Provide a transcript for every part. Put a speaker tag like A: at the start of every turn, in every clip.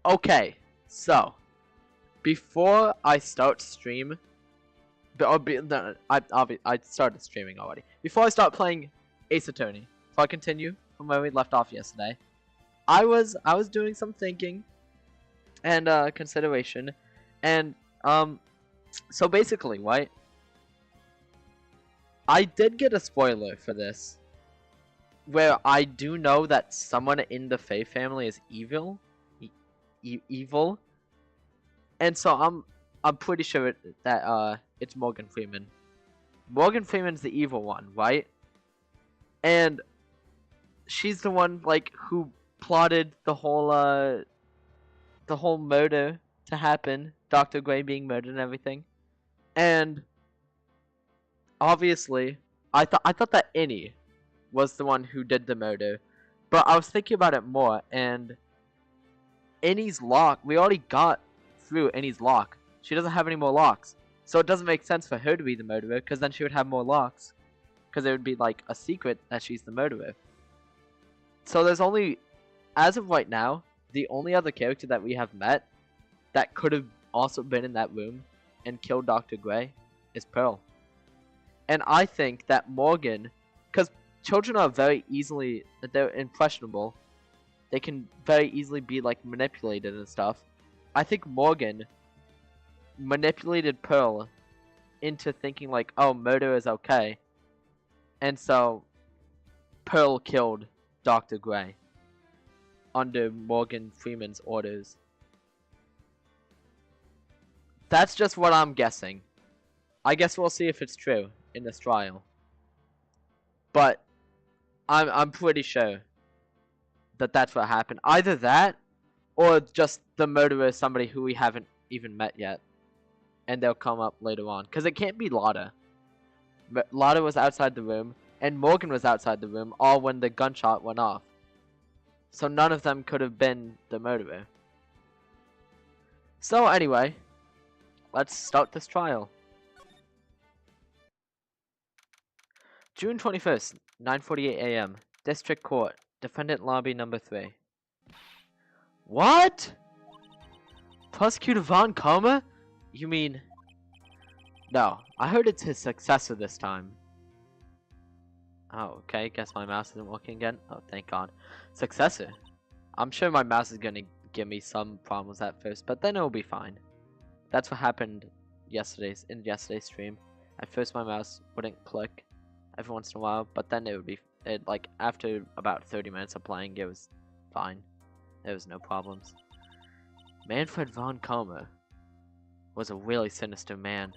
A: Okay, so before I start stream, no, I started streaming already. Before I start playing Ace Attorney, if I continue from where we left off yesterday, I was doing some thinking and consideration, and so basically, right? I did get a spoiler for this, where I do know that someone in the Faye family is evil, evil, and so I'm pretty sure that it's Morgan Freeman. Morgan Freeman's the evil one, right? And she's the one like who plotted the whole murder to happen, Dr. Gray being murdered and everything. And obviously, I thought that Annie was the one who did the murder, but I was thinking about it more, and Annie's lock, we already got through Annie's lock. She doesn't have any more locks, so it doesn't make sense for her to be the murderer, because then she would have more locks, because it would be like a secret that she's the murderer. So there's only, as of right now, the only other character that we have met that could have also been in that room and killed Dr. Gray is Pearl. And I think that Morgan, because children are very easily, they're impressionable, they can very easily be like manipulated and stuff. I think Morgan manipulated Pearl into thinking like, oh, murder is okay, and so Pearl killed Dr. Gray under Morgan Freeman's orders. That's just what I'm guessing. I guess we'll see if it's true in this trial. But I'm pretty sure that that's what happened. Either that, or just the murderer is somebody who we haven't even met yet, and they'll come up later on. Because it can't be Lotta. Lotta was outside the room, and Morgan was outside the room, all when the gunshot went off. So none of them could have been the murderer. So anyway, let's start this trial. June 21st, 9:48 a.m. District Court, Defendant Lobby Number 3. What? Prosecutor Von Karma? You mean... No, I heard it's his successor this time. Oh, okay, guess my mouse isn't working again. Oh, thank God. Successor? I'm sure my mouse is gonna give me some problems at first, but then it'll be fine. That's what happened in yesterday's stream. At first my mouse wouldn't click every once in a while, but then it would be, like, after about 30 minutes of playing, it was fine. There was no problems. Manfred von Karma was a really sinister man.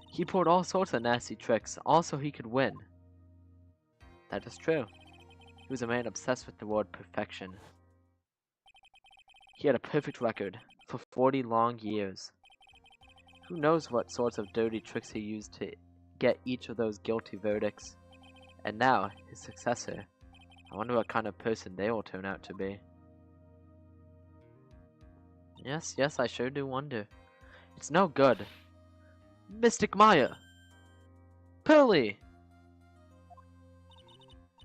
A: He pulled all sorts of nasty tricks, all so he could win. That is true. He was a man obsessed with the word perfection. He had a perfect record for 40 long years. Who knows what sorts of dirty tricks he used to get each of those guilty verdicts. And now, his successor. I wonder what kind of person they will turn out to be. Yes, I sure do wonder. It's no good. Mystic Maya! Pearly!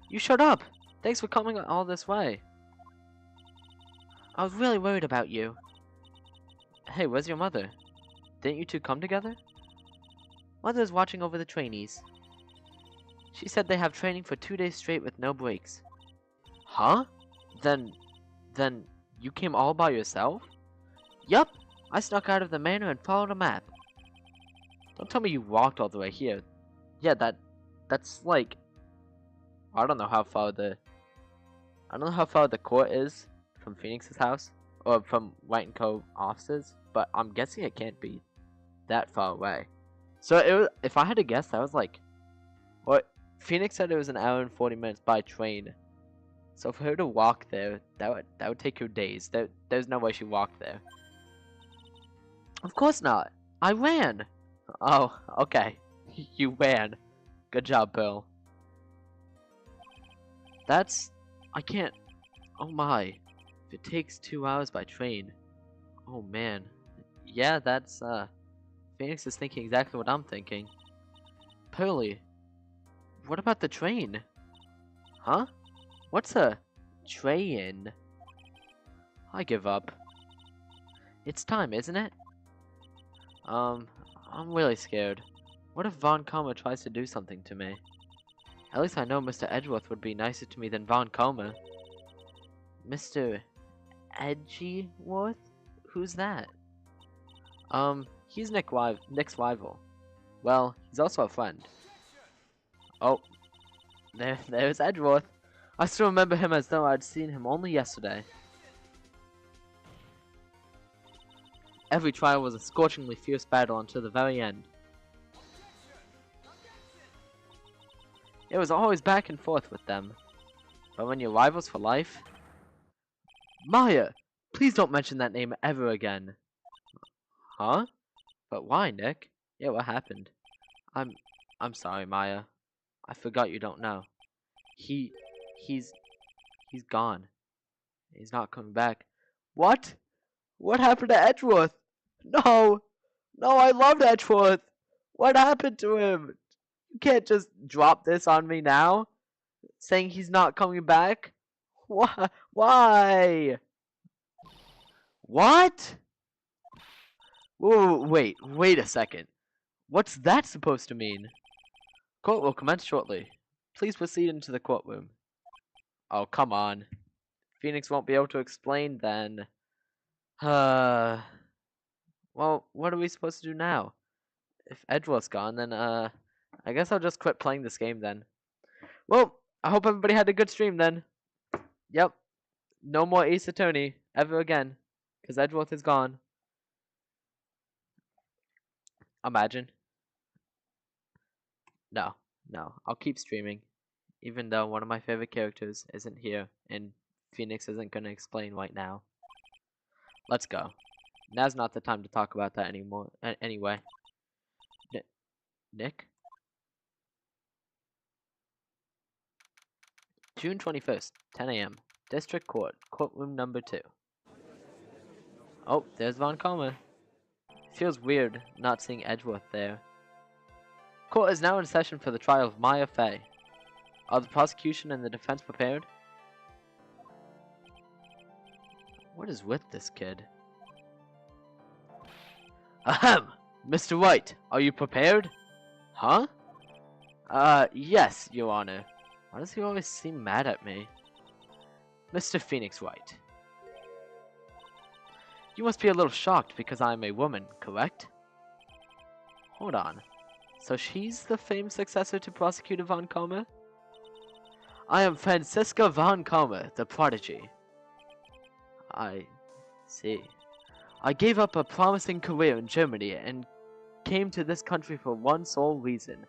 A: You shut up! Thanks for coming all this way. I was really worried about you. Hey, where's your mother? Didn't you two come together? Mother's watching over the trainees. She said they have training for 2 days straight with no breaks. Huh? Then you came all by yourself? Yup, I snuck out of the manor and followed a map. Don't tell me you walked all the way here. Yeah, that's like, I don't know how far the court is from Phoenix's house, or from Wright & Co. offices, but I'm guessing it can't be that far away. So if I had to guess, that was like, what? Phoenix said it was an hour and 40 minutes by train. So for her to walk there, that would take her days. There's no way she walked there. Of course not. I ran. Oh, okay. You ran. Good job, Bill. I can't. Oh my. If it takes 2 hours by train. Oh man. Yeah, that's, Phoenix is thinking exactly what I'm thinking. Pearly, what about the train? Huh? What's a train? I give up. It's time, isn't it? I'm really scared. What if Von Coma tries to do something to me? At least I know Mr. Edgeworth would be nicer to me than Von Coma. Mr. Edgeworth? Who's that? He's Nick's rival. Well, he's also a friend. Oh, there's Edgeworth. I still remember him as though I'd seen him only yesterday. Every trial was a scorchingly fierce battle until the very end. It was always back and forth with them. But when you're rivals for life... Maya! Please don't mention that name ever again. Huh? But why, Nick? Yeah, what happened? I'm sorry, Maya. I forgot you don't know. He's gone. He's not coming back. What? What happened to Edgeworth? No! No, I loved Edgeworth! What happened to him? You can't just drop this on me now? Saying he's not coming back? Why? Why? What? Whoa, wait a second. What's that supposed to mean? Court will commence shortly. Please proceed into the courtroom. Oh, come on. Phoenix won't be able to explain then. Well, what are we supposed to do now? If Edgeworth's gone, then, I guess I'll just quit playing this game then. Well, I hope everybody had a good stream then. Yep. No more Ace Attorney ever again. Because Edgeworth is gone. Imagine. No. I'll keep streaming. Even though one of my favorite characters isn't here. And Phoenix isn't going to explain right now. Let's go. Now's not the time to talk about that anymore. Anyway. Nick? June 21st, 10 a.m. District Court, courtroom number 2. Oh, there's Von Coma. Feels weird not seeing Edgeworth there. Court is now in session for the trial of Maya Fey. Are the prosecution and the defense prepared? What is with this kid? Ahem! Mr. Wright, are you prepared? Huh? Yes, Your Honor. Why does he always seem mad at me? Mr. Phoenix Wright. You must be a little shocked because I am a woman, correct? Hold on. So she's the famed successor to Prosecutor Von Coma? I am Franziska Von Coma, the prodigy. I see. I gave up a promising career in Germany and came to this country for one sole reason.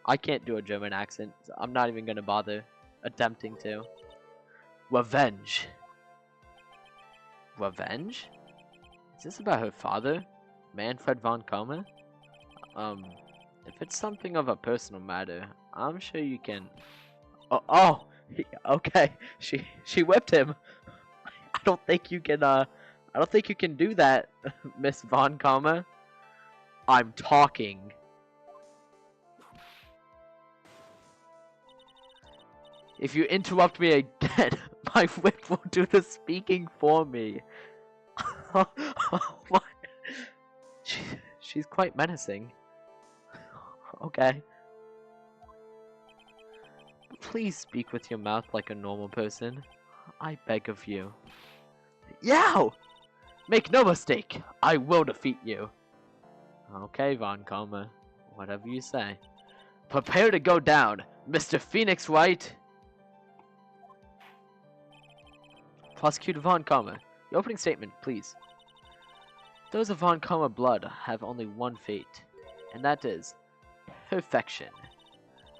A: I can't do a German accent, so I'm not even gonna bother attempting to. Revenge. Revenge? Is this about her father? Manfred von Coma? If it's something of a personal matter, I'm sure you can... Oh, okay. She whipped him. I don't think you can, I don't think you can do that, Miss Von Coma. I'm talking. If you interrupt me again, my whip will do the speaking for me. What? She's quite menacing. Okay. Please speak with your mouth like a normal person. I beg of you. Yow! Make no mistake, I will defeat you. Okay, Von Coma. Whatever you say. Prepare to go down, Mr. Phoenix Wright. Prosecutor Von Coma, your opening statement, please. Those of Von Coma blood have only one fate, and that is perfection.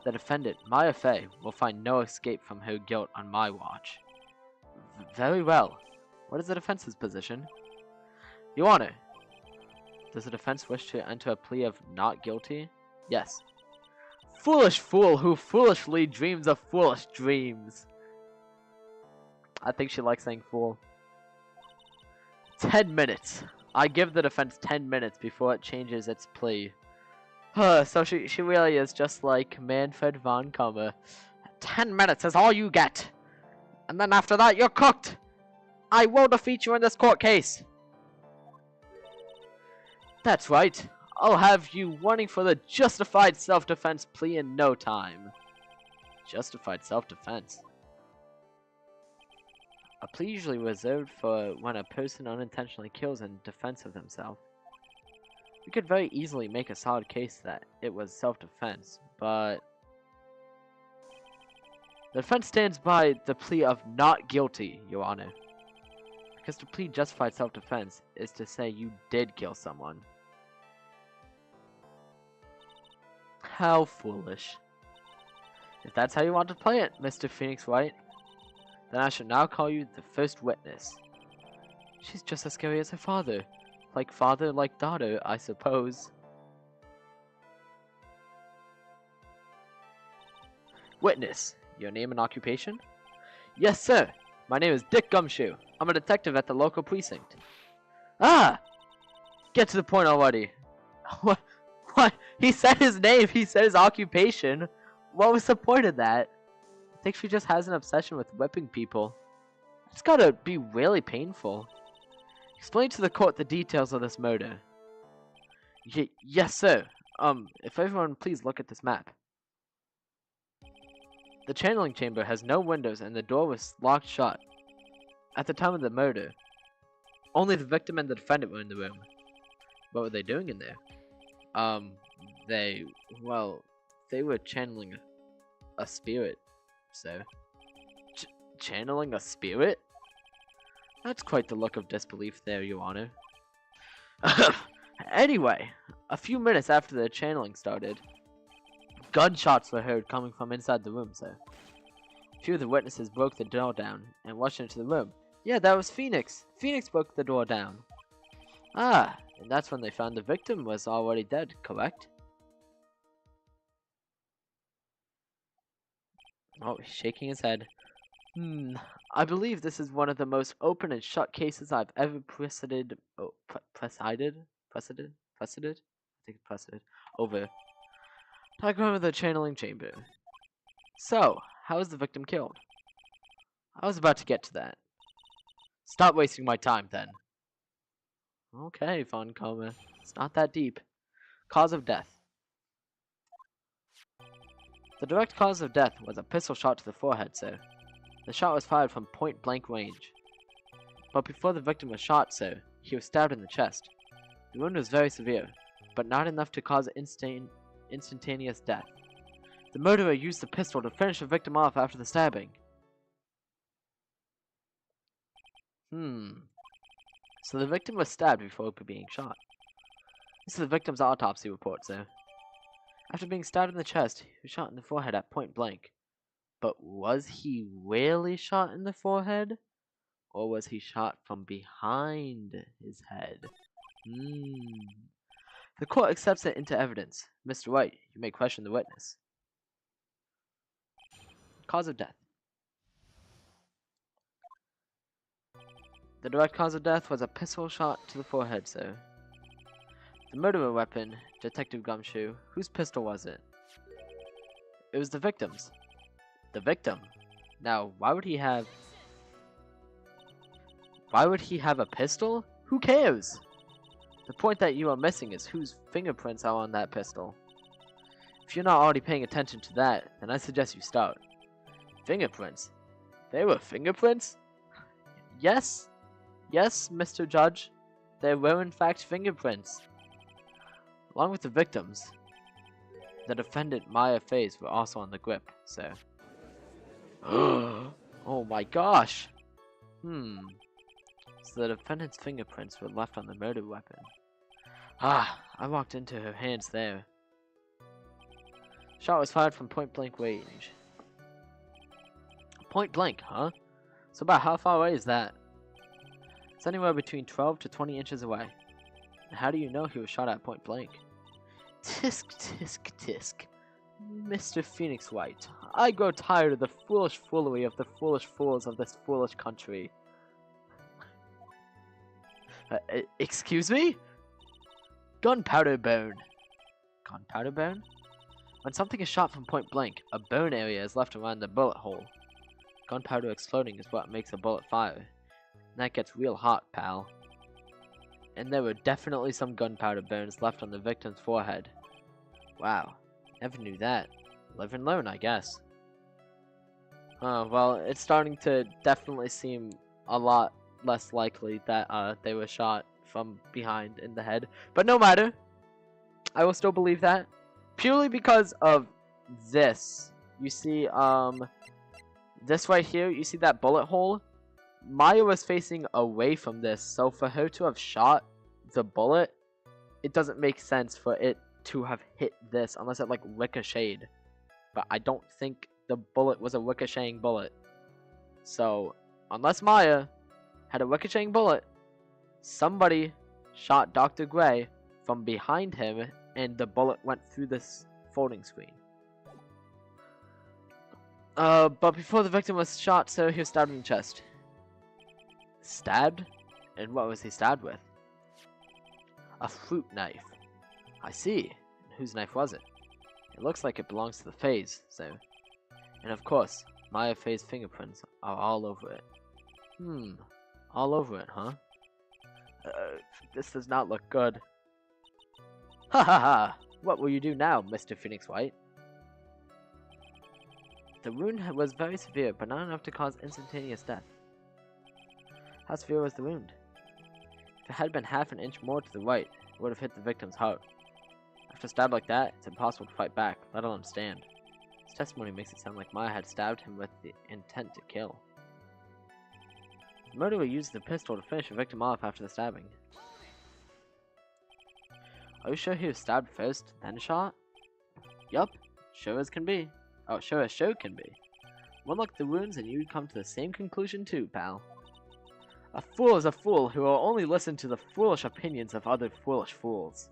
A: The defendant, Maya Fey, will find no escape from her guilt on my watch. Very well. What is the defense's position? Your Honor, does the defense wish to enter a plea of not guilty? Yes. Foolish fool who foolishly dreams of foolish dreams. I think she likes saying fool. 10 minutes. I give the defense 10 minutes before it changes its plea. So she really is just like Manfred von Coma. 10 minutes is all you get. And then after that, you're cooked. I will defeat you in this court case. That's right. I'll have you running for the justified self-defense plea in no time. Justified self-defense? A plea usually reserved for when a person unintentionally kills in defense of themselves. We could very easily make a solid case that it was self-defense, but the defense stands by the plea of not guilty, Your Honor. Because to plead justified self-defense is to say you did kill someone. How foolish. If that's how you want to play it, Mr. Phoenix Wright, then I shall now call you the first witness. She's just as scary as her father. Like father, like daughter, I suppose. Witness, your name and occupation? Yes, sir. My name is Dick Gumshoe. I'm a detective at the local precinct. Ah! Get to the point already. What? What? He said his name. He said his occupation. What was the point of that? I think she just has an obsession with whipping people. It's gotta be really painful. Explain to the court the details of this murder. Yes, sir. If everyone please look at this map. The channeling chamber has no windows and the door was locked shut. At the time of the murder, only the victim and the defendant were in the room. What were they doing in there? They were channeling a spirit, so. Channeling a spirit? That's quite the look of disbelief there, Your Honor. Anyway, a few minutes after the channeling started, gunshots were heard coming from inside the room, sir. A few of the witnesses broke the door down and rushed into the room. Yeah, that was Phoenix. Phoenix broke the door down. Ah, and that's when they found the victim was already dead, correct? Oh, he's shaking his head. I believe this is one of the most open and shut cases I've ever presided over. Diagram of the channeling chamber. So, how was the victim killed? I was about to get to that. Stop wasting my time, then. Okay, Von Coma. It's not that deep. Cause of death. The direct cause of death was a pistol shot to the forehead, sir. The shot was fired from point-blank range. But before the victim was shot, sir, he was stabbed in the chest. The wound was very severe, but not enough to cause instantaneous death. The murderer used the pistol to finish the victim off after the stabbing. So the victim was stabbed before being shot. This is the victim's autopsy report, sir. After being stabbed in the chest, he was shot in the forehead at point blank. But was he really shot in the forehead? Or was he shot from behind his head? The court accepts it into evidence. Mr. Wright, you may question the witness. Cause of death. The direct cause of death was a pistol shot to the forehead, sir. The murderer weapon, Detective Gumshoe, whose pistol was it? It was the victim's. The victim? Now, why would he have a pistol? Who cares? The point that you are missing is whose fingerprints are on that pistol. If you're not already paying attention to that, then I suggest you start. Fingerprints? They were fingerprints? Yes? Yes, Mr. Judge. There were in fact fingerprints. Along with the victims, the defendant Maya Faye's were also on the grip, sir. Oh my gosh! So the defendant's fingerprints were left on the murder weapon. I walked into her hands there. Shot was fired from point blank range. Point blank, huh? So about how far away is that? It's anywhere between 12 to 20 inches away. And how do you know he was shot at point blank? Tisk, tisk, tisk. Mr. Phoenix Wright, I grow tired of the foolish foolery of the foolish fools of this foolish country. Excuse me? Gunpowder bone. Gunpowder bone? When something is shot from point blank, a bone area is left around the bullet hole. Gunpowder exploding is what makes a bullet fire. And that gets real hot, pal. And there were definitely some gunpowder burns left on the victim's forehead. Wow, never knew that. Live and learn, I guess. Well, it's starting to definitely seem a lot less likely that they were shot from behind in the head. But no matter, I will still believe that. Purely because of this. You see, this right here, you see that bullet hole? Maya was facing away from this, so for her to have shot the bullet, it doesn't make sense for it to have hit this, unless it like ricocheted. But I don't think the bullet was a ricocheting bullet. So, unless Maya had a ricocheting bullet, somebody shot Dr. Gray from behind him, and the bullet went through this folding screen. But before the victim was shot, so he was stabbed in the chest. Stabbed? And what was he stabbed with? A fruit knife. I see. And whose knife was it? It looks like it belongs to the Faye's, so... And of course, Maya Faye's fingerprints are all over it. All over it, huh? This does not look good. Ha ha ha! What will you do now, Mr. Phoenix Wright? The wound was very severe, but not enough to cause instantaneous death. How severe was the wound? If it had been half an inch more to the right, it would have hit the victim's heart. After a stab like that, it's impossible to fight back, let alone stand. His testimony makes it sound like Maya had stabbed him with the intent to kill. The murderer used the pistol to finish the victim off after the stabbing. Are you sure he was stabbed first, then shot? Yup, sure as can be. Oh, sure as show can be. One look at the wounds and you'd come to the same conclusion too, pal. A fool is a fool who will only listen to the foolish opinions of other foolish fools.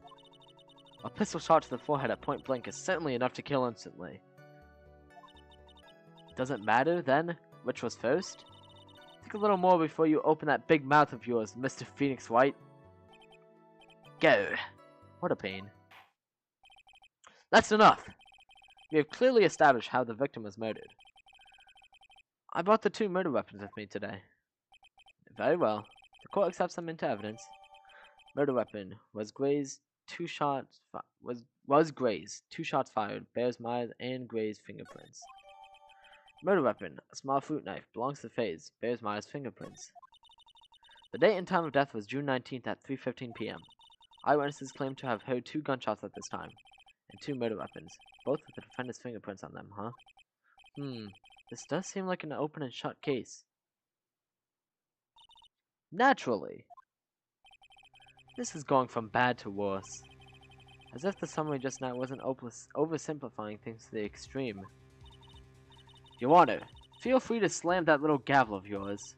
A: A pistol shot to the forehead at point blank is certainly enough to kill instantly. Does it matter, then, which was first? Think a little more before you open that big mouth of yours, Mr. Phoenix Wright. Go. What a pain. That's enough! We have clearly established how the victim was murdered. I brought the 2 murder weapons with me today. Very well. The court accepts them into evidence. Murder weapon was Gray's 2 shots Gray's 2 shots fired, bears Maya's and Gray's fingerprints. Murder weapon, a small fruit knife, belongs to Faye's, bears Maya's fingerprints. The date and time of death was June 19th at 3:15 p.m. Eyewitnesses claim to have heard 2 gunshots at this time, and 2 murder weapons, both with the defendant's fingerprints on them, huh? This does seem like an open and shut case. Naturally! This is going from bad to worse. As if the summary just now wasn't oversimplifying things to the extreme. Your Honor, feel free to slam that little gavel of yours.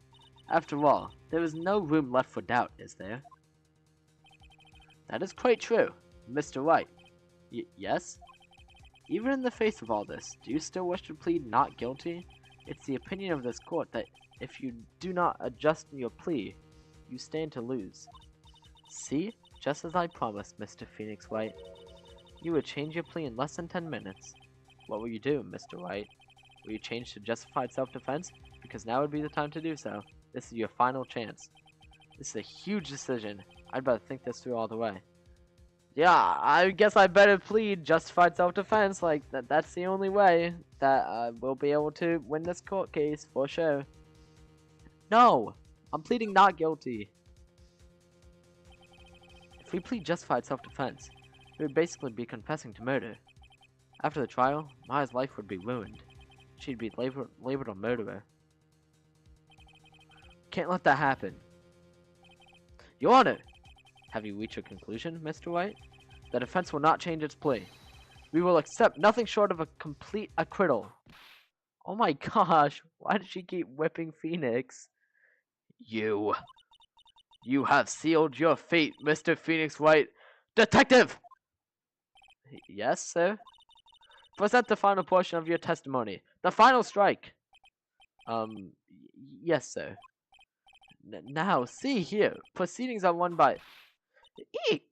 A: After all, there is no room left for doubt, is there? That is quite true, Mr. Wright. Yes? Even in the face of all this, do you still wish to plead not guilty? It's the opinion of this court that if you do not adjust your plea, you stand to lose. See? Just as I promised, Mr. Phoenix Wright. You would change your plea in less than 10 minutes. What will you do, Mr. Wright? Will you change to justified self-defense? Because now would be the time to do so. This is your final chance. This is a huge decision. I'd better think this through all the way. Yeah, I guess I better plead justified self-defense. Like, that's the only way that we'll be able to win this court case, for sure. No! I'm pleading not guilty. If we plead justified self-defense, we would basically be confessing to murder. After the trial, Maya's life would be ruined. She'd be labeled a murderer. Can't let that happen. Your Honor! Have you reached a conclusion, Mr. Wright? The defense will not change its plea. We will accept nothing short of a complete acquittal. Oh my gosh, why does she keep whipping Phoenix? You have sealed your fate, Mr. Phoenix Wright. Detective! Yes, sir? Present the final portion of your testimony. The final strike. Yes, sir. Now, see here. Proceedings are won by... Eek!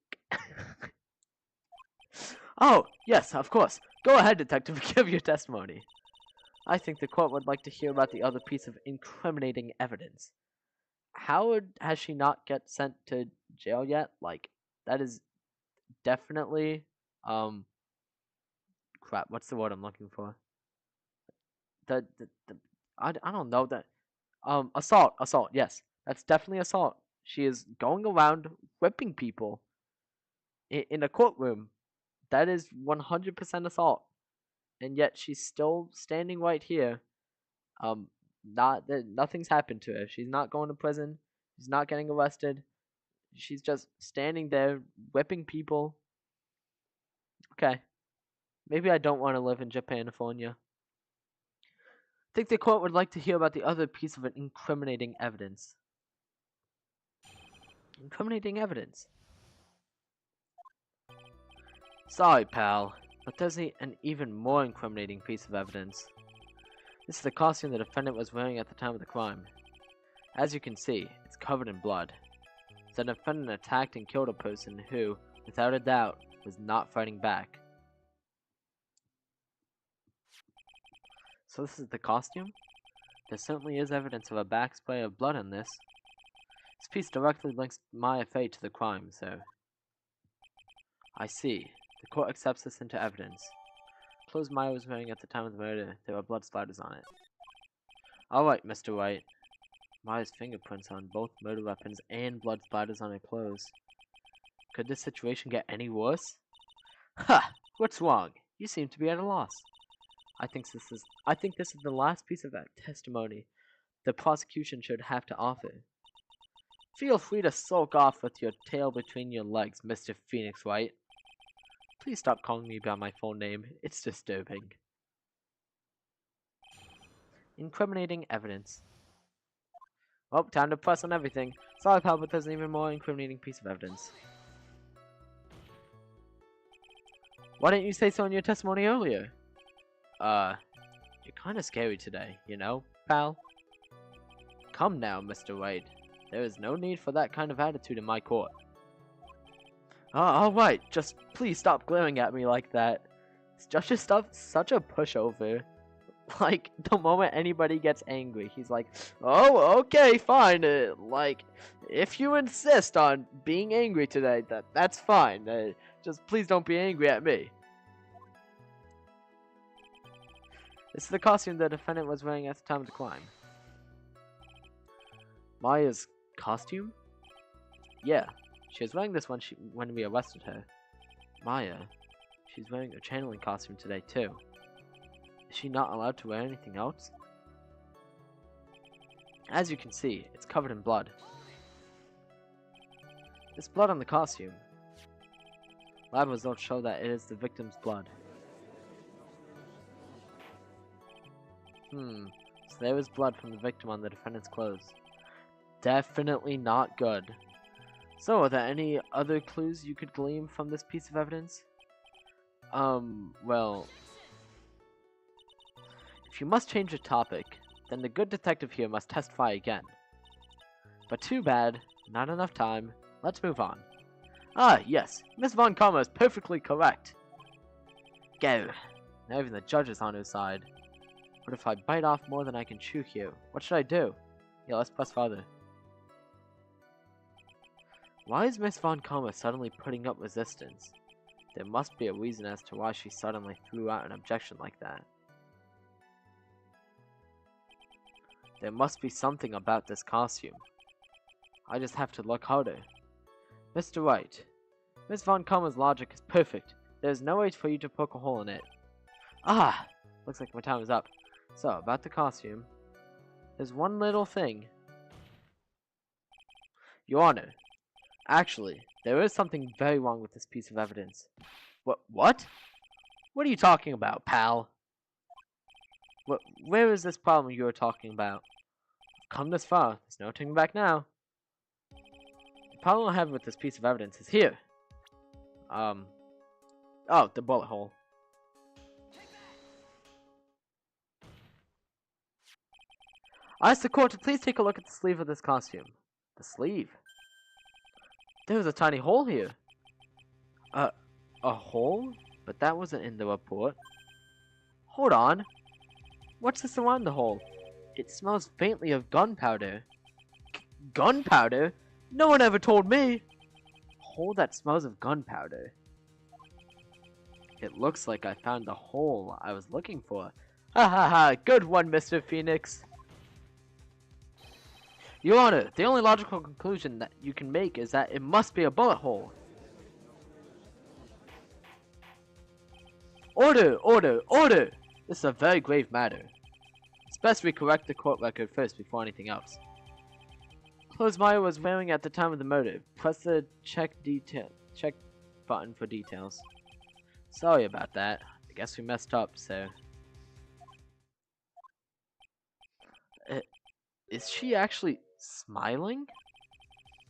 A: Oh, yes, of course. Go ahead, detective, give your testimony. I think the court would like to hear about the other piece of incriminating evidence. How has she not get sent to jail yet. Like, that is definitely, crap, what's the word I'm looking for? I don't know that, assault, yes. That's definitely assault. She is going around whipping people in a courtroom. That is 100% assault. And yet she's still standing right here. Nothing's happened to her. She's not going to prison. She's not getting arrested. She's just standing there whipping people. Okay. Maybe I don't want to live in Japanifornia. I think the court would like to hear about the other piece of incriminating evidence. Incriminating evidence? Sorry, pal, but there's an even more incriminating piece of evidence. This is the costume the defendant was wearing at the time of the crime. As you can see, it's covered in blood. The defendant attacked and killed a person who, without a doubt, was not fighting back. So this is the costume? There certainly is evidence of a backspray of blood in this. This piece directly links Maya Fey to the crime, so... I see. The court accepts this into evidence. The clothes Maya was wearing at the time of the murder, there were blood splatters on it. Alright, Mr. Wright. Maya's fingerprints on both murder weapons and blood splatters on her clothes. Could this situation get any worse? Ha! What's wrong? You seem to be at a loss. I think this is the last piece of testimony the prosecution should have to offer. Feel free to sulk off with your tail between your legs, Mr. Phoenix Wright. Please stop calling me by my full name. It's disturbing. Incriminating evidence. Oh, time to press on everything. Sorry, pal, but there's an even more incriminating piece of evidence. Why didn't you say so in your testimony earlier? You're kinda scary today, you know, pal? Come now, Mr. Wright. There is no need for that kind of attitude in my court. Alright, just please stop glaring at me like that. Judge is such a pushover. Like, the moment anybody gets angry, he's like, oh, okay, fine, like, if you insist on being angry today, that's fine, just please don't be angry at me. This is the costume the defendant was wearing at the time of the crime. Maya's costume? Yeah, she was wearing this when we arrested her. Maya, she's wearing a channeling costume today too. Is she not allowed to wear anything else? As you can see, it's covered in blood. There's blood on the costume. Lab results show that it is the victim's blood. So there was blood from the victim on the defendant's clothes. Definitely not good. So, are there any other clues you could glean from this piece of evidence? Well... If you must change the topic, then the good detective here must testify again. But too bad, not enough time. Let's move on. Ah, yes, Miss Von Karma is perfectly correct. Go. Now even the judge is on her side. What if I bite off more than I can chew here? What should I do? Yeah, let's press farther. Why is Miss Von Karma suddenly putting up resistance? There must be a reason as to why she suddenly threw out an objection like that. There must be something about this costume. I just have to look harder. Mr. Wright, Miss Von Karma's logic is perfect. There's no way for you to poke a hole in it. Ah! Looks like my time is up. So, about the costume. There's one little thing. Your Honor, actually, there is something very wrong with this piece of evidence. What? What are you talking about, pal? Where is this problem you were talking about? I've come this far. There's no turning back now. The problem I have with this piece of evidence is here. Oh, the bullet hole. I asked the court to please take a look at the sleeve of this costume. The sleeve? There was a tiny hole here. A hole? But that wasn't in the report. Hold on. What's this around the hole? It smells faintly of gunpowder. Gunpowder? No one ever told me! hole that smells of gunpowder. It looks like I found the hole I was looking for. Ha ha ha, good one, Mr. Phoenix. Your Honor, the only logical conclusion that you can make is that it must be a bullet hole. Order, order, order! This is a very grave matter. It's best we correct the court record first before anything else. Clothes Maya was wearing at the time of the murder. Press the check button for details. Sorry about that. I guess we messed up, so. Is she actually smiling?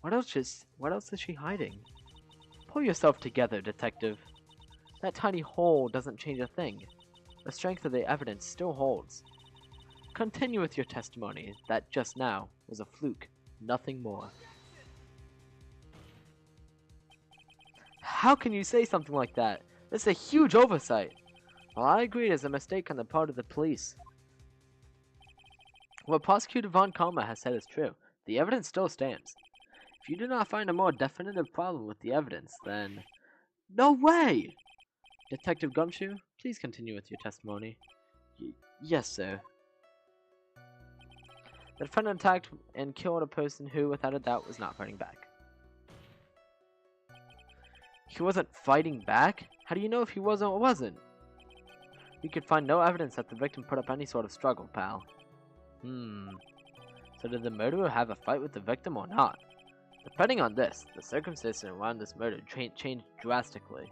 A: What else is she hiding? Pull yourself together, detective. That tiny hole doesn't change a thing. The strength of the evidence still holds. Continue with your testimony that just now was a fluke, nothing more. How can you say something like that? This is a huge oversight. Well, I agree it is a mistake on the part of the police. What Prosecutor Von Kalmer has said is true. The evidence still stands. If you do not find a more definitive problem with the evidence, then... No way! Detective Gumshoe, please continue with your testimony. Yes, sir. The defendant attacked and killed a person who, without a doubt, was not fighting back. He wasn't fighting back? How do you know if he was or wasn't? We could find no evidence that the victim put up any sort of struggle, pal. So did the murderer have a fight with the victim or not? Depending on this, the circumstances around this murder changed drastically.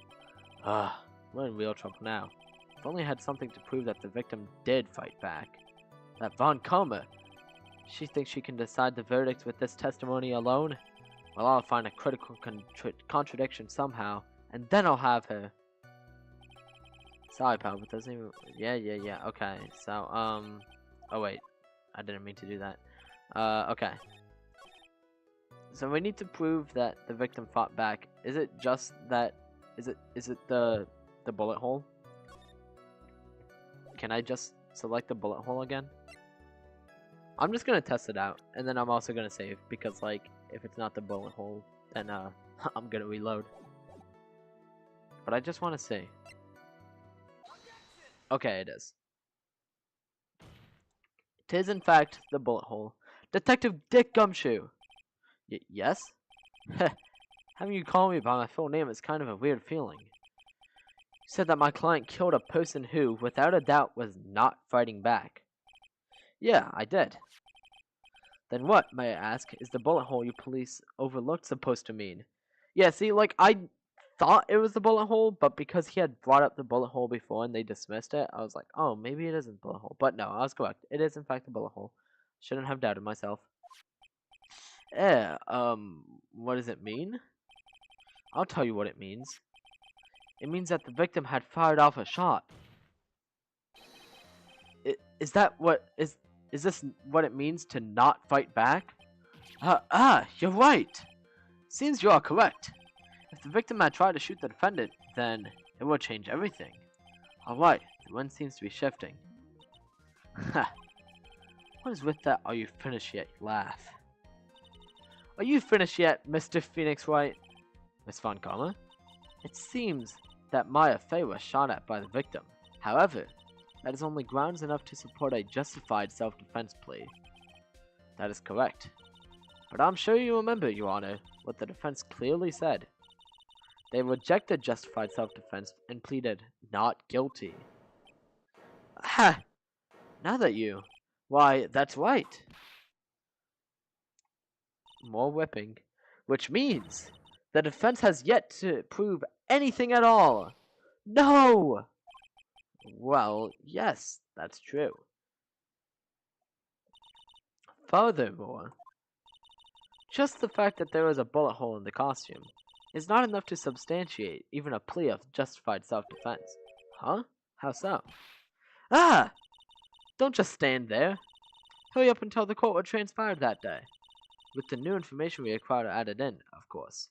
A: We're in real trouble now. If only I had something to prove that the victim did fight back. That Von Kalmer, she thinks she can decide the verdict with this testimony alone? Well, I'll find a critical contradiction somehow, and then I'll have her. Sorry, pal, but doesn't even... Yeah, okay. So, oh wait. I didn't mean to do that. Okay. So we need to prove that the victim fought back. Is it just that... Is it the bullet hole? Can I just select the bullet hole again? I'm just gonna test it out, and then I'm also gonna save, because, like, if it's not the bullet hole, then, I'm gonna reload. But I just want to see. Okay, it is. It is, in fact, the bullet hole. Detective Dick Gumshoe! Yes? Having you call me by my full name is kind of a weird feeling. You said that my client killed a person who, without a doubt, was not fighting back. Yeah, I did. Then what, may I ask, is the bullet hole you police overlooked supposed to mean? Yeah, see, like, I thought it was the bullet hole, but because he had brought up the bullet hole before and they dismissed it, I was like, oh, maybe it isn't the bullet hole. But no, I was correct. It is, in fact, the bullet hole. Shouldn't have doubted myself. What does it mean? I'll tell you what it means. It means that the victim had fired off a shot. Is this what it means to not fight back? You're right. Seems you are correct. If the victim had tried to shoot the defendant, then it would change everything. Alright, the wind seems to be shifting. Ha. What is with that "are you finished yet" laugh? Are you finished yet, Mr. Phoenix Wright? Miss Von Kalmer? It seems that Maya Fey was shot at by the victim. However, that is only grounds enough to support a justified self-defense plea. That is correct. But I'm sure you remember, Your Honor, what the defense clearly said. They rejected justified self-defense and pleaded not guilty. Ha! Now that you... Why, that's right. More whipping. Which means the defense has yet to prove anything at all. No! Well, yes, that's true. Furthermore, just the fact that there was a bullet hole in the costume is not enough to substantiate even a plea of justified self-defense. Huh? How so? Ah! Don't just stand there. Hurry up and tell the court what transpired that day. With the new information we acquired added in, of course.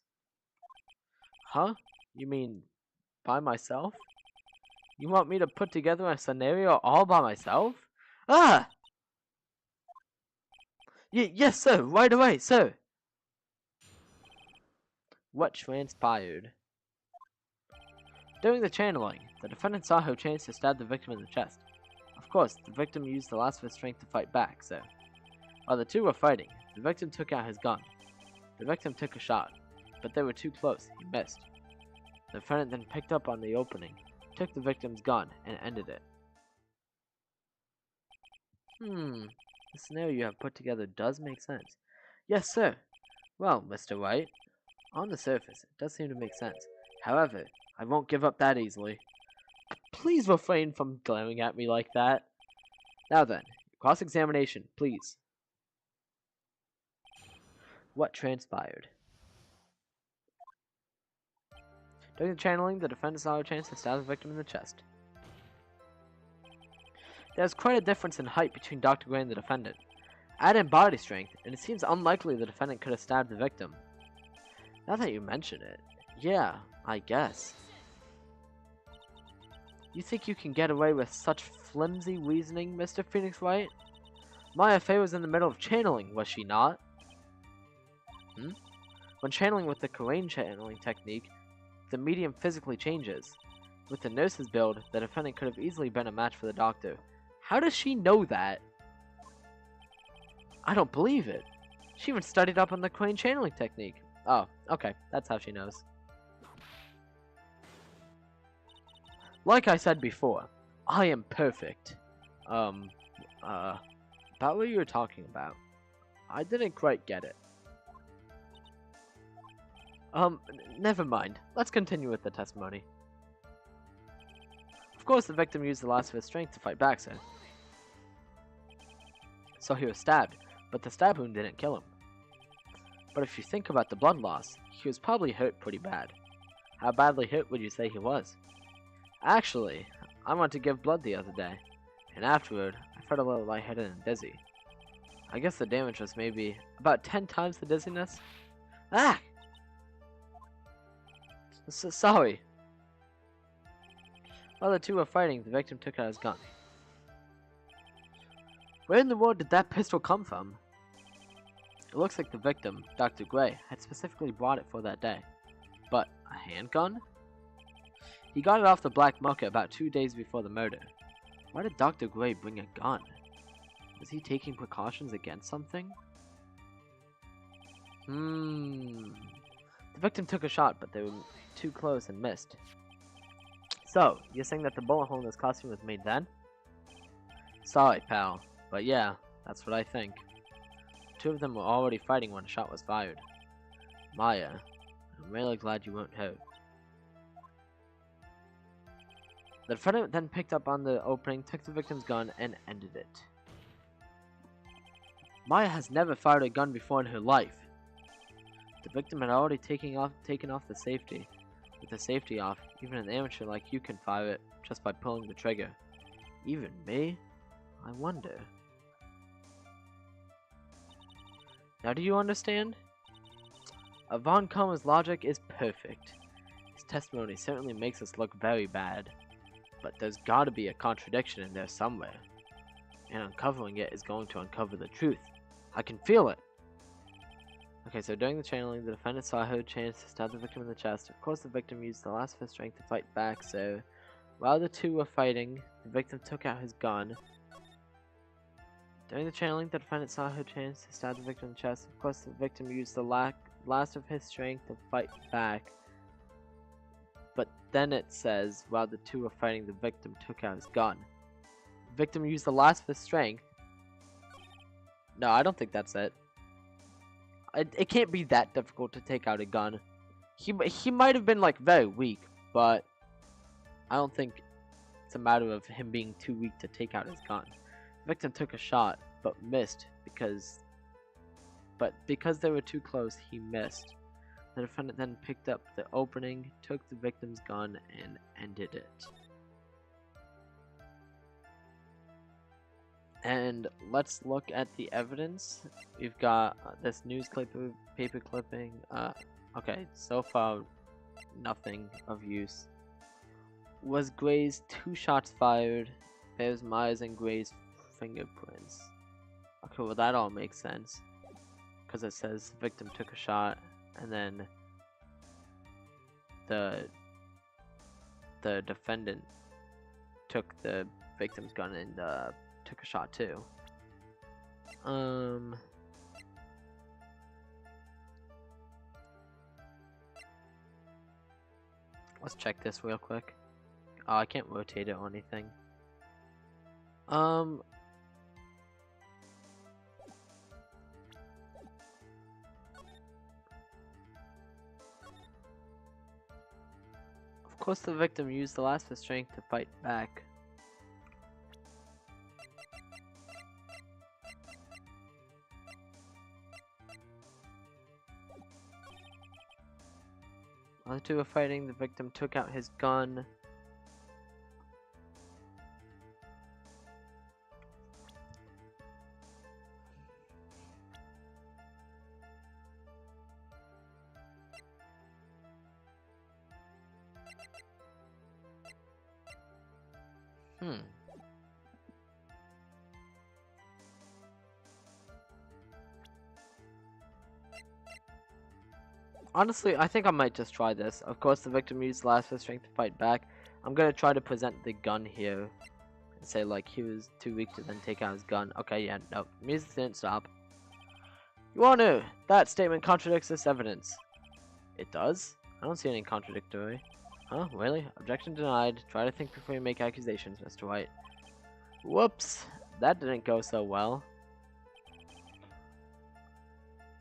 A: Huh? You mean by myself? You want me to put together a scenario all by myself? Ah! Yes, sir. Right away, sir. What transpired? During the channeling, the defendant saw her chance to stab the victim in the chest. Of course, the victim used the last of his strength to fight back, so... While the two were fighting, the victim took out his gun. The victim took a shot, but they were too close, he missed. The defendant then picked up on the opening, took the victim's gun, and ended it. The scenario you have put together does make sense. Yes, sir. Well, Mr. Wright, on the surface, it does seem to make sense. However, I won't give up that easily. Please refrain from glaring at me like that. Now then, cross-examination, please. What transpired? During the channeling, the defendant saw a chance to stab the victim in the chest. There is quite a difference in height between Dr. Gray and the defendant. Add in body strength, and it seems unlikely the defendant could have stabbed the victim. Now that you mention it, yeah, I guess. You think you can get away with such flimsy reasoning, Mr. Phoenix Wright? Maya Fey was in the middle of channeling, was she not? When channeling with the Korean channeling technique, the medium physically changes. With the nurse's build, the defendant could have easily been a match for the doctor. How does she know that? I don't believe it. She even studied up on the Korean channeling technique. Oh, okay, that's how she knows. Like I said before, I am perfect. About what you were talking about. I didn't quite get it. Never mind. Let's continue with the testimony. Of course, the victim used the last of his strength to fight back, so he was stabbed, but the stab wound didn't kill him. But if you think about the blood loss, he was probably hurt pretty bad. How badly hurt would you say he was? Actually, I went to give blood the other day, and afterward, I felt a little lightheaded and dizzy. I guess the damage was maybe about 10 times the dizziness. Ah! Sorry. While the two were fighting, the victim took out his gun. Where in the world did that pistol come from? It looks like the victim, Dr. Gray, had specifically bought it for that day. But a handgun? He got it off the black market about 2 days before the murder. Why did Dr. Gray bring a gun? Was he taking precautions against something? The victim took a shot, but they were too close and missed. So, you're saying that the bullet hole in his costume was made then? Sorry, pal, but yeah, that's what I think. The two of them were already fighting when a shot was fired. Maya, I'm really glad you weren't hurt. The defendant then picked up on the opening, took the victim's gun, and ended it. Maya has never fired a gun before in her life. The victim had already taken off the safety. With the safety off, even an amateur like you can fire it just by pulling the trigger. Even me? I wonder. Now do you understand? Von Comer's logic is perfect. His testimony certainly makes us look very bad. But there's gotta be a contradiction in there somewhere. And uncovering it is going to uncover the truth. I can feel it! Okay, so during the channeling, the defendant saw her chance to stab the victim in the chest. Of course, the victim used the last of his strength to fight back, so... While the two were fighting, the victim took out his gun. During the channeling, the defendant saw her chance to stab the victim in the chest. Of course, the victim used the last of his strength to fight back. But then it says, while the two were fighting, the victim took out his gun. The victim used the last of his strength. No, I don't think that's it. It can't be that difficult to take out a gun. He might have been like very weak, but I don't think it's a matter of him being too weak to take out his gun. The victim took a shot, but missed because they were too close, he missed. The defendant then picked up the opening, took the victim's gun, and ended it. And let's look at the evidence. We've got this paper clipping. Okay, so far, nothing of use. Was Gray's 2 shots fired? There's Myers and Gray's fingerprints. Okay, well that all makes sense. Because it says the victim took a shot, and then the defendant took the victim's gun and took a shot too. Let's check this real quick. Oh, I can't rotate it or anything. Of course the victim used the last of his strength to fight back. While the two were fighting, the victim took out his gun. Honestly, I think I might just try this. Of course, the victim used the last of his strength to fight back. I'm gonna try to present the gun here. And say, like, he was too weak to then take out his gun. Okay, yeah, no. Music didn't stop. Your Honor, that statement contradicts this evidence. It does? I don't see any contradictory. Huh? Really? Objection denied. Try to think before you make accusations, Mr. White. Whoops. That didn't go so well.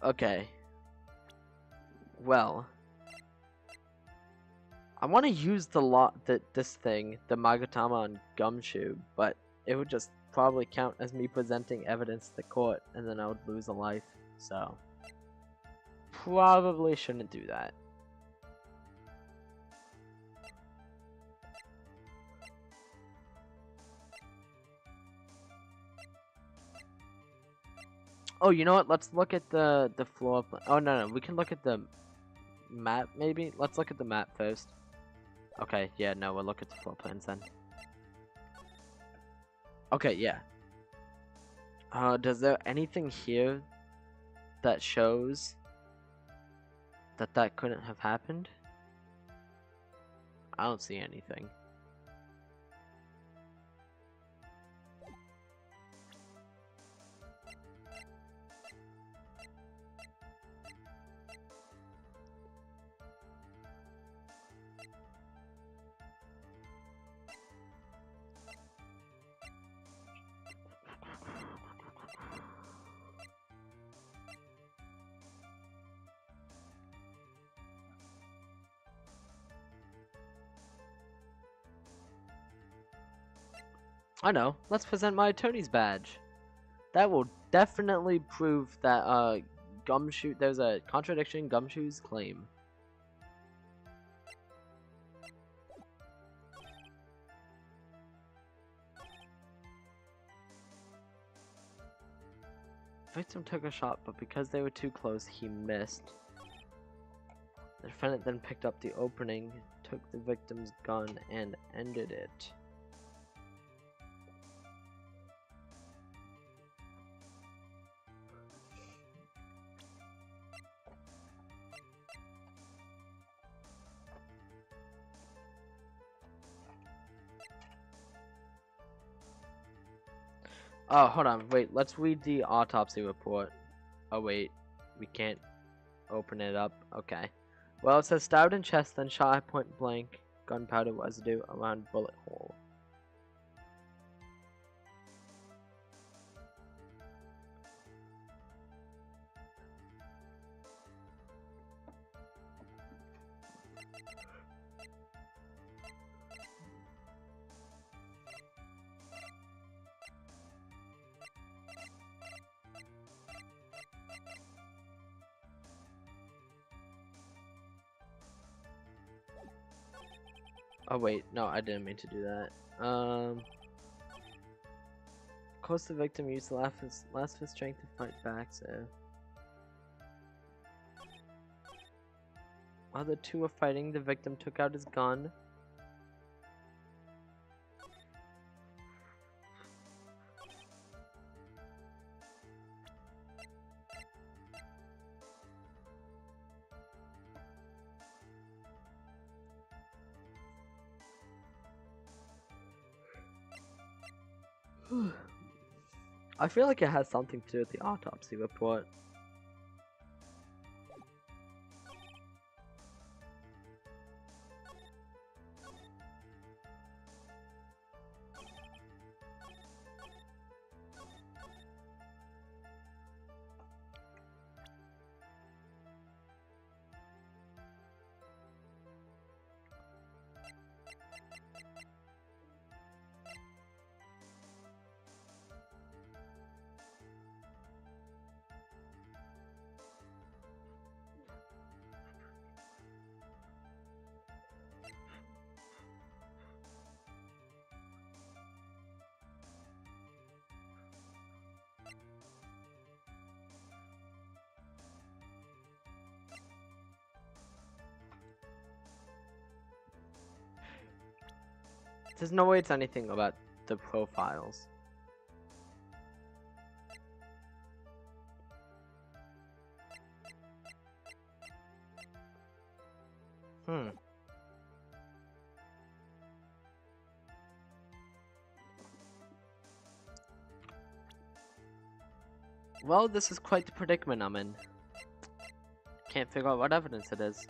A: Okay. Well, I want to use this thing, the Magatama on Gumshoe, but it would just probably count as me presenting evidence to the court, and then I would lose a life, so probably shouldn't do that. Oh, you know what? Let's look at the floor plan. Oh, no, we can look at the map, maybe? Let's look at the map first. Okay, yeah, no, we'll look at the floor plans then. Okay, yeah. Does there anything here that shows that couldn't have happened? I don't see anything. I know. Let's present my attorney's badge. That will definitely prove that Gumshoe, there's a contradiction in Gumshoe's claim. The victim took a shot, but because they were too close, he missed. The defendant then picked up the opening, took the victim's gun, and ended it. Oh, hold on, wait, let's read the autopsy report. Oh wait, we can't open it up. Okay. Well, it says stabbed in chest, then shot at point blank, gunpowder residue around bullet hole. Oh wait, no, I didn't mean to do that. Of course the victim used the last of his strength to fight back, so... While the two were fighting, the victim took out his gun. I feel like it has something to do with the autopsy report. There's no way it's anything about the profiles. Well, this is quite the predicament I'm in. Can't figure out what evidence it is.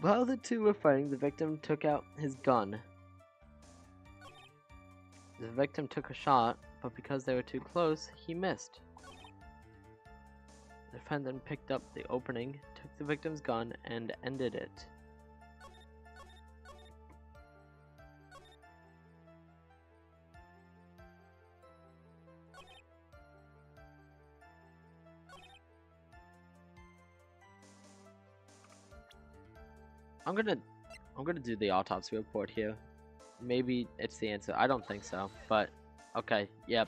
A: While the two were fighting, the victim took out his gun. The victim took a shot, but because they were too close, he missed. The defendant picked up the opening, took the victim's gun, and ended it. I'm gonna do the autopsy report here. Maybe it's the answer. I don't think so, but okay, yep.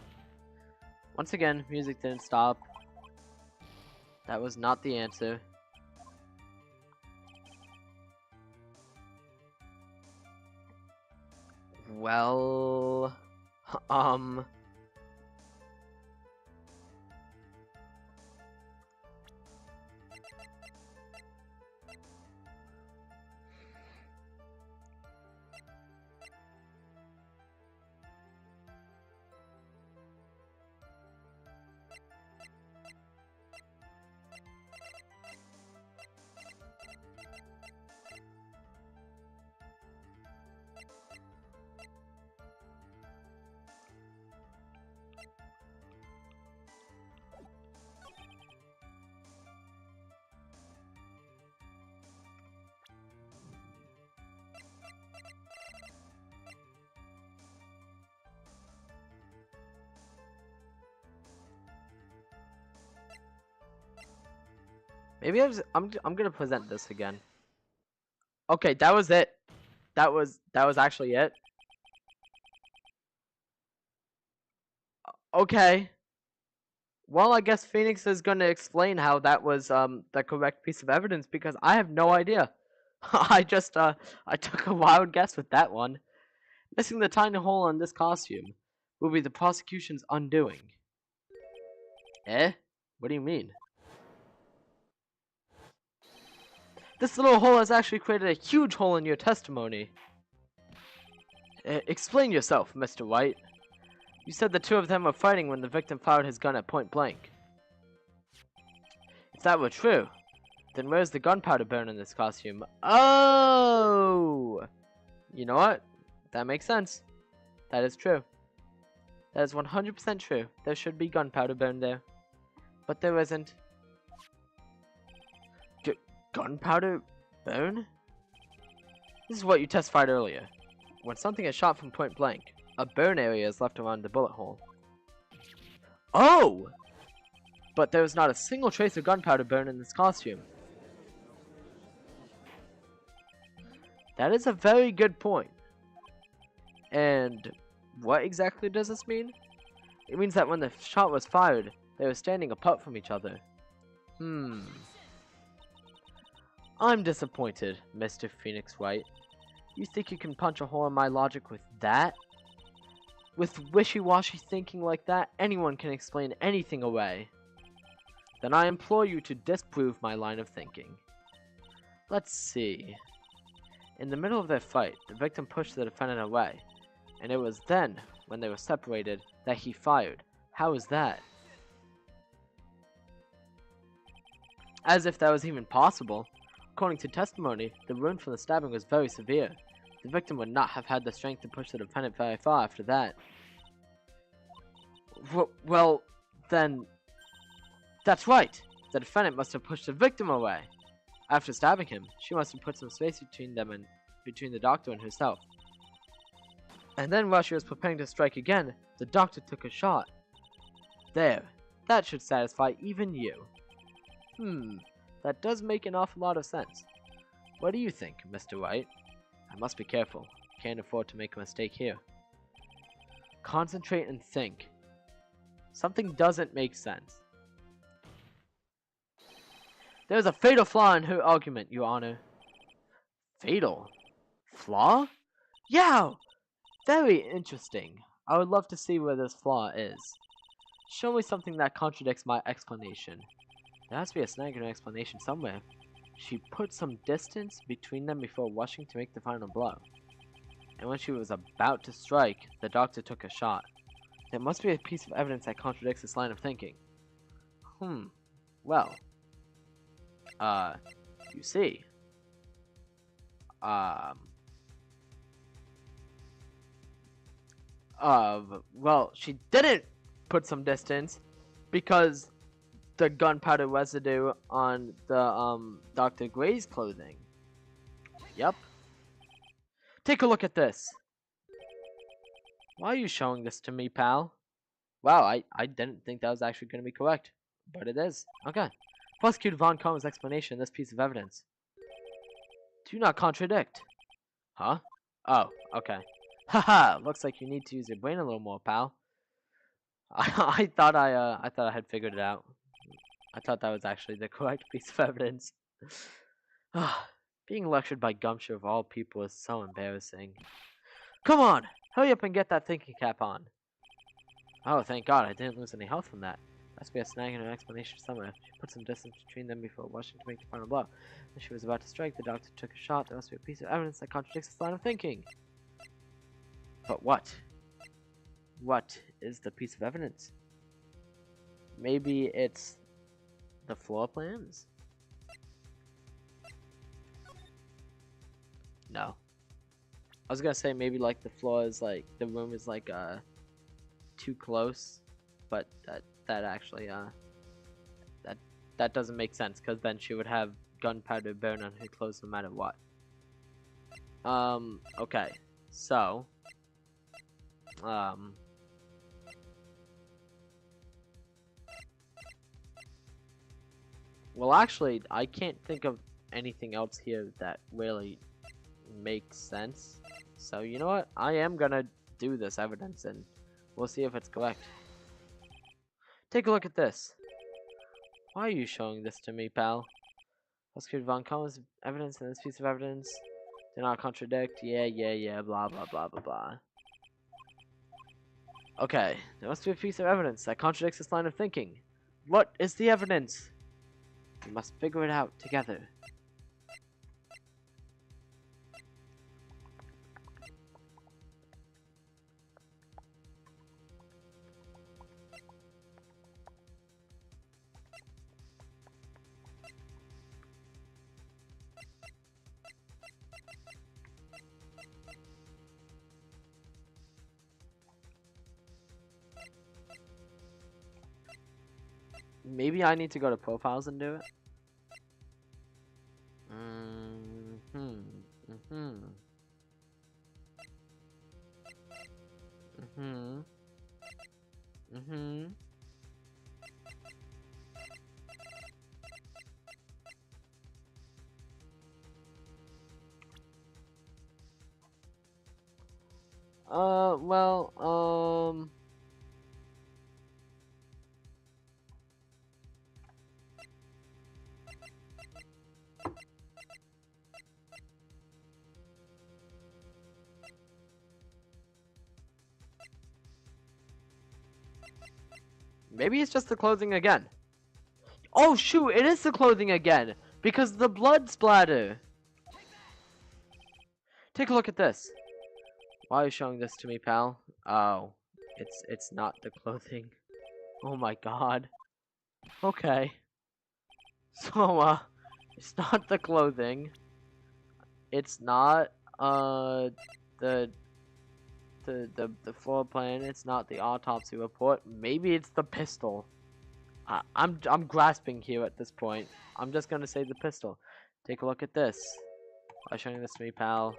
A: Once again, music didn't stop. That was not the answer. Well, maybe I'm gonna present this again. Okay, that was it. That was actually it. Okay. Well, I guess Phoenix is gonna explain how that was the correct piece of evidence because I have no idea. I just I took a wild guess with that one. Missing the tiny hole on this costume will be the prosecution's undoing. Eh? What do you mean? This little hole has actually created a huge hole in your testimony. Explain yourself, Mr. Wright. You said the two of them were fighting when the victim fired his gun at point blank. If that were true, then where's the gunpowder burn in this costume? Oh! You know what? That makes sense. That is true. That is 100% true. There should be gunpowder burn there. But there isn't. Gunpowder burn? This is what you testified earlier. When something is shot from point blank, a burn area is left around the bullet hole. Oh! But there was not a single trace of gunpowder burn in this costume. That is a very good point. And what exactly does this mean? It means that when the shot was fired, they were standing apart from each other. I'm disappointed, Mr. Phoenix Wright. You think you can punch a hole in my logic with that? With wishy-washy thinking like that, anyone can explain anything away. Then I implore you to disprove my line of thinking. Let's see. In the middle of their fight, the victim pushed the defendant away, and it was then, when they were separated, that he fired. How is that? As if that was even possible. According to testimony, the wound from the stabbing was very severe. The victim would not have had the strength to push the defendant very far after that. Well, then... That's right! The defendant must have pushed the victim away. After stabbing him, she must have put some space between them and between the doctor and herself. And then while she was preparing to strike again, the doctor took a shot. There. That should satisfy even you. That does make an awful lot of sense. What do you think, Mr. Wright? I must be careful. Can't afford to make a mistake here. Concentrate and think. Something doesn't make sense. There's a fatal flaw in her argument, Your Honor. Fatal? Flaw? Yeah! Very interesting. I would love to see where this flaw is. Show me something that contradicts my explanation. There has to be a snag in her explanation somewhere. She put some distance between them before rushing to make the final blow. And when she was about to strike, the doctor took a shot. There must be a piece of evidence that contradicts this line of thinking. Well. You see. Well, she didn't put some distance because the gunpowder residue on the, Dr. Gray's clothing. Yep. Take a look at this. Why are you showing this to me, pal? Wow, I didn't think that was actually going to be correct. But it is. Okay. Prosecutor Von Cohen's explanation of this piece of evidence. Do not contradict. Huh? Oh, okay. Haha, looks like you need to use your brain a little more, pal. I thought I had figured it out. I thought that was actually the correct piece of evidence. Being lectured by Gumshoe of all people is so embarrassing. Come on! Hurry up and get that thinking cap on. Oh, thank God, I didn't lose any health from that. Must be a snag in her explanation somewhere. She put some distance between them before rushing to make the final blow. When she was about to strike, the doctor took a shot. There must be a piece of evidence that contradicts this line of thinking. But what? What is the piece of evidence? Maybe it's the floor plans? No. I was gonna say maybe like the floor is like, the room is like too close, but that actually that doesn't make sense, because then she would have gunpowder burn on her clothes no matter what. Okay, so well, actually, I can't think of anything else here that really makes sense. So, you know what? I am gonna do this evidence, and we'll see if it's correct. Take a look at this. Why are you showing this to me, pal? Prosecutor Von Cohen's evidence and this piece of evidence do not contradict. Yeah, blah, blah, blah, blah, blah. Okay, there must be a piece of evidence that contradicts this line of thinking. What is the evidence? We must figure it out together. Maybe I need to go to profiles and do it. Well, maybe it's just the clothing again. Oh shoot, it is the clothing again! Because the blood splatter. Take a look at this. Why are you showing this to me, pal? Oh, it's not the clothing. Oh my god. Okay. So, it's not the clothing. It's not, the floor plan. It's not the autopsy report. Maybe it's the pistol. I'm grasping here at this point. I'm just gonna say the pistol. Take a look at this. Why showing this to me, pal?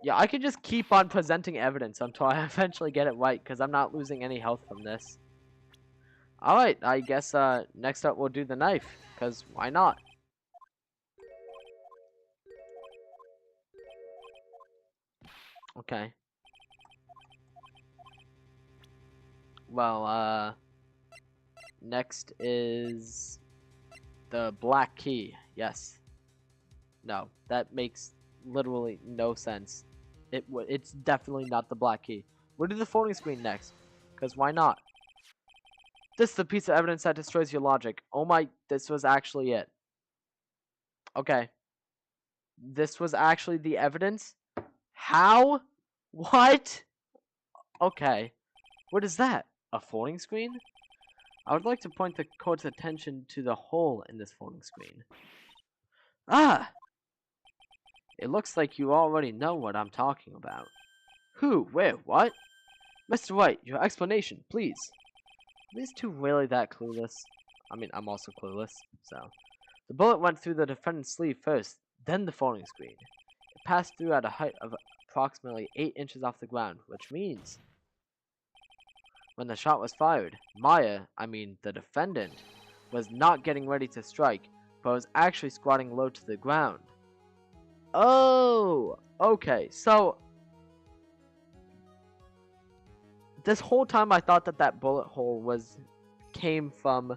A: Yeah, I can just keep on presenting evidence until I eventually get it right, because I'm not losing any health from this. Alright, I guess next up we'll do the knife, because why not? Okay. Well, next is the black key. Yes. No, that makes literally no sense. It's definitely not the black key. We'll do the folding screen next, because why not? This is the piece of evidence that destroys your logic. Oh my, this was actually it. Okay. This was actually the evidence? How? What? Okay. What is that? A folding screen? I would like to point the court's attention to the hole in this folding screen. Ah! It looks like you already know what I'm talking about. Who? Where? What? Mr. Wright, your explanation, please. Are these two really that clueless? I mean, I'm also clueless, so. The bullet went through the defendant's sleeve first, then the folding screen. It passed through at a height of approximately 8 inches off the ground, which means when the shot was fired, Maya, the defendant, was not getting ready to strike, but was actually squatting low to the ground. Oh, okay, so this whole time I thought that bullet hole came from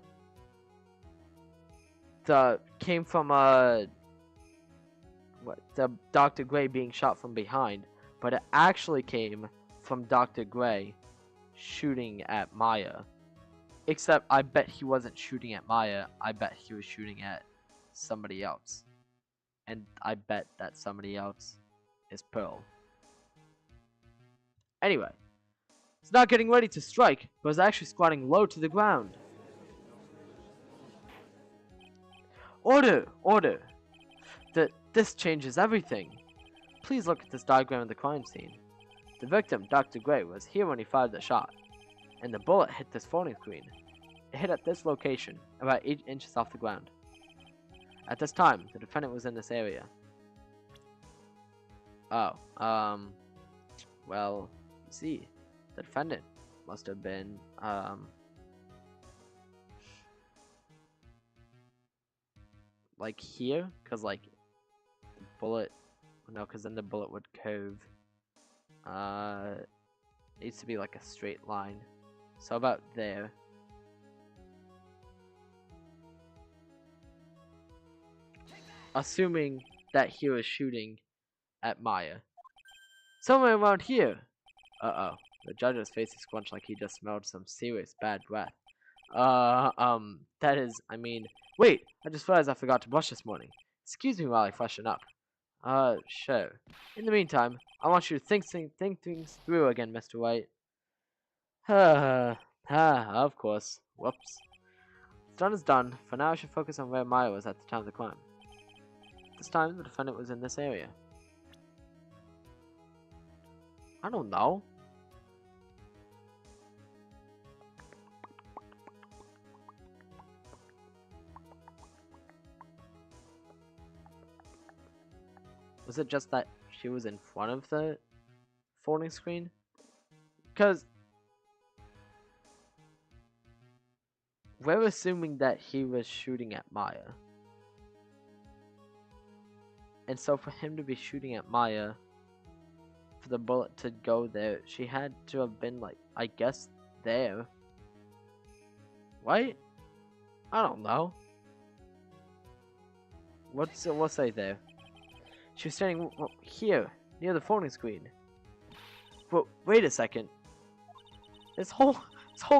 A: the Dr. Gray being shot from behind, but it actually came from Dr. Gray shooting at Maya. Except I bet he wasn't shooting at Maya, I bet he was shooting at somebody else. And I bet that somebody else is Pearl. Anyway, it's not getting ready to strike, but is actually squatting low to the ground. Order! Order! This changes everything. Please look at this diagram of the crime scene. The victim, Dr. Gray, was here when he fired the shot, and the bullet hit this folding screen. It hit at this location, about 8 inches off the ground. At this time, the defendant was in this area. Oh, well, you see, the defendant must have been, like here, because, like, the bullet, no, because then the bullet would curve. Needs to be like a straight line. So about there. Assuming that he was shooting at Maya. Somewhere around here! Uh-oh. The judge's face is scrunched like he just smelled some serious bad breath. That is, wait! I just realized I forgot to brush this morning. Excuse me while I freshen up. Sure. In the meantime, I want you to think things through again, Mr. Wright. Of course. Whoops. What's done is done. For now, I should focus on where Maya was at the time of the crime. This time, the defendant was in this area. I don't know. Was it just that she was in front of the folding screen? Because we're assuming that he was shooting at Maya. And so for him to be shooting at Maya, for the bullet to go there, she had to have been, like, I guess, there. Right? I don't know. We'll say there. She was standing here, near the folding screen. But wait a second. This whole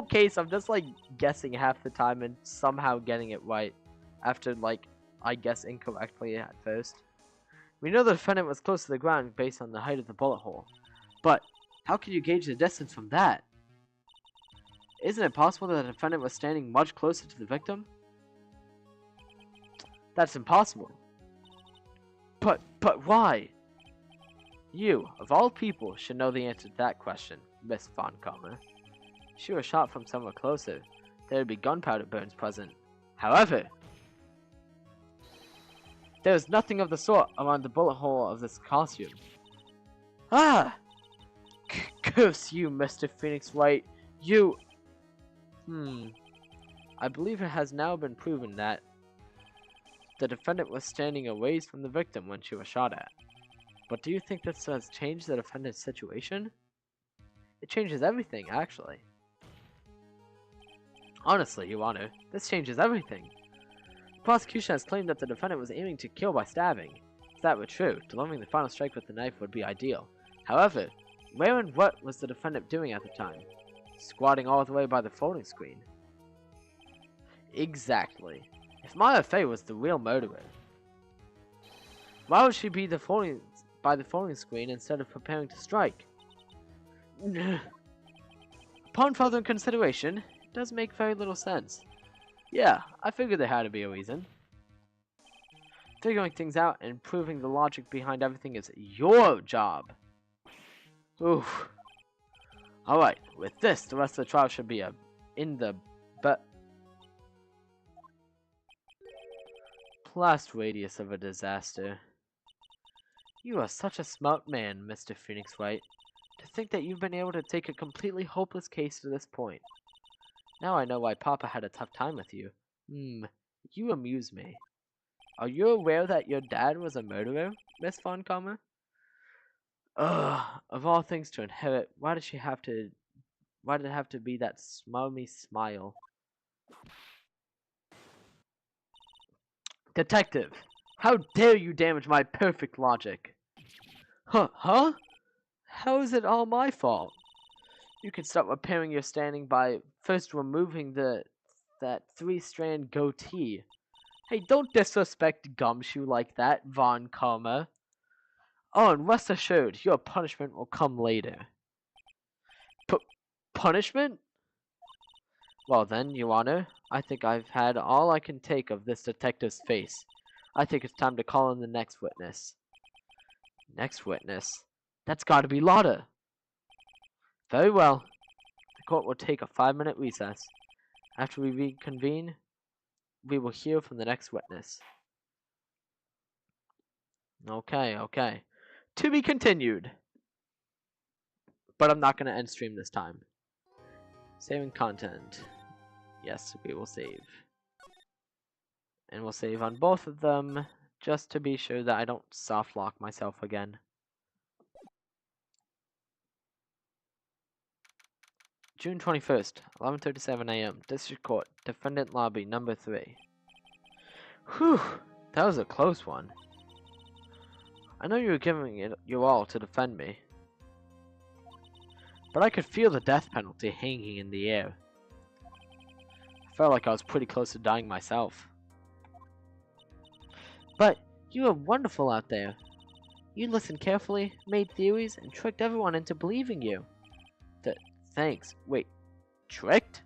A: case, I'm just like guessing half the time and somehow getting it right. after, like, I guess incorrectly at first. We know the defendant was close to the ground based on the height of the bullet hole. But how can you gauge the distance from that? Isn't it possible that the defendant was standing much closer to the victim? That's impossible. But why? You, of all people, should know the answer to that question, Miss Von Commer. If she was shot from somewhere closer, there would be gunpowder burns present. However, there is nothing of the sort around the bullet hole of this costume. Ah! Curse you, Mr. Phoenix Wright. You... I believe it has now been proven that the defendant was standing a ways from the victim when she was shot at. But do you think this has changed the defendant's situation? It changes everything, actually. Honestly, Your Honor, this changes everything. The prosecution has claimed that the defendant was aiming to kill by stabbing. If that were true, delivering the final strike with the knife would be ideal. However, where and what was the defendant doing at the time? Squatting all the way by the folding screen. Exactly. If Maya Fey was the real murderer, why would she be by the folding screen instead of preparing to strike? Upon further consideration, it does make very little sense. Yeah, I figured there had to be a reason. Figuring things out and proving the logic behind everything is your job. Oof. Alright, with this, the rest of the trial should be in the blast radius of a disaster. You are such a smart man, Mr. Phoenix Wright. To think that you've been able to take a completely hopeless case to this point. Now I know why Papa had a tough time with you. You amuse me. Are you aware that your dad was a murderer, Miss Von Commer? Ugh, of all things to inherit, why did it have to be that smarmy smile? Detective, how dare you damage my perfect logic? Huh? How is it all my fault? You can start repairing your standing by first removing that 3-strand goatee. Hey, don't disrespect Gumshoe like that, Von Commer. Oh, and rest assured, your punishment will come later. Punishment? Well then, Your Honor, I think I've had all I can take of this detective's face. I think it's time to call in the next witness. Next witness? That's gotta be Lotta. Very well. The court will take a 5-minute recess. After we reconvene, we will hear from the next witness. Okay. To be continued. But I'm not going to end stream this time. Saving content. Yes, we will save. And we'll save on both of them, just to be sure that I don't soft lock myself again. June 21st, 11:37 AM, District Court, Defendant Lobby, number 3. Whew, that was a close one. I know you were giving it your all to defend me, but I could feel the death penalty hanging in the air. I felt like I was pretty close to dying myself. But you were wonderful out there. You listened carefully, made theories, and tricked everyone into believing you. Thanks. Wait, tricked?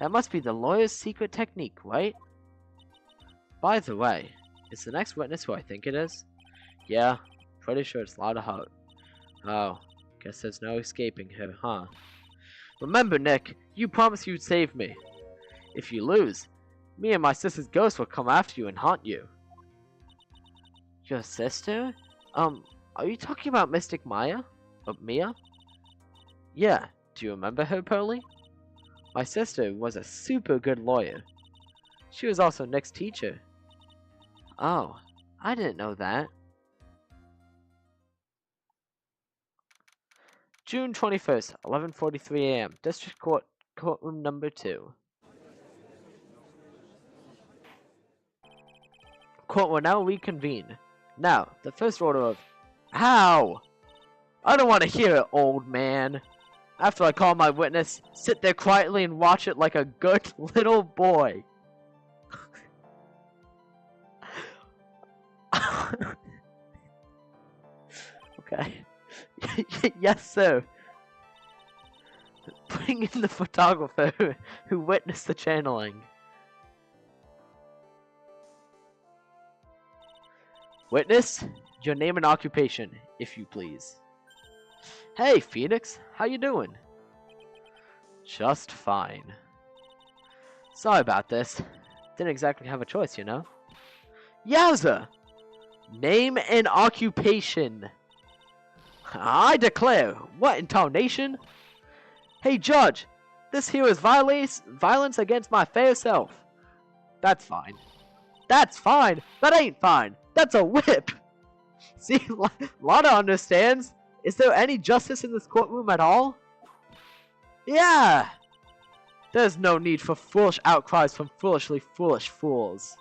A: That must be the lawyer's secret technique, right? By the way, is the next witness who I think it is? Yeah, pretty sure it's Lotta Hart. Oh, guess there's no escaping her, huh? Remember, Nick, you promised you'd save me. If you lose, me and my sister's ghost will come after you and haunt you. Your sister? Are you talking about Mystic Maya? Mia? Yeah, do you remember her, Pearly? My sister was a super good lawyer. She was also Nick's teacher. Oh, I didn't know that. June 21st, 11:43 AM, District Court, Courtroom number 2. Court will now reconvene. Now, the first order of... Ow! I don't want to hear it, old man. After I call my witness, sit there quietly and watch it like a good little boy. Okay. Yes, sir. Bring in the photographer who witnessed the channeling. Witness, your name and occupation, if you please. Hey, Phoenix, how you doing? Just fine. Sorry about this. Didn't exactly have a choice, you know? Yowza! Name and occupation. I declare, what in tarnation? Hey, Judge, this here is violence against my fair self. That's fine. That's fine. That ain't fine. That's a whip. See, Lana understands. Is there any justice in this courtroom at all? Yeah. There's no need for foolish outcries from foolishly foolish fools.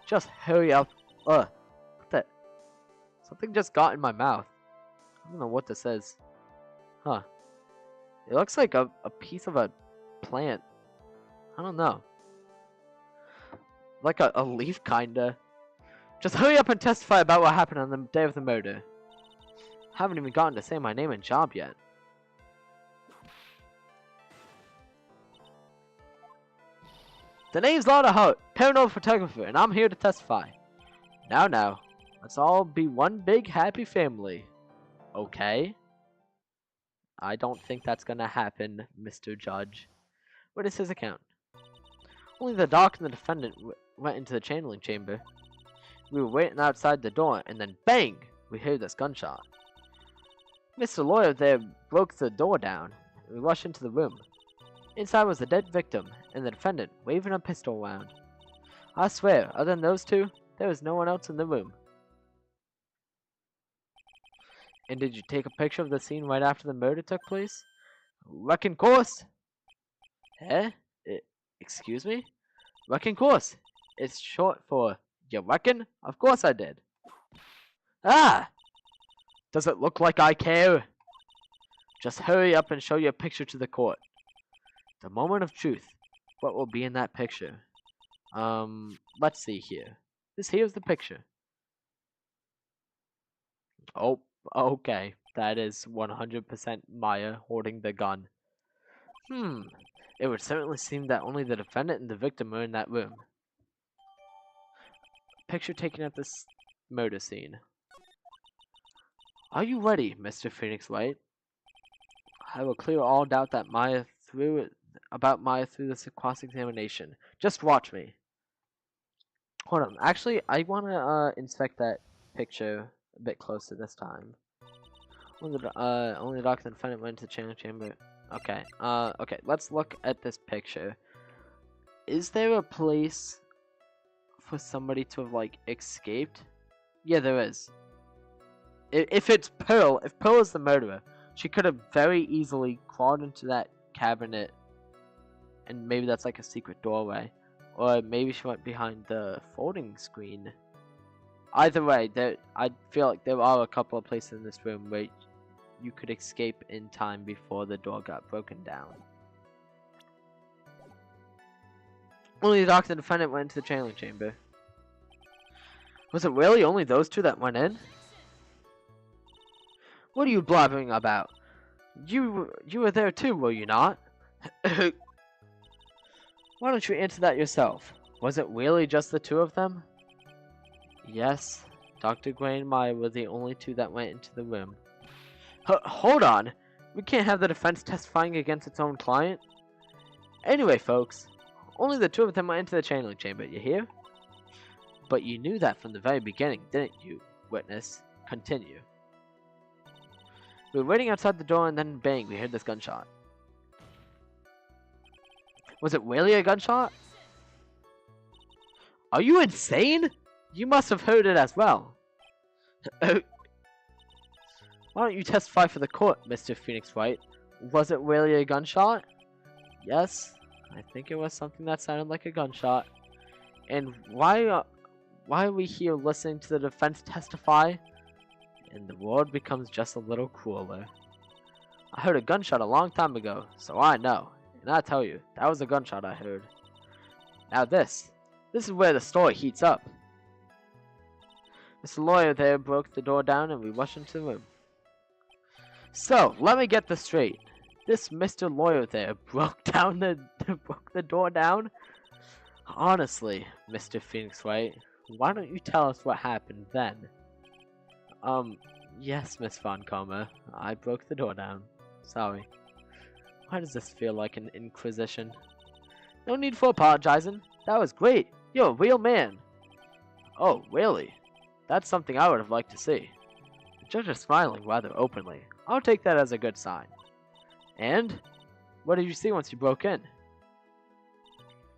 A: Just hurry up. What the? Something just got in my mouth. I don't know what this is. Huh. It looks like a piece of a plant. I don't know. Like a leaf, kinda. Just hurry up and testify about what happened on the day of the murder. Haven't even gotten to say my name and job yet. The name's Lana Hart, paranormal photographer, and I'm here to testify. Now, let's all be one big happy family. Okay? I don't think that's gonna happen, Mr. Judge. What is his account? Only the doc and the defendant went into the channeling chamber. We were waiting outside the door, and then bang! We heard this gunshot. Mr. Lawyer there broke the door down, and we rushed into the room. Inside was the dead victim, and the defendant waving a pistol around. I swear, other than those two, there was no one else in the room. And did you take a picture of the scene right after the murder took place? Reckon course! Eh? Excuse me? Reckon course! It's short for, you reckon? Of course I did. Ah! Does it look like I care? Just hurry up and show your picture to the court. The moment of truth. What will be in that picture? Let's see here. This here's the picture. Oh, okay. That is 100% Maya holding the gun. It would certainly seem that only the defendant and the victim were in that room. Picture taken at this murder scene. Are you ready, Mr. Phoenix Wright? I will clear all doubt that Maya through this cross-examination. Just watch me. Hold on. Actually, I want to inspect that picture a bit closer this time. Only the doctor and defendant went to the channeling chamber. Okay. Okay. Let's look at this picture. Is there a place for somebody to have like escaped? Yeah, there is. If it's Pearl, if Pearl is the murderer, she could have very easily crawled into that cabinet, and maybe that's like a secret doorway, or maybe she went behind the folding screen. Either way, I feel like there are a couple of places in this room where you could escape in time before the door got broken down. Only the doctor and defendant went into the channeling chamber. Was it really only those two that went in? What are you blabbering about? You were there too, were you not? Why don't you answer that yourself? Was it really just the two of them? Yes, Dr. Gray and Maya were the only two that went into the room. Hold on! We can't have the defense testifying against its own client. Anyway, folks, only the two of them went into the channeling chamber, you hear? But you knew that from the very beginning, didn't you, witness? Continue. We were waiting outside the door and then bang, we heard this gunshot. Was it really a gunshot? Are you insane? You must have heard it as well. Why don't you testify for the court, Mr. Phoenix Wright? Was it really a gunshot? Yes, I think it was something that sounded like a gunshot. And why are we here listening to the defense testify? And the world becomes just a little crueler. I heard a gunshot a long time ago, so I know. And I tell you, that was a gunshot I heard. Now this is where the story heats up. Mr. Lawyer there broke the door down and we rushed into the room. So, let me get this straight. This Mr. Lawyer there broke the door down? Honestly, Mr. Phoenix Wright, why don't you tell us what happened then? Yes, Miss Von Karma, I broke the door down. Sorry. Why does this feel like an inquisition? No need for apologizing. That was great. You're a real man. Oh, really? That's something I would have liked to see. The judge is smiling rather openly. I'll take that as a good sign. And? What did you see once you broke in?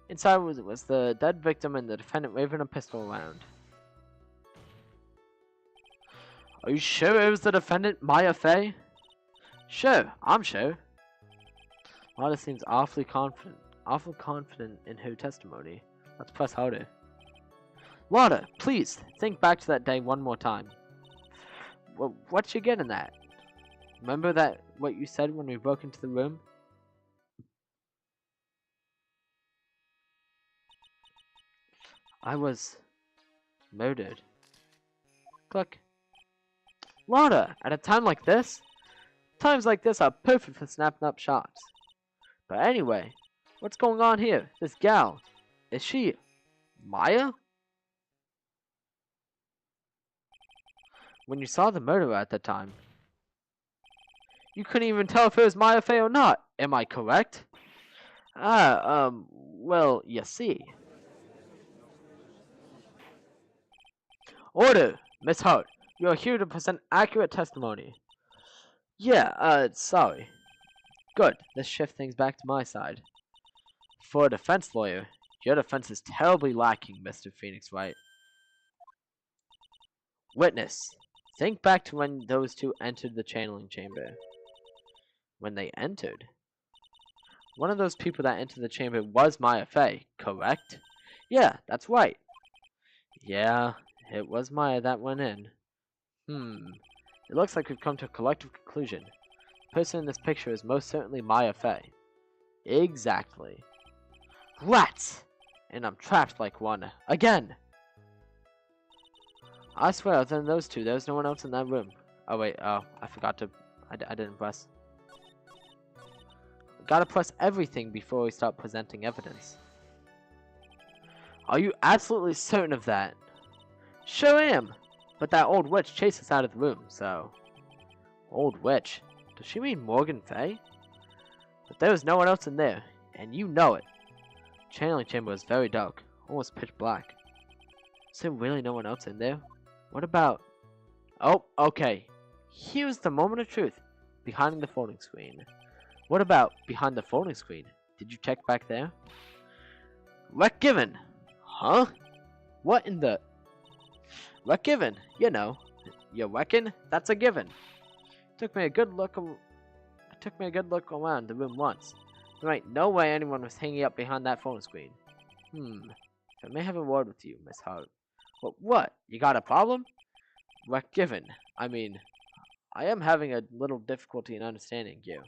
A: Inside was the dead victim and the defendant waving a pistol around. Are you sure it was the defendant, Maya Fey? Sure, I'm sure. Lada seems awfully confident in her testimony. Let's press harder. Lada, please, think back to that day one more time. What you getting at? Remember what you said when we broke into the room? I was murdered. Click. Lada, at a time like this? Times like this are perfect for snapping up shots. But anyway, what's going on here? This gal, is she Maya? When you saw the murderer at the time, you couldn't even tell if it was Maya Fey or not, am I correct? Well, you see. Order! Miss Hart, you are here to present accurate testimony. Yeah, sorry. Good, this shifts things back to my side. For a defense lawyer, your defense is terribly lacking, Mr. Phoenix Wright. Witness, think back to when those two entered the channeling chamber. When they entered? One of those people that entered the chamber was Maya Fey, correct? Yeah, that's right. Yeah, it was Maya that went in. It looks like we've come to a collective conclusion. The person in this picture is most certainly Maya Fey. Exactly. Rats! And I'm trapped like one. Again! I swear, other than those two, there was no one else in that room. Oh wait, I forgot to... I didn't press. Gotta press everything before we start presenting evidence. Are you absolutely certain of that? Sure am! But that old witch chased us out of the room, so... Old witch? Does she mean Morgan Fey? But there was no one else in there, and you know it. The channeling chamber was very dark, almost pitch black. Is there really no one else in there? What about... Oh, okay. Here's the moment of truth. Behind the folding screen. What about behind the folding screen? Did you check back there? Rec given. Huh? What in the... Rec given. You know. You reckon? That's a given. Took me a good look around the room once. There ain't no way anyone was hanging up behind that phone screen. I may have a word with you, Miss Hart. What? You got a problem? Rec given. I mean, I am having a little difficulty in understanding you.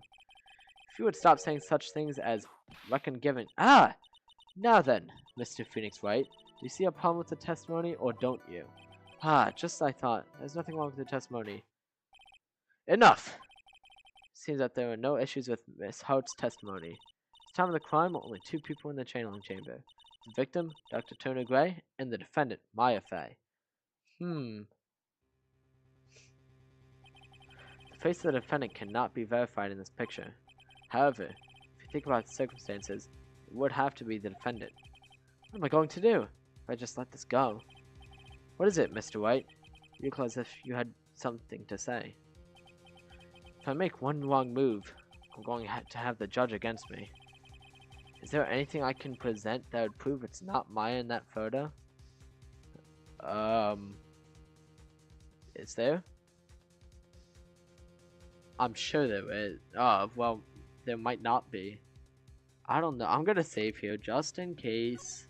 A: If you would stop saying such things as reckon given. Ah! Now then, Mr. Phoenix Wright, do you see a problem with the testimony, or don't you? Ah, just as I thought. There's nothing wrong with the testimony. Enough! Seems that there are no issues with Miss Hart's testimony. At the time of the crime, only two people in the channeling chamber. The victim, Dr. Turner Gray, and the defendant, Maya Fey. The face of the defendant cannot be verified in this picture. However, if you think about the circumstances, it would have to be the defendant. What am I going to do if I just let this go? What is it, Mr. Wright? You look as if you had something to say. If I make one wrong move, I'm going to have the judge against me. Is there anything I can present that would prove it's not Maya in that photo? Is there? I'm sure there is. Well, there might not be. I don't know. I'm gonna save here just in case.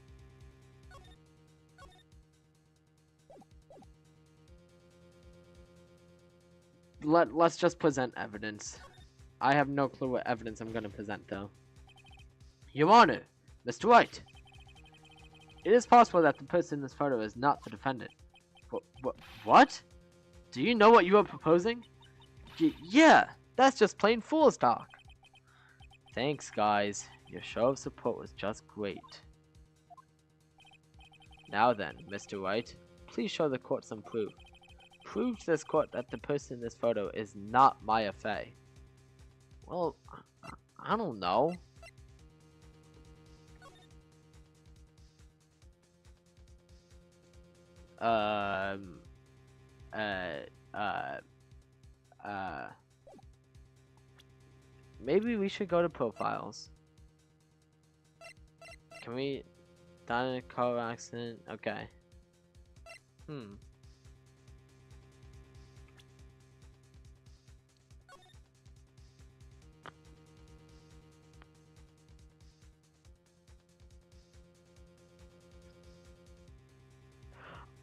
A: Let's just present evidence. I have no clue what evidence I'm gonna present though. Your Honor, Mr. Wright. It is possible that the person in this photo is not the defendant. What? Do you know what you are proposing? Yeah, that's just plain fool's talk. Thanks, guys. Your show of support was just great. Now then, Mr. Wright, please show the court some proof. Prove to this court that the person in this photo is not Maya Fey. Well, I don't know. Um, maybe we should go to profiles. Can we... Died in a car accident? Okay.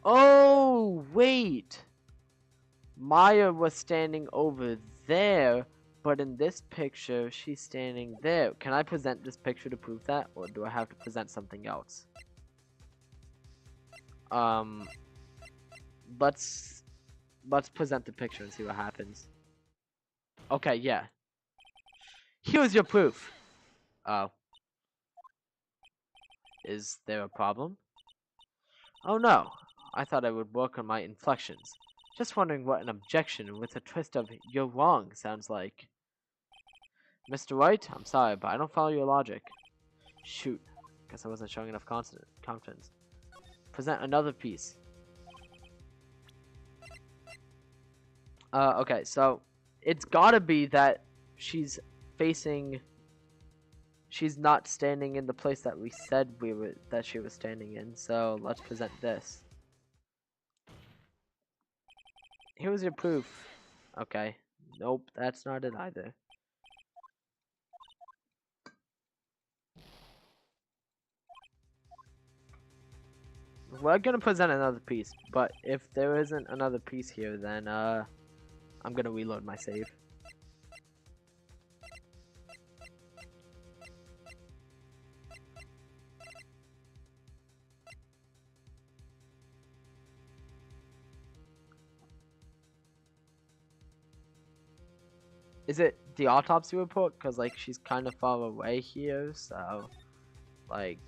A: Oh, wait! Maya was standing over there, but in this picture, she's standing there. Can I present this picture to prove that, or do I have to present something else? Let's present the picture and see what happens. Okay, yeah. Here's your proof. Oh. Is there a problem? Oh no. I thought I would work on my inflections. Just wondering what an objection with a twist of "you're wrong" sounds like. Mr. Wright, I'm sorry, but I don't follow your logic. Shoot. Guess I wasn't showing enough confidence. Present another piece. Okay, so it's gotta be that she's not standing in the place that we said that she was standing in. So let's present this. Here's your proof. Okay. Nope, that's not it either. We're gonna present another piece, but if there isn't another piece here, then I'm gonna reload my save. Is it the autopsy report? Cause like she's kind of far away here, so like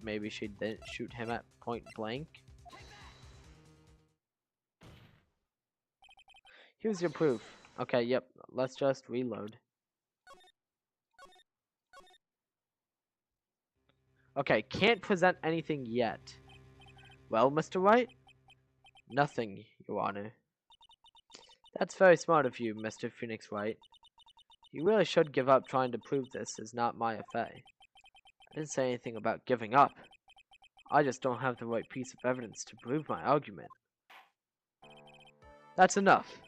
A: maybe she didn't shoot him at point blank. Here's your proof. Okay, yep. Let's just reload. Okay, can't present anything yet. Well, Mr. Wright? Nothing, Your Honor. That's very smart of you, Mr. Phoenix Wright. You really should give up trying to prove this is not Maya Fey. I didn't say anything about giving up. I just don't have the right piece of evidence to prove my argument. That's enough.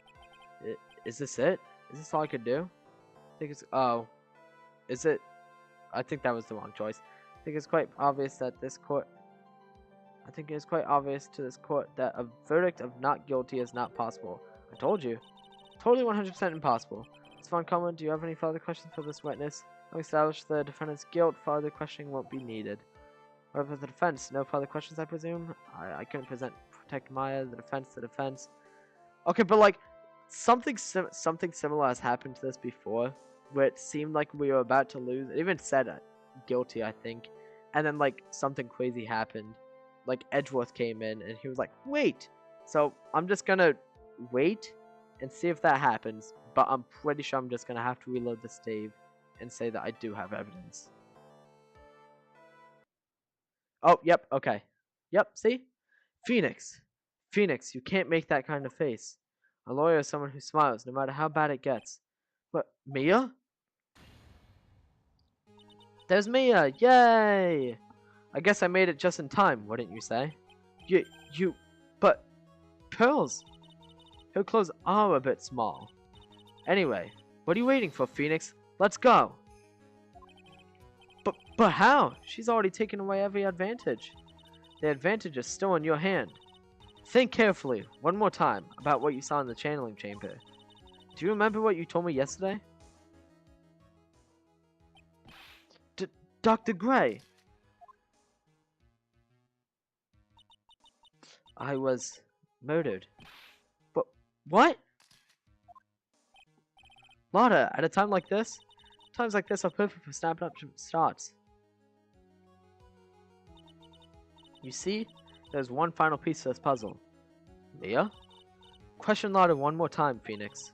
A: Is this it? Is this all I could do? I think it's... Oh. Is it... I think that was the wrong choice. I think it's quite obvious that this court... I think it is quite obvious to this court that a verdict of not guilty is not possible. I told you. Totally 100% impossible. Ms. Von Coleman, do you have any further questions for this witness? I've established the defendant's guilt. Further questioning won't be needed. What about the defense? No further questions, I presume? I couldn't protect Maya. The defense. Okay, but like, something similar has happened to this before, where it seemed like we were about to lose. It even said guilty, I think. And then like, something crazy happened. Like, Edgeworth came in, and he was like, wait! So, I'm just gonna wait and see if that happens, but I'm pretty sure I'm just gonna have to reload the save and say that I do have evidence. Oh, yep, okay. Yep, see? Phoenix, you can't make that kind of face. A lawyer is someone who smiles no matter how bad it gets. But, Mia? There's Mia! Yay! I guess I made it just in time, wouldn't you say? But, pearls! Her clothes are a bit small. Anyway, what are you waiting for, Phoenix? Let's go! But how? She's already taken away every advantage. The advantage is still in your hand. Think carefully, one more time, about what you saw in the channeling chamber. Do you remember what you told me yesterday? Dr. Gray! I was murdered. But what? Lada, at a time like this? Times like this are perfect for snapping up shots. You see, there's one final piece to this puzzle. Mia? Question Lada one more time, Phoenix.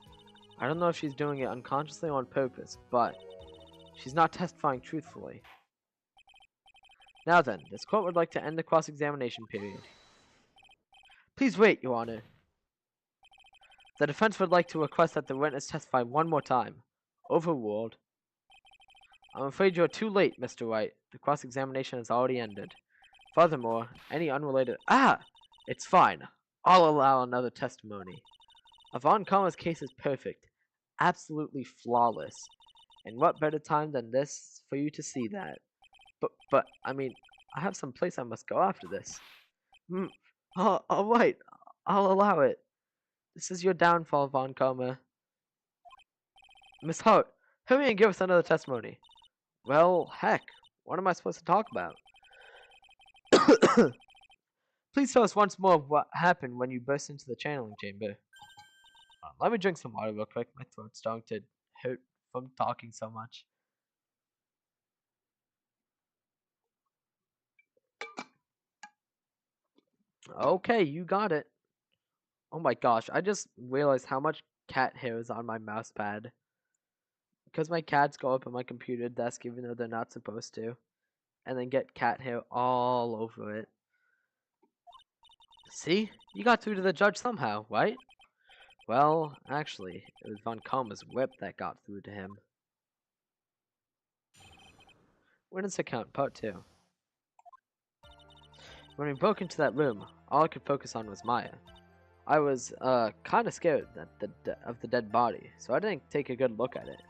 A: I don't know if she's doing it unconsciously or on purpose, but she's not testifying truthfully. Now then, this court would like to end the cross-examination period. Please wait, Your Honor. The defense would like to request that the witness testify one more time. Overruled. I'm afraid you're too late, Mr. Wright. The cross-examination has already ended. Furthermore, any unrelated— It's fine. I'll allow another testimony. Von Karma's case is perfect. Absolutely flawless. And what better time than this for you to see that? But, I mean, I have some place I must go after this. Alright. I'll allow it. This is your downfall, Von Karma. Miss Hart, hurry and give us another testimony. Well, heck. What am I supposed to talk about? Please tell us once more what happened when you burst into the channeling chamber. Let me drink some water real quick. My throat's starting to hurt from talking so much. Okay, you got it. Oh my gosh, I just realized how much cat hair is on my mouse pad. Because my cats go up on my computer desk even though they're not supposed to. And then get cat hair all over it. See? You got through to the judge somehow, right? Well, actually, it was Von Karma's whip that got through to him. Witness account, part 2. When we broke into that room, all I could focus on was Maya. I was, kinda scared of the dead body, so I didn't take a good look at it.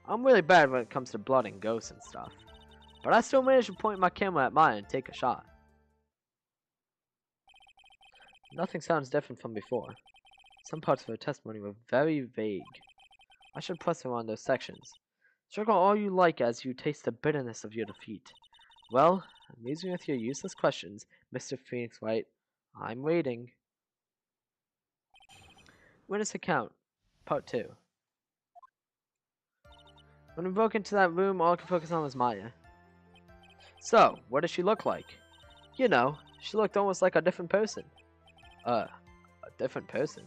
A: I'm really bad when it comes to blood and ghosts and stuff. But I still managed to point my camera at Maya and take a shot. Nothing sounds different from before. Some parts of her testimony were very vague. I should press her on those sections. Struggle all you like as you taste the bitterness of your defeat. Well, amuse me with your useless questions, Mr. Phoenix Wright. I'm waiting. Witness account, part 2. When we broke into that room, all I could focus on was Maya. So, what does she look like? You know, she looked almost like a different person. A different person?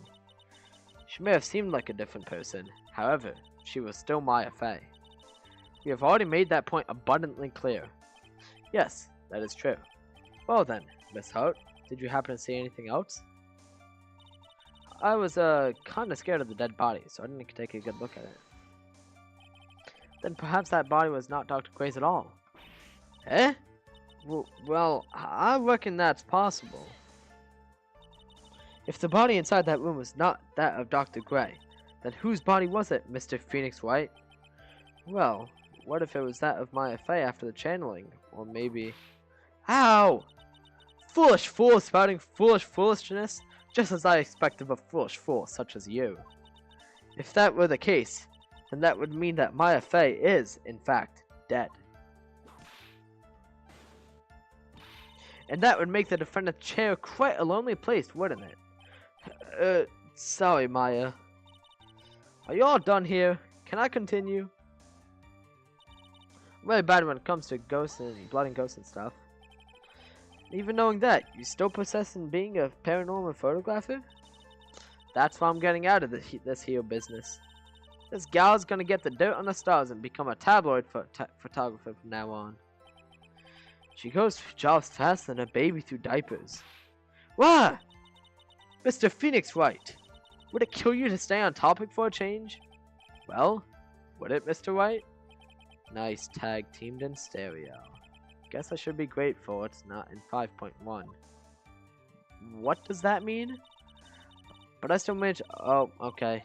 A: She may have seemed like a different person. However, she was still Maya Fey. We have already made that point abundantly clear. Yes, that is true. Well then, Miss Hart, did you happen to see anything else? I was, kinda scared of the dead body, so I didn't take a good look at it. Then perhaps that body was not Dr. Gray's at all. Eh? Well, I reckon that's possible. If the body inside that room was not that of Dr. Gray, then whose body was it, Mr. Phoenix Wright? Well, what if it was that of Maya Fey after the channeling? Or maybe... Ow! Foolish fool spouting foolish foolishness, just as I expect of a foolish fool such as you. If that were the case, then that would mean that Maya Fey is, in fact, dead. And that would make the defendant's chair quite a lonely place, wouldn't it? Sorry, Maya. Are you all done here? Can I continue? I'm really bad when it comes to ghosts and blood and ghosts and stuff. Even knowing that, you still persist in being a paranormal photographer? That's why I'm getting out of this here business. This gal's gonna get the dirt on the stars and become a tabloid photographer from now on. She goes through jobs faster than a baby through diapers. What? Mr. Phoenix Wright, would it kill you to stay on topic for a change? Well, would it, Mr. Wright? Nice tag teamed in stereo. Guess I should be grateful it's not in 5.1. What does that mean? But I still managed. Oh, okay.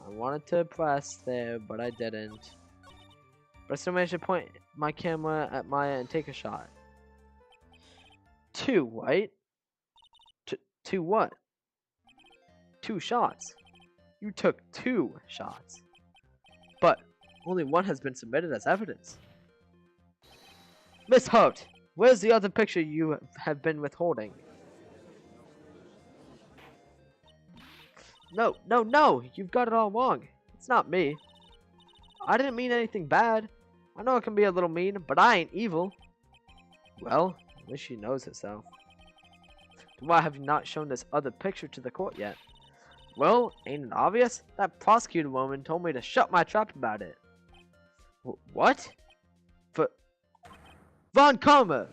A: I wanted to press there, but I didn't. But I still managed to point my camera at Maya and take a shot. 2, right? Two what? 2 shots. You took 2 shots. But only one has been submitted as evidence. Miss Hart, where's the other picture you have been withholding? No, no, no! You've got it all wrong. It's not me. I didn't mean anything bad. I know it can be a little mean, but I ain't evil. Well, at least she knows herself. Then why have you not shown this other picture to the court yet? Well, ain't it obvious? That prosecutor woman told me to shut my trap about it. What? For Von Karma!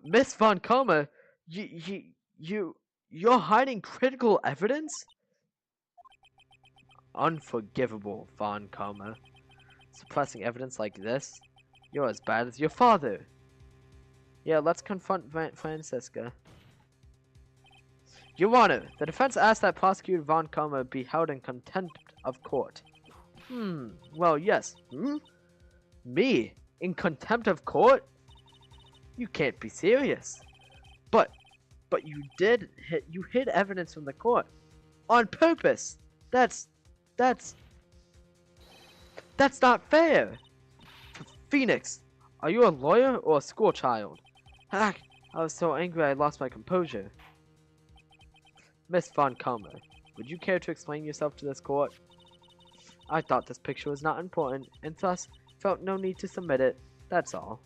A: Miss Von Karma, you're hiding critical evidence? Unforgivable, Von Karma. Suppressing evidence like this? You're as bad as your father. Yeah, let's confront Francisca. Your Honor, the defense asked that Prosecutor Von Karma be held in contempt of court. Well, yes. Me? In contempt of court? You can't be serious. But you hid evidence from the court. On purpose. That's not fair. Phoenix, are you a lawyer or a school child? Heck, I was so angry I lost my composure. Miss Von Karma, would you care to explain yourself to this court? I thought this picture was not important, and thus felt no need to submit it, that's all.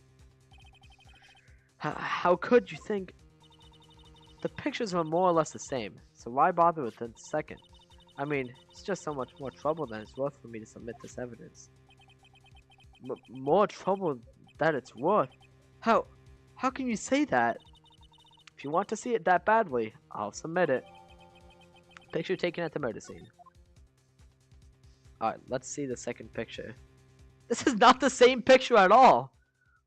A: How could you think? The pictures were more or less the same, so why bother with the second? I mean, it's just so much more trouble than it's worth for me to submit this evidence. More trouble than it's worth? How can you say that? If you want to see it that badly, I'll submit it. Picture taken at the murder scene. Alright, let's see the second picture. This is not the same picture at all!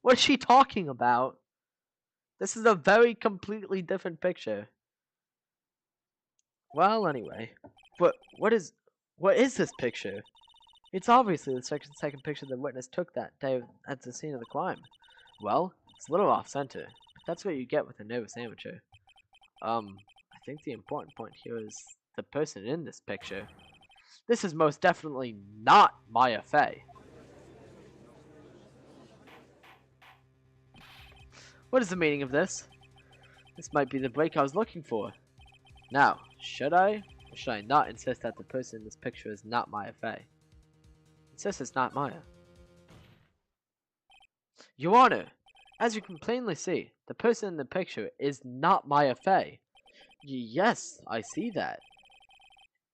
A: What is she talking about? This is a very completely different picture. Well, anyway. But what is this picture? It's obviously the second picture the witness took that day at the scene of the crime. Well, it's a little off-center, but that's what you get with a nervous amateur. I think the important point here is the person in this picture. This is most definitely not Maya Fey. What is the meaning of this? This might be the break I was looking for. Now, should I or should I not insist that the person in this picture is not Maya Fey? Insist it's not Maya. Your Honor, as you can plainly see, the person in the picture is not Maya Fey. Yes, I see that.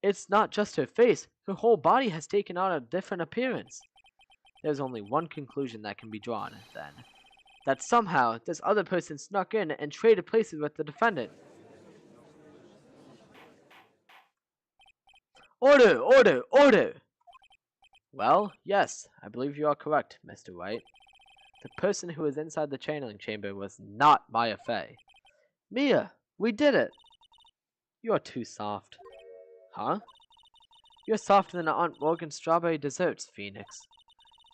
A: It's not just her face, her whole body has taken on a different appearance. There's only one conclusion that can be drawn, then. That somehow, this other person snuck in and traded places with the defendant. Order! Order! Order! Well, yes, I believe you are correct, Mr. Wright. The person who was inside the channeling chamber was not Maya Fey. Mia, we did it! You're too soft. Huh? You're softer than Aunt Morgan's strawberry desserts, Phoenix.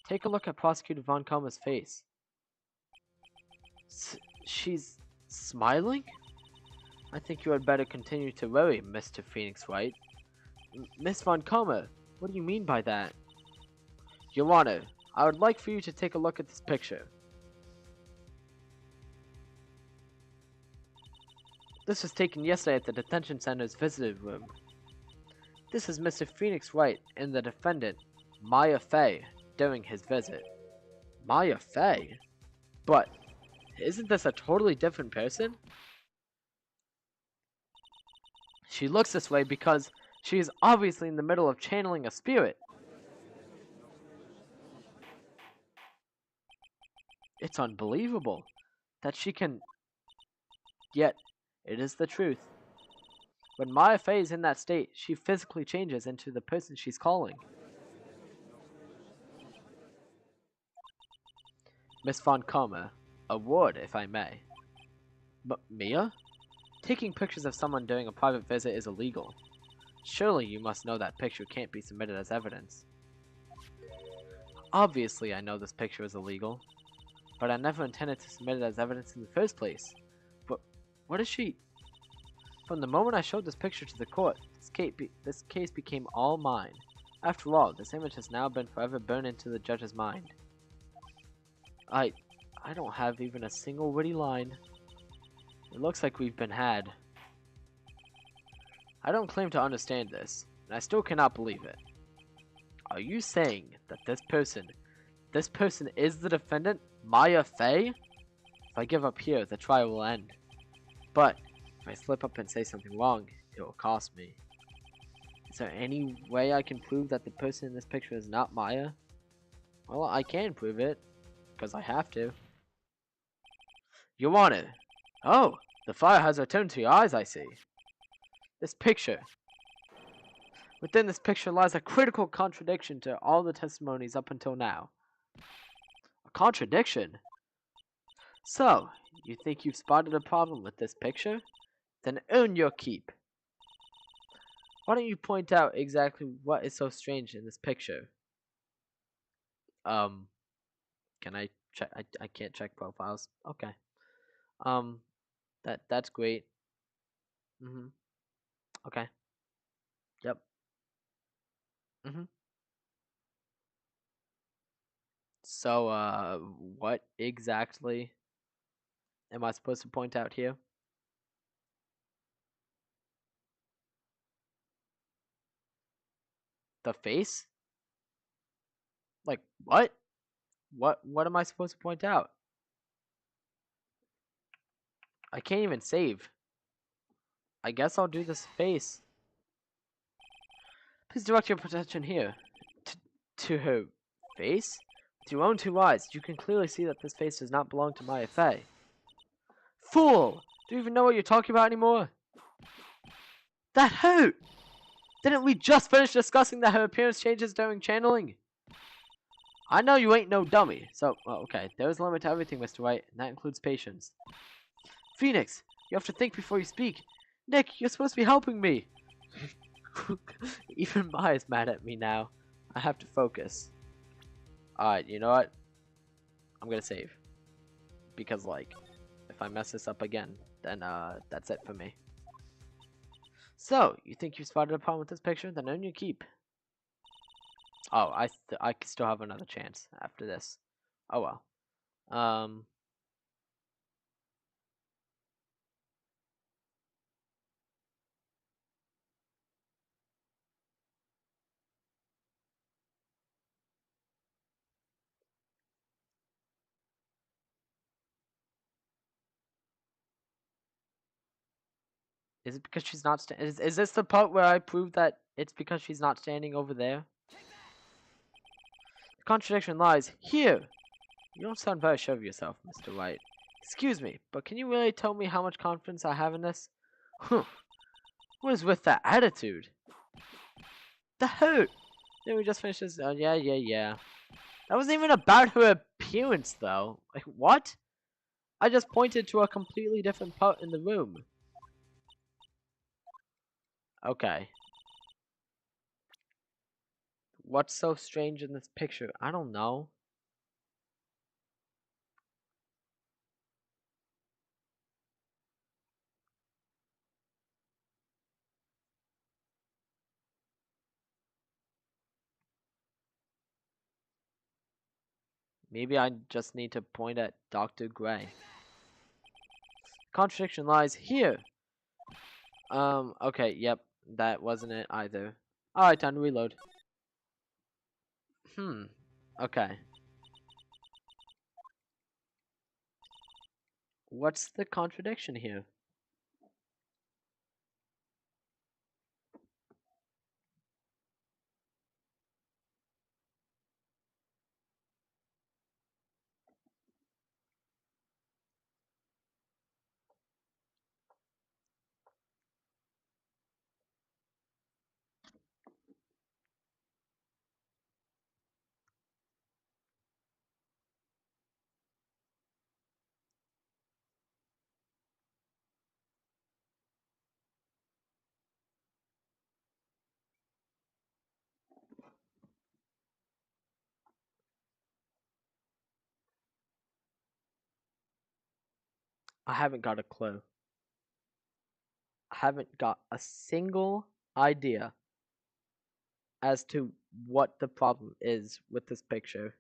A: Take a look at Prosecutor Von Karma's face. She's smiling? I think you had better continue to worry, Mr. Phoenix Wright. Miss Von Karma, what do you mean by that? Your Honor, I would like for you to take a look at this picture. This was taken yesterday at the detention center's visitor room. This is Mr. Phoenix Wright and the defendant, Maya Fey, during his visit. Maya Fey? But isn't this a totally different person? She looks this way because she is obviously in the middle of channeling a spirit. It's unbelievable that she can... Yet, it is the truth. When Maya Fey is in that state, she physically changes into the person she's calling. Miss Von Karma, a word, if I may. But Mia? Taking pictures of someone during a private visit is illegal. Surely you must know that picture can't be submitted as evidence. Obviously I know this picture is illegal, but I never intended to submit it as evidence in the first place. But what is she... From the moment I showed this picture to the court, this case became all mine. After all, this image has now been forever burned into the judge's mind. I don't have even a single witty line. It looks like we've been had. I don't claim to understand this, and I still cannot believe it. Are you saying that this person is the defendant, Maya Fey? If I give up here, the trial will end. But if I slip up and say something wrong, it will cost me. Is there any way I can prove that the person in this picture is not Maya? Well, I can prove it, because I have to. You want it? Oh, the fire has returned to your eyes, I see. This picture. Within this picture lies a critical contradiction to all the testimonies up until now. A contradiction? So, you think you've spotted a problem with this picture? Then earn your keep. Why don't you point out exactly what is so strange in this picture? Can I check? I can't check profiles. Okay. Um, that's great. Okay. Yep. Mhm. So, what exactly am I supposed to point out here? The face? Like, what? What am I supposed to point out? I can't even save. I guess I'll do this face. Please direct your attention here. To her face? With your own two eyes, you can clearly see that this face does not belong to Maya Fey. Fool! Do you even know what you're talking about anymore? That hurt! Didn't we just finish discussing that her appearance changes during channeling? I know you ain't no dummy, so, well, okay, there's a limit to everything, Mr. Wright, and that includes patience. Phoenix, you have to think before you speak. Nick, you're supposed to be helping me. Even Maya's mad at me now. I have to focus. Alright, you know what? I'm gonna save. Because, like, if I mess this up again, then, that's it for me. So, you think you spotted a problem with this picture? Then earn your keep. Oh, I still have another chance after this. Oh well. Is it because she's not is this the part where I prove that it's because she's not standing over there? The contradiction lies here. You don't sound very sure of yourself, Mr. Wright. Excuse me, but can you really tell me how much confidence I have in this? Huh. What is with that attitude? The hurt! Then we just finished this. Yeah. That wasn't even about her appearance, though. Like, what? I just pointed to a completely different part in the room. Okay. What's so strange in this picture? I don't know. Maybe I just need to point at Dr. Gray. Contradiction lies here. Okay, yep. That wasn't it either. Alright, time to reload. Okay. What's the contradiction here? I haven't got a clue. I haven't got a single idea as to what the problem is with this picture.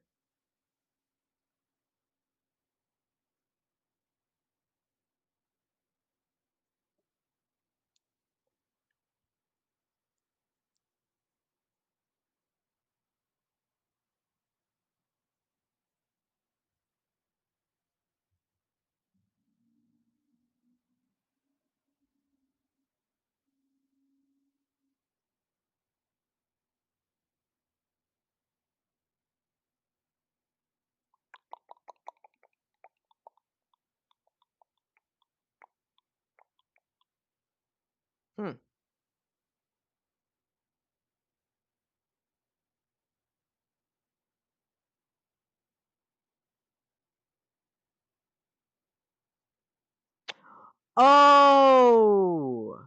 A: Oh!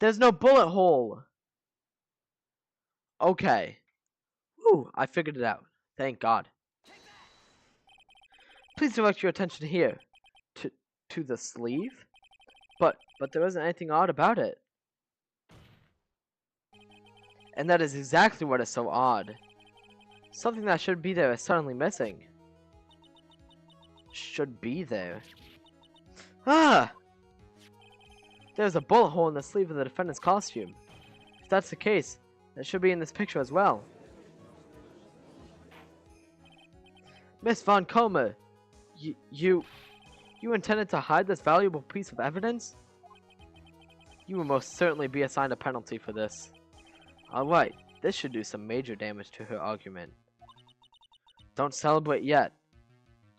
A: There's no bullet hole. Okay. Whew, I figured it out. Thank God. Please direct your attention here. To the sleeve? But there wasn't anything odd about it. And that is exactly what is so odd. Something that should be there is suddenly missing. Should be there. Ah! There's a bullet hole in the sleeve of the defendant's costume. If that's the case, that should be in this picture as well. Miss Von Comer, you intended to hide this valuable piece of evidence? You will most certainly be assigned a penalty for this. Alright, this should do some major damage to her argument. Don't celebrate yet.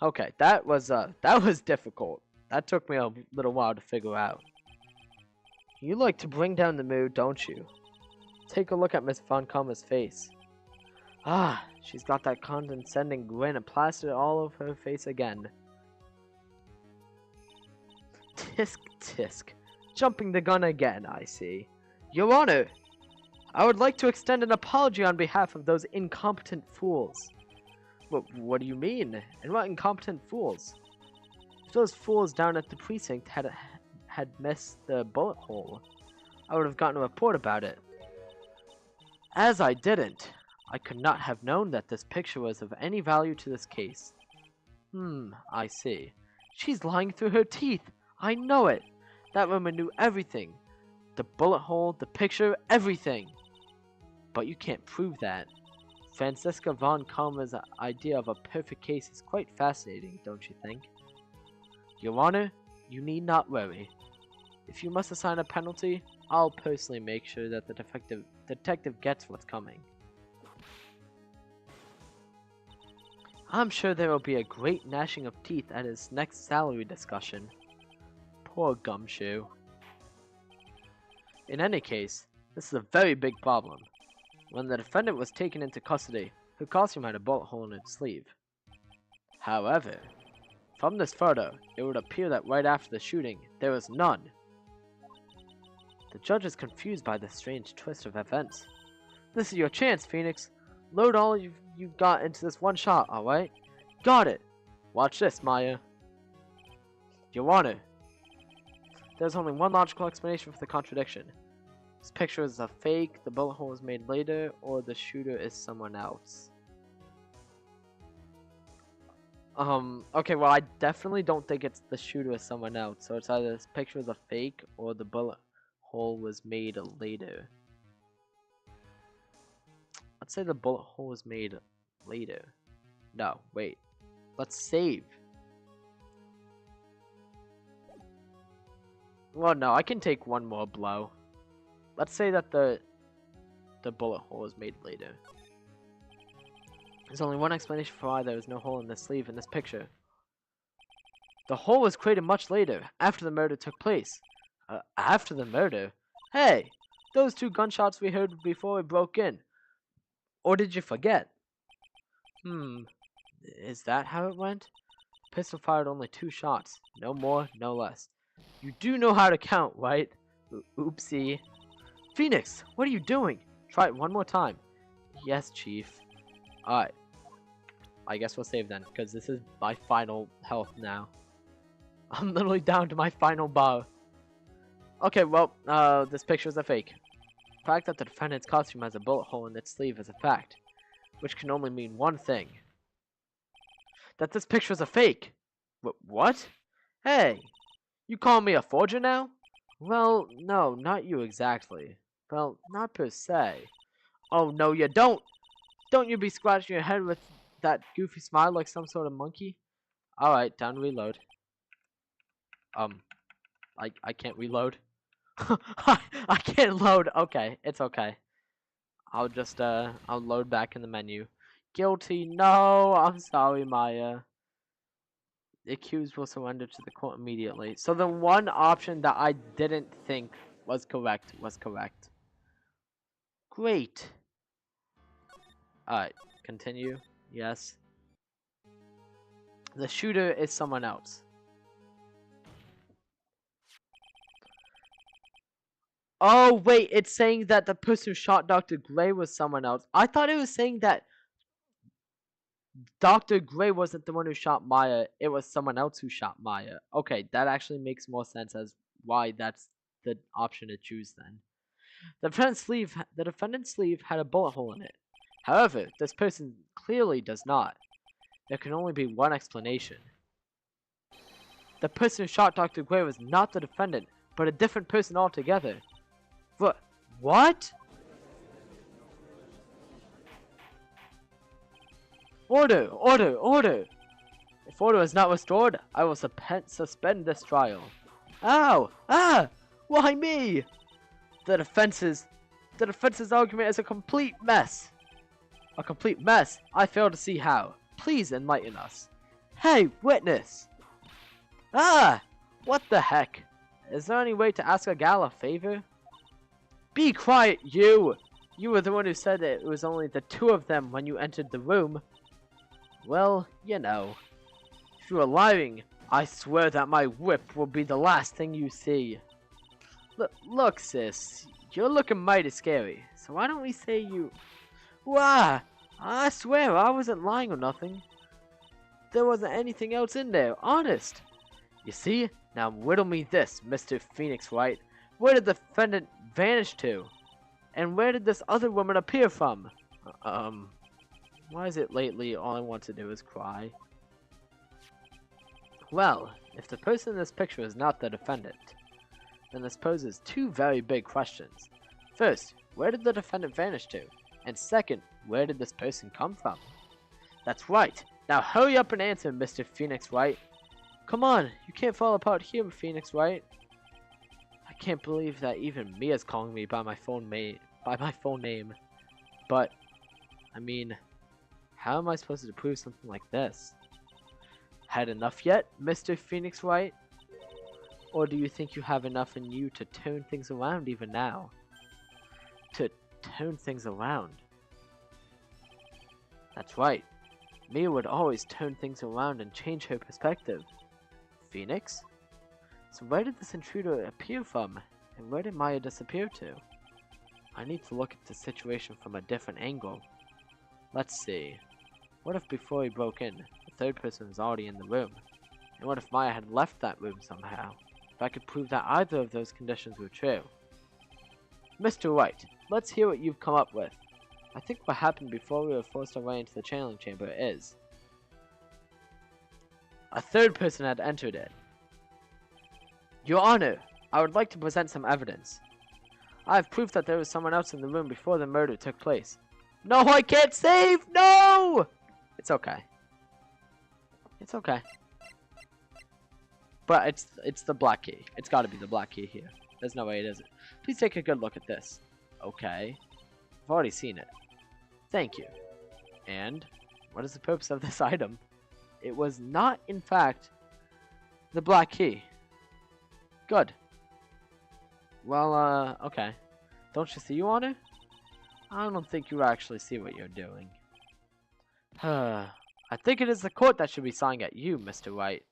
A: Okay, that was difficult. That took me a little while to figure out. You like to bring down the mood, don't you? Take a look at Miss Von Comer's face. Ah, she's got that condescending grin and plastered all over her face again. Tisk tisk. Jumping the gun again, I see. Your Honor, I would like to extend an apology on behalf of those incompetent fools. What do you mean? And what incompetent fools? If those fools down at the precinct had missed the bullet hole, I would have gotten a report about it. As I didn't, I could not have known that this picture was of any value to this case. I see. She's lying through her teeth. I know it. That woman knew everything. The bullet hole, the picture, everything. But you can't prove that. Franziska von Kalmer's idea of a perfect case is quite fascinating, don't you think? Your Honor, you need not worry. If you must assign a penalty, I'll personally make sure that the detective gets what's coming. I'm sure there will be a great gnashing of teeth at his next salary discussion. Poor Gumshoe. In any case, this is a very big problem. When the defendant was taken into custody, her costume had a bullet hole in its sleeve. However, from this photo, it would appear that right after the shooting, there was none. The judge is confused by this strange twist of events. This is your chance, Phoenix. Load all you've got into this one shot, alright? Got it! Watch this, Maya. Your Honor, there's only one logical explanation for the contradiction. This picture is a fake, the bullet hole was made later, or the shooter is someone else. Okay, well, I definitely don't think it's the shooter is someone else, so it's either this picture is a fake, or the bullet hole was made later. Let's say the bullet hole was made later. No, wait. Let's save. Well, no, I can take one more blow. Let's say that the bullet hole was made later. There's only one explanation for why there was no hole in the sleeve in this picture. The hole was created much later, after the murder took place. After the murder? Hey! Those 2 gunshots we heard before we broke in. Or did you forget? Is that how it went? Pistol fired only 2 shots. No more, no less. You do know how to count, right? Oopsie. Phoenix, what are you doing? Try it one more time. Yes, Chief. Alright. I guess we'll save then, because this is my final health now. I'm literally down to my final bar. Okay, well, this picture is a fake. The fact that the defendant's costume has a bullet hole in its sleeve is a fact, which can only mean one thing. That this picture is a fake. What? Hey, you call me a forger now? Well, no, not you exactly. Well, not per se. Oh, no, you don't! Don't you be scratching your head with that goofy smile like some sort of monkey? Alright, time to reload. I can't reload. I can't load. Okay, it's okay. I'll just, I'll load back in the menu. Guilty, no! I'm sorry, Maya. The accused will surrender to the court immediately. So the one option that I didn't think was correct was correct. Great. Alright, continue. Yes. The shooter is someone else. Oh, wait, it's saying that the person who shot Dr. Gray was someone else. I thought it was saying that Dr. Gray wasn't the one who shot Maya. It was someone else who shot Maya. Okay, that actually makes more sense as why that's the option to choose then. The defendant's sleeve had a bullet hole in it. However, this person clearly does not. There can only be one explanation. The person who shot Dr. Gray was not the defendant, but a different person altogether. What? Order! Order! Order! If order is not restored, I will suspend this trial. Ow! Ah! Why me? The defense's argument is a complete mess. A complete mess? I fail to see how. Please enlighten us. Hey, witness! Ah! What the heck? Is there any way to ask a gal a favor? Be quiet, you! You were the one who said that it was only the two of them when you entered the room. Well, you know. If you are lying, I swear that my whip will be the last thing you see. Look, sis, you're looking mighty scary, so why don't we say you... Wah! I swear I wasn't lying or nothing. There wasn't anything else in there, honest. You see? Now riddle me this, Mr. Phoenix Wright. Where did the defendant vanish to? And where did this other woman appear from? Why is it lately all I want to do is cry? Well, if the person in this picture is not the defendant, then this poses two very big questions. First, where did the defendant vanish to? And second, where did this person come from? That's right. Now hurry up and answer, Mr. Phoenix Wright. Come on, you can't fall apart here, Phoenix Wright. I can't believe that even Mia's calling me by my full name. But, I mean, how am I supposed to prove something like this? Had enough yet, Mr. Phoenix Wright? Or do you think you have enough in you to turn things around even now? To turn things around? That's right. Mia would always turn things around and change her perspective. Phoenix? So where did this intruder appear from? And where did Maya disappear to? I need to look at the situation from a different angle. Let's see. What if before he broke in, the third person was already in the room? And what if Maya had left that room somehow? If I could prove that either of those conditions were true. Mr. Wright, let's hear what you've come up with. I think what happened before we were forced our way into the channeling chamber is... a third person had entered it. Your Honor, I would like to present some evidence. I have proof that there was someone else in the room before the murder took place. No, I can't save! No! It's okay. It's okay. But it's the black key. It's gotta be the black key here. There's no way it isn't. Please take a good look at this. Okay. I've already seen it. Thank you. And what is the purpose of this item? It was not, in fact, the black key. Good. Well, okay. Don't you see, Your Honor? I don't think you actually see what you're doing. I think it is the court that should be sighing at you, Mr. Wright.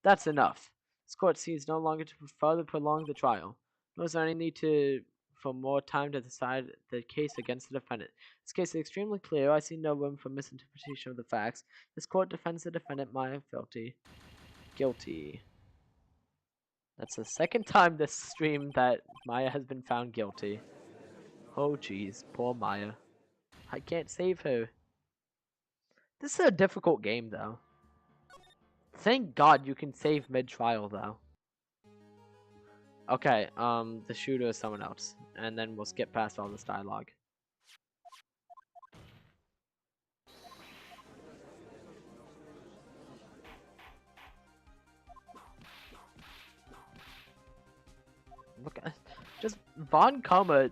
A: That's enough. This court sees no longer to further prolong the trial. Nor is there any need for more time to decide the case against the defendant. This case is extremely clear. I see no room for misinterpretation of the facts. This court defends the defendant Maya guilty. That's the second time this stream that Maya has been found guilty. Oh jeez, poor Maya. I can't save her. This is a difficult game though. Thank God you can save mid-trial though. Okay, the shooter is someone else. And then we'll skip past all this dialogue. Look at just Von Karma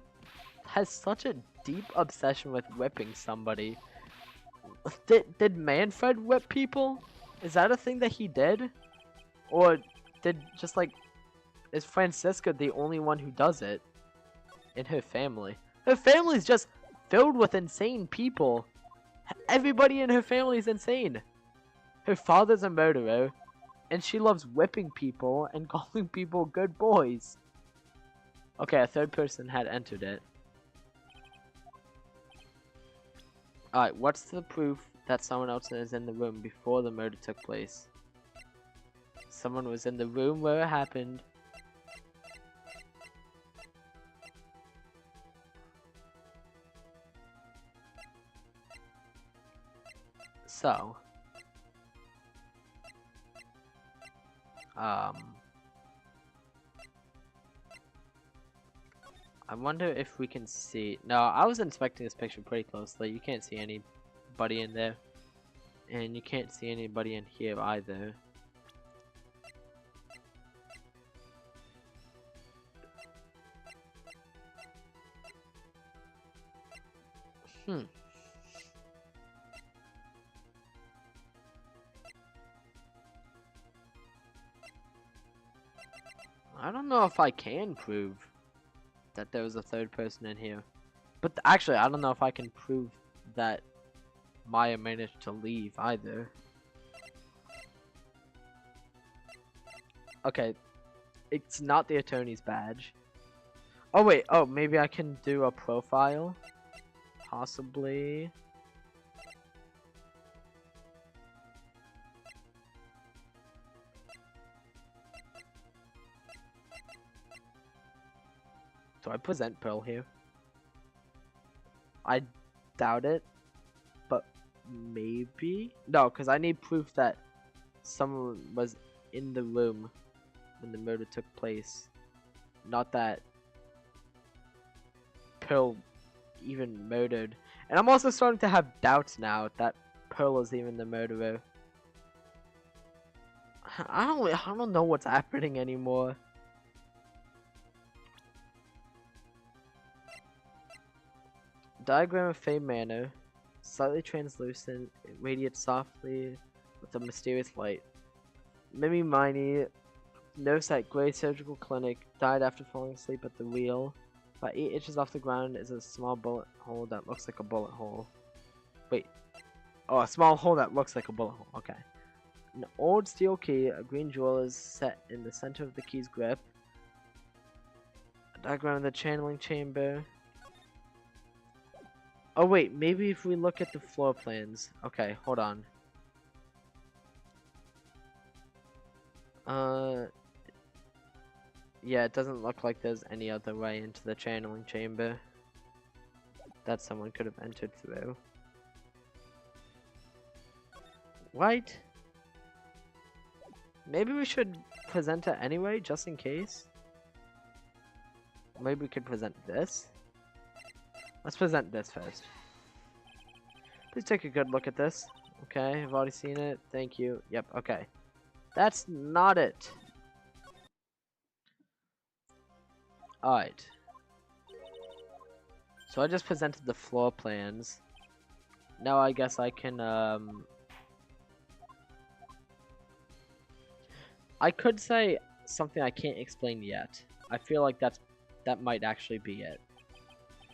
A: has such a deep obsession with whipping somebody. Did Manfred whip people? Is that a thing that he did? Or did just like is Francisca the only one who does it in her family? Her family's just filled with insane people. Everybody in her family is insane. Her father's a murderer, and she loves whipping people and calling people good boys. Okay, a third person had entered it. Alright, what's the proof that someone else is in the room before the murder took place? Someone was in the room where it happened. So, I wonder if we can see. No, I was inspecting this picture pretty closely. You can't see anybody in there. And you can't see anybody in here either. I don't know if I can prove that there was a third person in here. But actually, I don't know if I can prove that Maya managed to leave either. Okay, it's not the attorney's badge. Oh wait, oh maybe I can do a profile? Possibly. Do I present Pearl here? I doubt it, but maybe? No, because I need proof that someone was in the room when the murder took place. Not that Pearl even murdered. And I'm also starting to have doubts now that Pearl is even the murderer. I don't know what's happening anymore. Diagram of Fey Manor. Slightly translucent, it radiates softly with a mysterious light. Mimi Miney, nurse at Gray Surgical Clinic, died after falling asleep at the wheel. About 8 inches off the ground is a small bullet hole that looks like a bullet hole. Wait. Oh, a small hole that looks like a bullet hole. Okay. An old steel key, a green jewel is set in the center of the key's grip. A diagram of the channeling chamber. Oh wait, maybe if we look at the floor plans. Okay, hold on. Yeah, it doesn't look like there's any other way into the channeling chamber that someone could have entered through. Right? Maybe we should present it anyway, just in case. Maybe we could present this. Let's present this first. Please take a good look at this. Okay, I've already seen it. Thank you. Yep, okay. That's not it. Alright. So I just presented the floor plans. Now I guess I can, I could say something I can't explain yet. I feel like that might actually be it.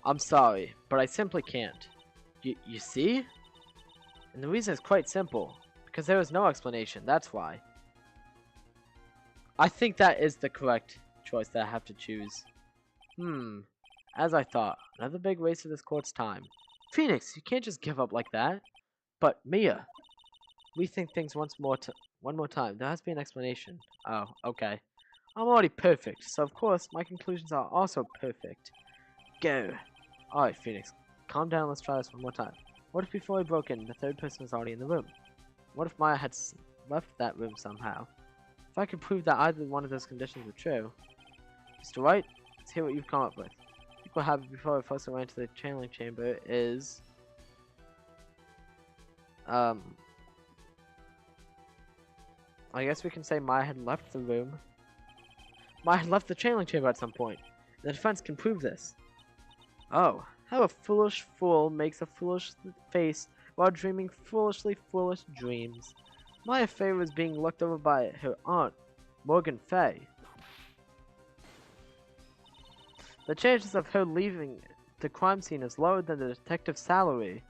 A: I'm sorry, but I simply can't. You see? And the reason is quite simple. Because there is no explanation, that's why. I think that is the correct choice that I have to choose. As I thought, another big waste of this court's time. Phoenix, you can't just give up like that. But Mia, rethink things one more time. There has to be an explanation. Oh, okay. I'm already perfect, so of course my conclusions are also perfect. Go. Alright, Phoenix. Calm down, let's try this one more time. What if before we broke in, the third person was already in the room? What if Maya had left that room somehow? If I could prove that either one of those conditions were true. Mr. Wright, let's hear what you've come up with. I think what happened before we first went into the channeling chamber is... I guess we can say Maya had left the room. Maya had left the channeling chamber at some point. The defense can prove this. Oh, how a foolish fool makes a foolish face while dreaming foolishly foolish dreams. Maya Fey was being looked over by her aunt, Morgan Fey. The chances of her leaving the crime scene is lower than the detective's salary.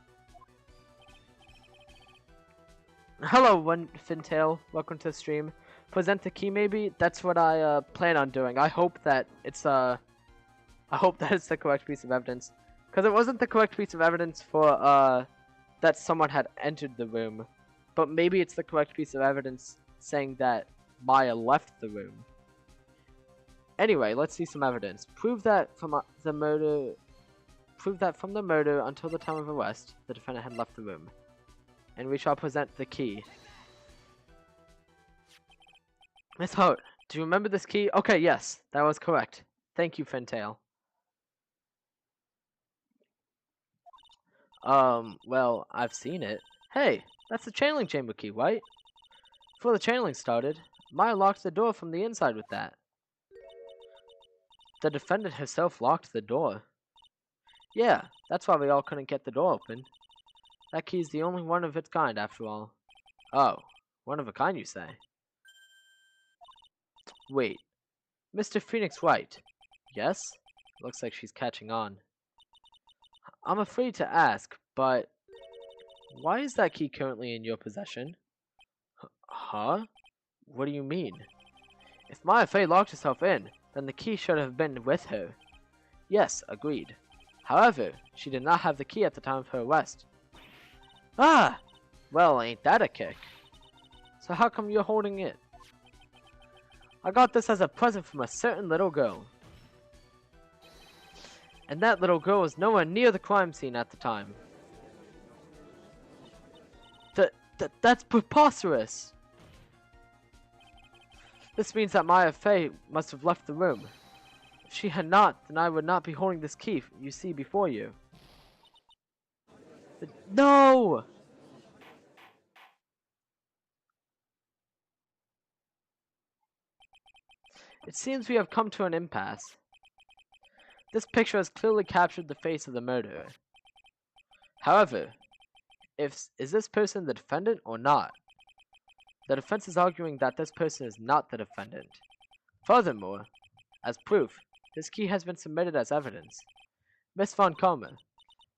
A: Hello, Fintail. Welcome to the stream. Present the key, maybe? That's what I plan on doing. I hope that it's I hope that is the correct piece of evidence. Because it wasn't the correct piece of evidence for, that someone had entered the room. But maybe it's the correct piece of evidence saying that Maya left the room. Anyway, let's see some evidence. Prove that from the murder until the time of arrest, the defendant had left the room. And we shall present the key. Miss Hart, do you remember this key? Okay, yes, that was correct. Thank you, Fintail. Well, I've seen it. Hey, that's the channeling chamber key, right? Before the channeling started, Maya locked the door from the inside with that. The defendant herself locked the door. Yeah, that's why we all couldn't get the door open. That key's the only one of its kind, after all. Oh, one of a kind, you say? Wait, Mr. Phoenix Wright. Yes? Looks like she's catching on. I'm afraid to ask, but why is that key currently in your possession? Huh? What do you mean? If Maya Fey locked herself in, then the key should have been with her. Yes, agreed. However, she did not have the key at the time of her arrest. Ah! Well, ain't that a kick? So how come you're holding it? I got this as a present from a certain little girl. And that little girl was nowhere near the crime scene at the time. That's preposterous! This means that Maya Fey must have left the room. If she had not, then I would not be holding this key you see before you. No! It seems we have come to an impasse. This picture has clearly captured the face of the murderer. However, is this person the defendant or not? The defense is arguing that this person is not the defendant. Furthermore, as proof, this key has been submitted as evidence. Miss Von Karma,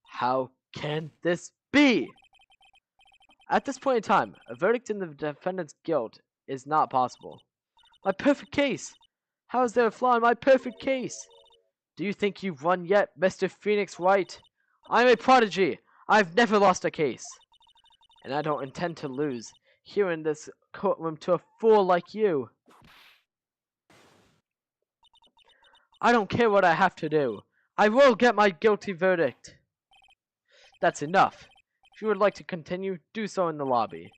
A: how can this be? At this point in time, a verdict in the defendant's guilt is not possible. My perfect case! How is there a flaw in my perfect case? Do you think you've won yet, Mr. Phoenix Wright? I'm a prodigy! I've never lost a case! And I don't intend to lose here in this courtroom to a fool like you. I don't care what I have to do. I will get my guilty verdict. That's enough. If you would like to continue, do so in the lobby.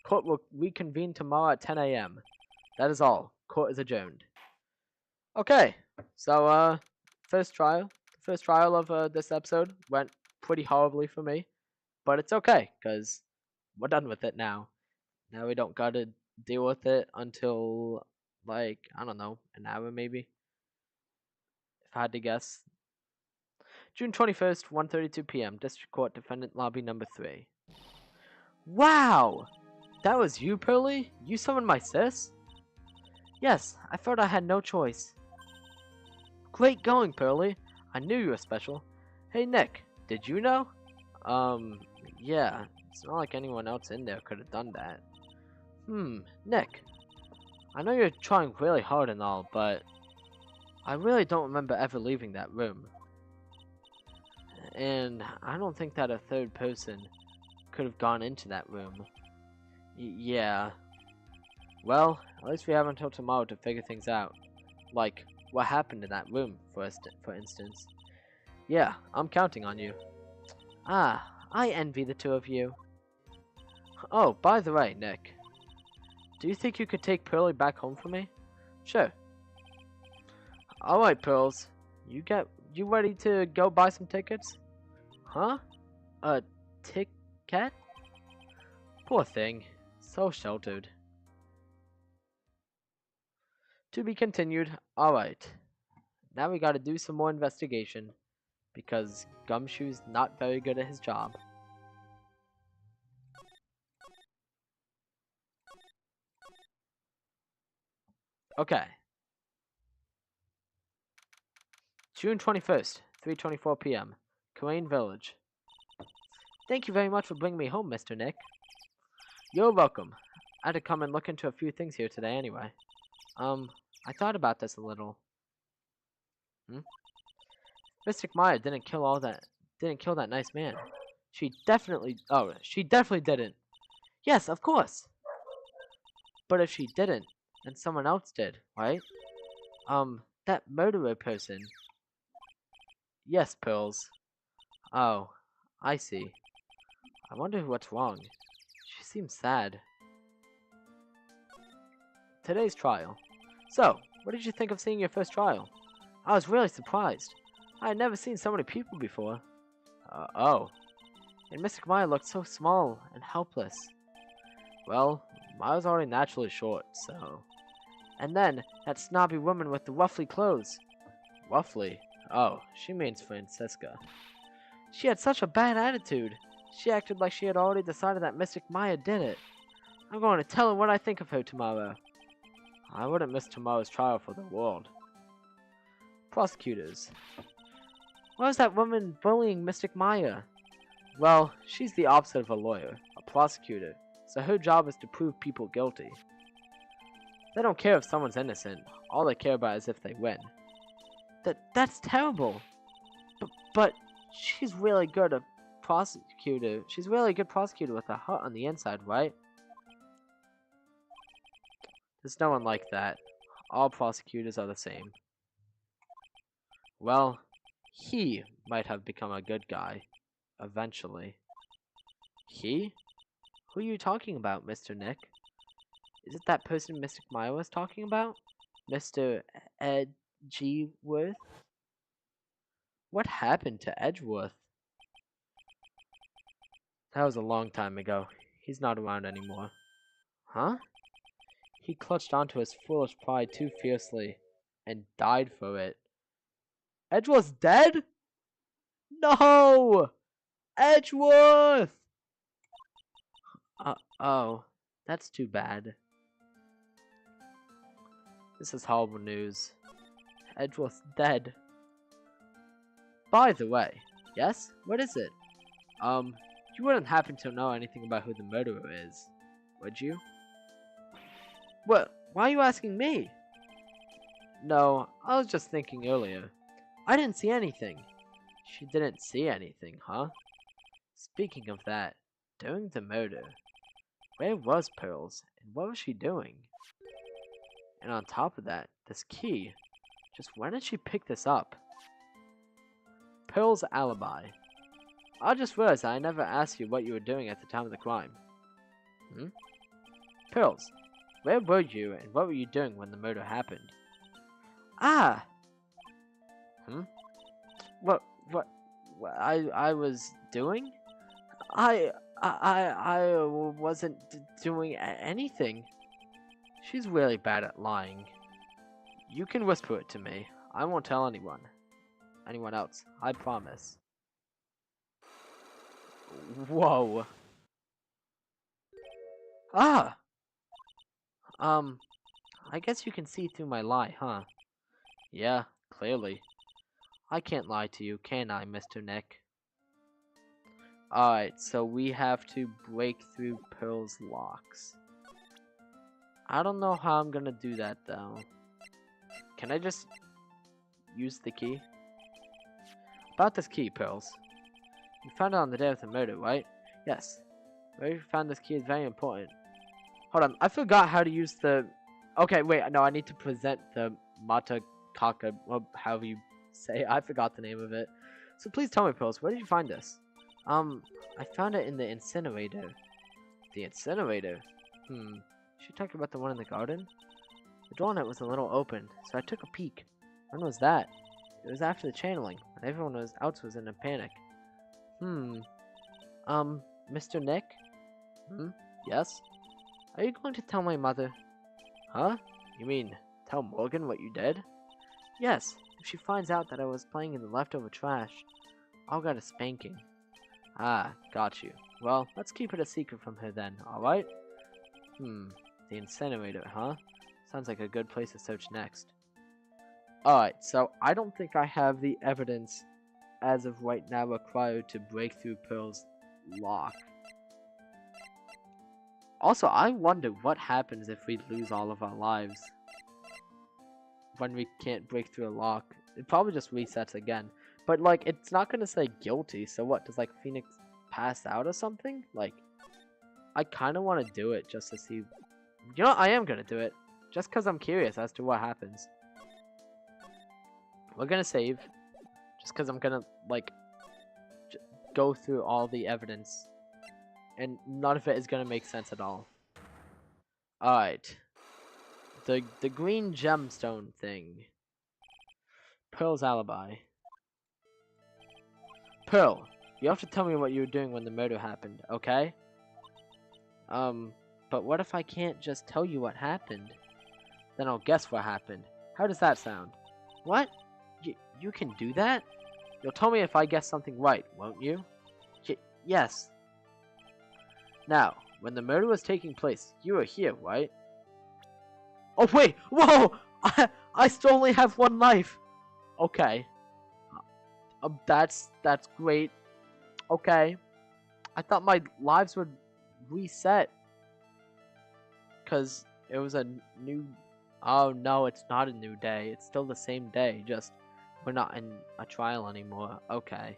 A: Court will reconvene tomorrow at 10 a.m. That is all. Court is adjourned. Okay, so first trial of this episode went pretty horribly for me, but it's okay because we're done with it now. Now we don't gotta deal with it until like I don't know, an hour maybe. If I had to guess. June 21st, 1:32 p.m. District Court, Defendant Lobby Number 3. Wow! That was you, Pearly? You summoned my sis? Yes, I thought I had no choice. Great going, Pearly. I knew you were special. Hey, Nick, did you know? Yeah. It's not like anyone else in there could have done that. Nick. I know you're trying really hard and all, but I really don't remember ever leaving that room. And I don't think that a third person could have gone into that room. Yeah. Well, at least we have until tomorrow to figure things out. Like, what happened in that room, for instance. Yeah, I'm counting on you. Ah, I envy the two of you. Oh, by the way, Nick. Do you think you could take Pearly back home for me? Sure. Alright, Pearls. You ready to go buy some tickets? Huh? A ticket? Poor thing. So sheltered. To be continued. Alright. Now we gotta do some more investigation. Because Gumshoe's not very good at his job. Okay. June 21st, 3:24 p.m. Crane Village. Thank you very much for bringing me home, Mr. Nick. You're welcome. I had to come and look into a few things here today anyway. I thought about this a little. Mystic Maya didn't kill that nice man. She definitely didn't. Yes, of course. But if she didn't, then someone else did, right? That murderer person. Yes, Pearls. Oh, I see. I wonder what's wrong. She seems sad. Today's trial. So, what did you think of seeing your first trial? I was really surprised. I had never seen so many people before. Oh. And Mystic Maya looked so small and helpless. Well, Maya's already naturally short, so... And then, that snobby woman with the ruffly clothes. Ruffly? Oh, she means Francisca. She had such a bad attitude. She acted like she had already decided that Mystic Maya did it. I'm going to tell her what I think of her tomorrow. I wouldn't miss tomorrow's trial for the world. Prosecutors. Why was that woman bullying Mystic Maya? Well, she's the opposite of a lawyer, a prosecutor, so her job is to prove people guilty. They don't care if someone's innocent, all they care about is if they win. That's terrible! But she's really good at prosecutor. She's really a good prosecutor with a heart on the inside, right? There's no one like that. All prosecutors are the same. Well, he might have become a good guy. Eventually. He? Who are you talking about, Mr. Nick? Is it that person Mystic Maya was talking about? Mr. Edgeworth? What happened to Edgeworth? That was a long time ago. He's not around anymore. Huh? He clutched onto his foolish pride too fiercely, and died for it. Edgeworth's dead? No! Edgeworth! Oh, that's too bad. This is horrible news. Edgeworth's dead. By the way, yes? What is it? You wouldn't happen to know anything about who the murderer is, would you? What? Why are you asking me? No, I was just thinking earlier. I didn't see anything. She didn't see anything, huh? Speaking of that, during the murder, where was Pearls, and what was she doing? And on top of that, this key. Just when did she pick this up? Pearls' alibi. I just realized I never asked you what you were doing at the time of the crime. Pearls, where were you and what were you doing when the murder happened? Ah! What I was doing? I wasn't doing anything. She's really bad at lying. You can whisper it to me. I won't tell anyone else. I promise. Whoa. Ah! I guess you can see through my lie, huh? Yeah, clearly. I can't lie to you, can I, Mr. Nick? Alright, so we have to break through Pearl's locks. I don't know how I'm gonna do that, though. Can I just use the key? About this key, Pearls. You found it on the day of the murder, right? Yes. Where you found this key is very important. Hold on, I forgot how to use the... Okay, wait, no, I need to present the Mata Kaka, well, however you say it. I forgot the name of it. So please tell me, Pearls, where did you find this? I found it in the incinerator. The incinerator? She talked about the one in the garden? The door on it was a little open, so I took a peek. When was that? It was after the channeling, when everyone else was in a panic. Mr. Nick? Yes? Are you going to tell my mother? Huh? You mean, tell Morgan what you did? Yes, if she finds out that I was playing in the leftover trash, I'll get a spanking. Ah, got you. Well, let's keep it a secret from her then, alright? The incinerator, huh? Sounds like a good place to search next. Alright, so I don't think I have the evidence as of right now required to break through Pearl's lock. Also, I wonder what happens if we lose all of our lives when we can't break through a lock. It probably just resets again. But, like, it's not gonna say guilty, so what? Does, like, Phoenix pass out or something? Like, I kind of want to do it just to see... You know, I am gonna do it. Just because I'm curious as to what happens. We're gonna save. Just because I'm gonna, like, go through all the evidence. And none of it is gonna make sense at all. Alright. The green gemstone thing. Pearl's alibi. Pearl, you have to tell me what you were doing when the murder happened, okay? But what if I can't just tell you what happened? Then I'll guess what happened. How does that sound? What? You can do that? You'll tell me if I guess something right, won't you? Yes. Now, when the murder was taking place, you were here, right? Oh wait! Whoa! I still only have one life! Okay. That's great. Okay. I thought my lives would reset. Cause it was a new... Oh no, it's not a new day. It's still the same day, just we're not in a trial anymore. Okay.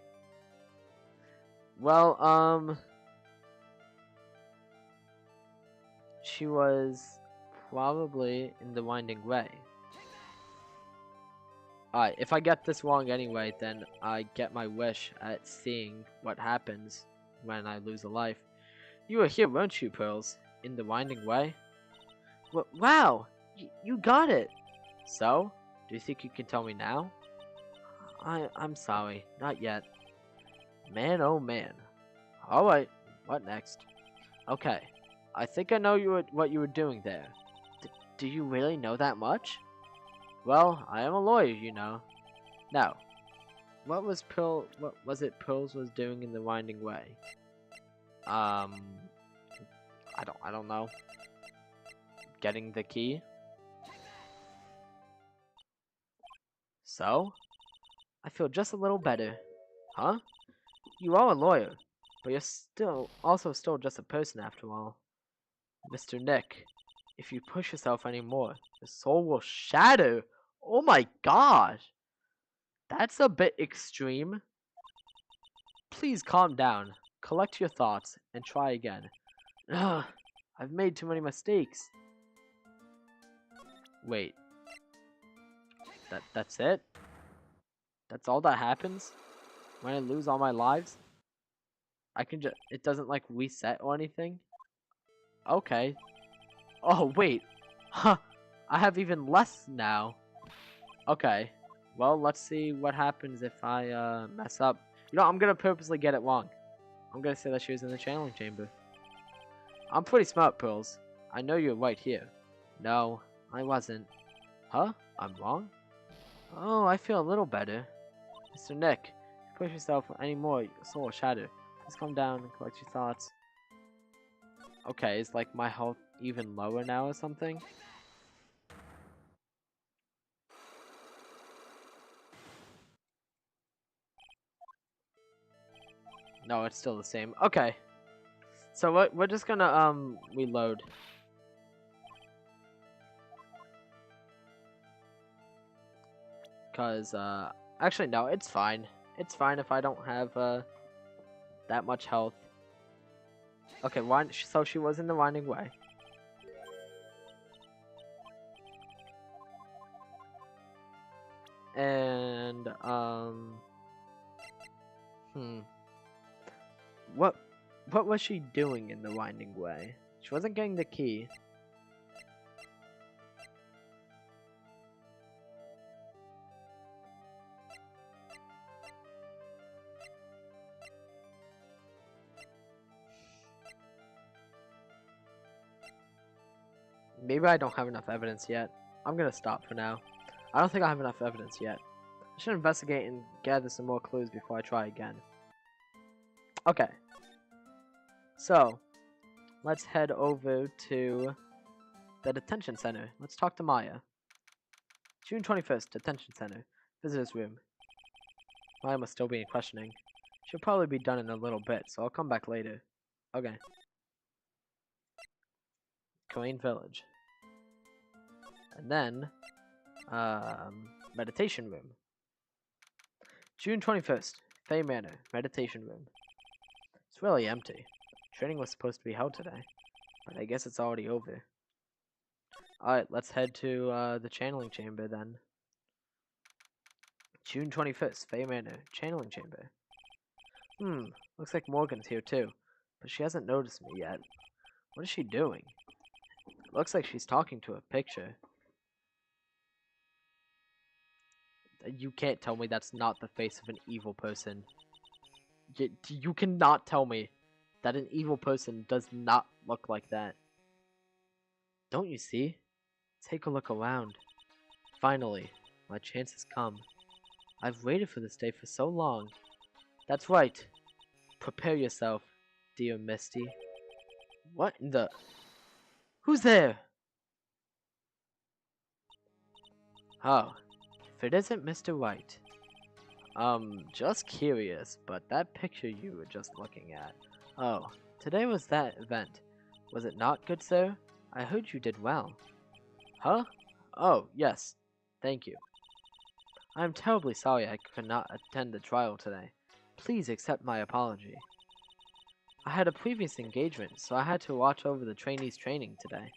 A: Well, she was probably in the winding way. Alright, if I get this wrong anyway, then I get my wish at seeing what happens when I lose a life. You were here, weren't you, Pearls? In the winding way? Wow! You got it! So? Do you think you can tell me now? I'm sorry, not yet. Man, oh man. Alright, what next? Okay, I think I know what you were doing there. Do you really know that much? Well, I am a lawyer, you know. Now, what was it Pearls was doing in the winding way? I don't know. Getting the key? So? I feel just a little better. Huh? You are a lawyer, but you're still just a person after all. Mr. Nick, if you push yourself anymore, your soul will shatter. Oh my gosh! That's a bit extreme. Please calm down, collect your thoughts, and try again. Ugh, I've made too many mistakes. Wait. That's it? That's all that happens? When I lose all my lives? It doesn't like reset or anything? Okay. Oh, wait. Huh. I have even less now. Okay. Well, let's see what happens if I, mess up. You know, I'm gonna purposely get it wrong. I'm gonna say that she was in the channeling chamber. I'm pretty smart, Pearls. I know you're right here. No, I wasn't. Huh? I'm wrong? Oh, I feel a little better. Mr. Nick, if you push yourself anymore, your soul will shatter. Please calm down and collect your thoughts. Okay, is like my health even lower now or something? No, it's still the same. Okay. So we're just gonna reload. Cause actually no, it's fine. It's fine if I don't have that much health. Okay, so she was in the winding way. And what was she doing in the winding way? She wasn't getting the key. Maybe I don't have enough evidence yet. I'm gonna stop for now. I don't think I have enough evidence yet. I should investigate and gather some more clues before I try again. Okay. So, let's head over to the detention center. Let's talk to Maya. June 21st, detention center. Visitor's room. Maya must still be in questioning. She'll probably be done in a little bit, so I'll come back later. Okay. Korean Village. And then, meditation room. June 21st, Fay Manor, meditation room. It's really empty. Training was supposed to be held today, but I guess it's already over. Alright, let's head to the channeling chamber then. June 21st, Fay Manor, channeling chamber. Looks like Morgan's here too, but she hasn't noticed me yet. What is she doing? It looks like she's talking to a picture. You can't tell me that's not the face of an evil person. You cannot tell me that an evil person does not look like that. Don't you see? Take a look around. Finally, my chance has come. I've waited for this day for so long. That's right. Prepare yourself, dear Misty. What in the... Who's there? Oh, if it isn't Mr. Wright. Just curious, but that picture you were just looking at. Oh, today was that event. Was it not, good sir? I heard you did well. Huh? Oh, yes. Thank you. I am terribly sorry I could not attend the trial today. Please accept my apology. I had a previous engagement, so I had to watch over the trainees' training today.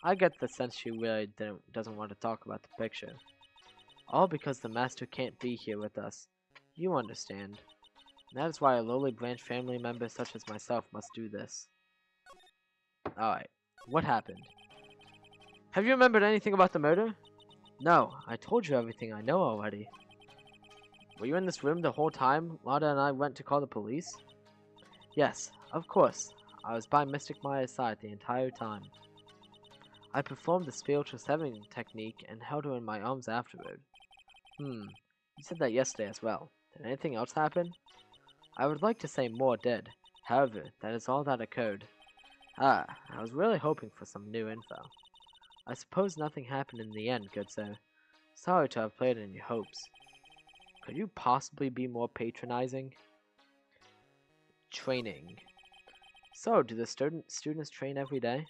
A: I get the sense she really doesn't want to talk about the picture. All because the master can't be here with us. You understand. That is why a lowly branch family member such as myself must do this. Alright, what happened? Have you remembered anything about the murder? No, I told you everything I know already. Were you in this room the whole time Lada and I went to call the police? Yes, of course. I was by Mystic Maya's side the entire time. I performed the spiritual severing technique and held her in my arms afterward. You said that yesterday as well. Did anything else happen? I would like to say more did. However, that is all that occurred. I was really hoping for some new info. I suppose nothing happened in the end, good sir. Sorry to have played in your hopes. Could you possibly be more patronizing? Training. So, do the students train every day?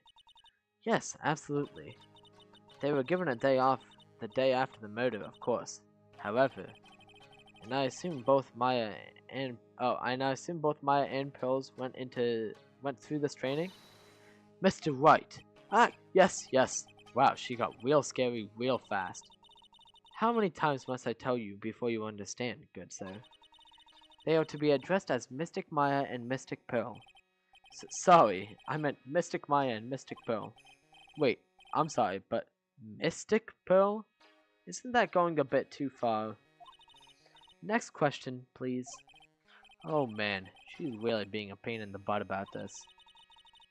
A: Yes, absolutely. They were given a day off the day after the murder, of course. However, and I assume both Maya and Pearls went through this training. Mr. Wright. Yes. Wow, she got real scary real fast. How many times must I tell you before you understand, good sir? They are to be addressed as Mystic Maya and Mystic Pearl. Sorry, I meant Mystic Maya and Mystic Pearl. Wait, I'm sorry, but Mystic Pearl? Isn't that going a bit too far? Next question, please. Oh man, she's really being a pain in the butt about this.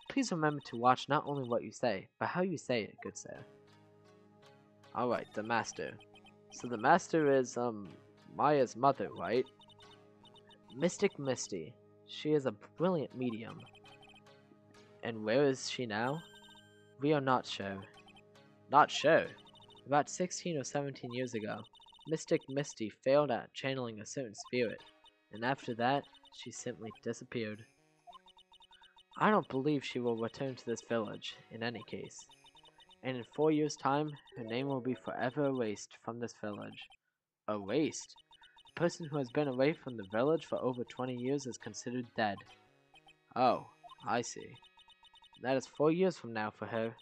A: Please remember to watch not only what you say, but how you say it, good sir. Alright, the master. So the master is, Maya's mother, right? Mystic Misty. She is a brilliant medium. And where is she now? We are not sure. Not sure? About 16 or 17 years ago, Mystic Misty failed at channeling a certain spirit, and after that, she simply disappeared. I don't believe she will return to this village, in any case. And in 4 years' time, her name will be forever erased from this village. Erased? A person who has been away from the village for over 20 years is considered dead. Oh, I see. That is 4 years from now for her.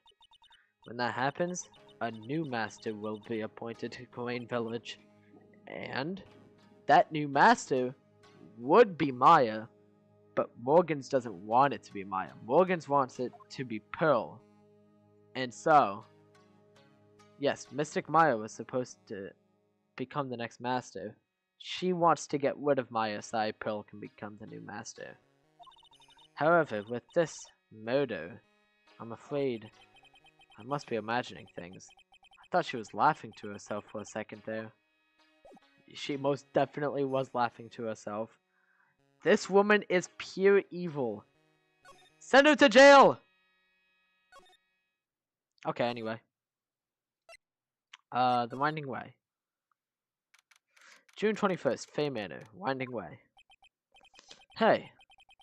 A: When that happens, a new master will be appointed to Corain Village. And that new master would be Maya, but Morgans doesn't want it to be Maya. Morgans wants it to be Pearl. And so, yes, Mystic Maya was supposed to become the next master. She wants to get rid of Maya so Pearl can become the new master. However, with this murder, I'm afraid I must be imagining things. I thought she was laughing to herself for a second there. She most definitely was laughing to herself. This woman is pure evil. Send her to jail! Okay, anyway. The Winding Way. June 21st, Fay Manor, Winding Way. Hey,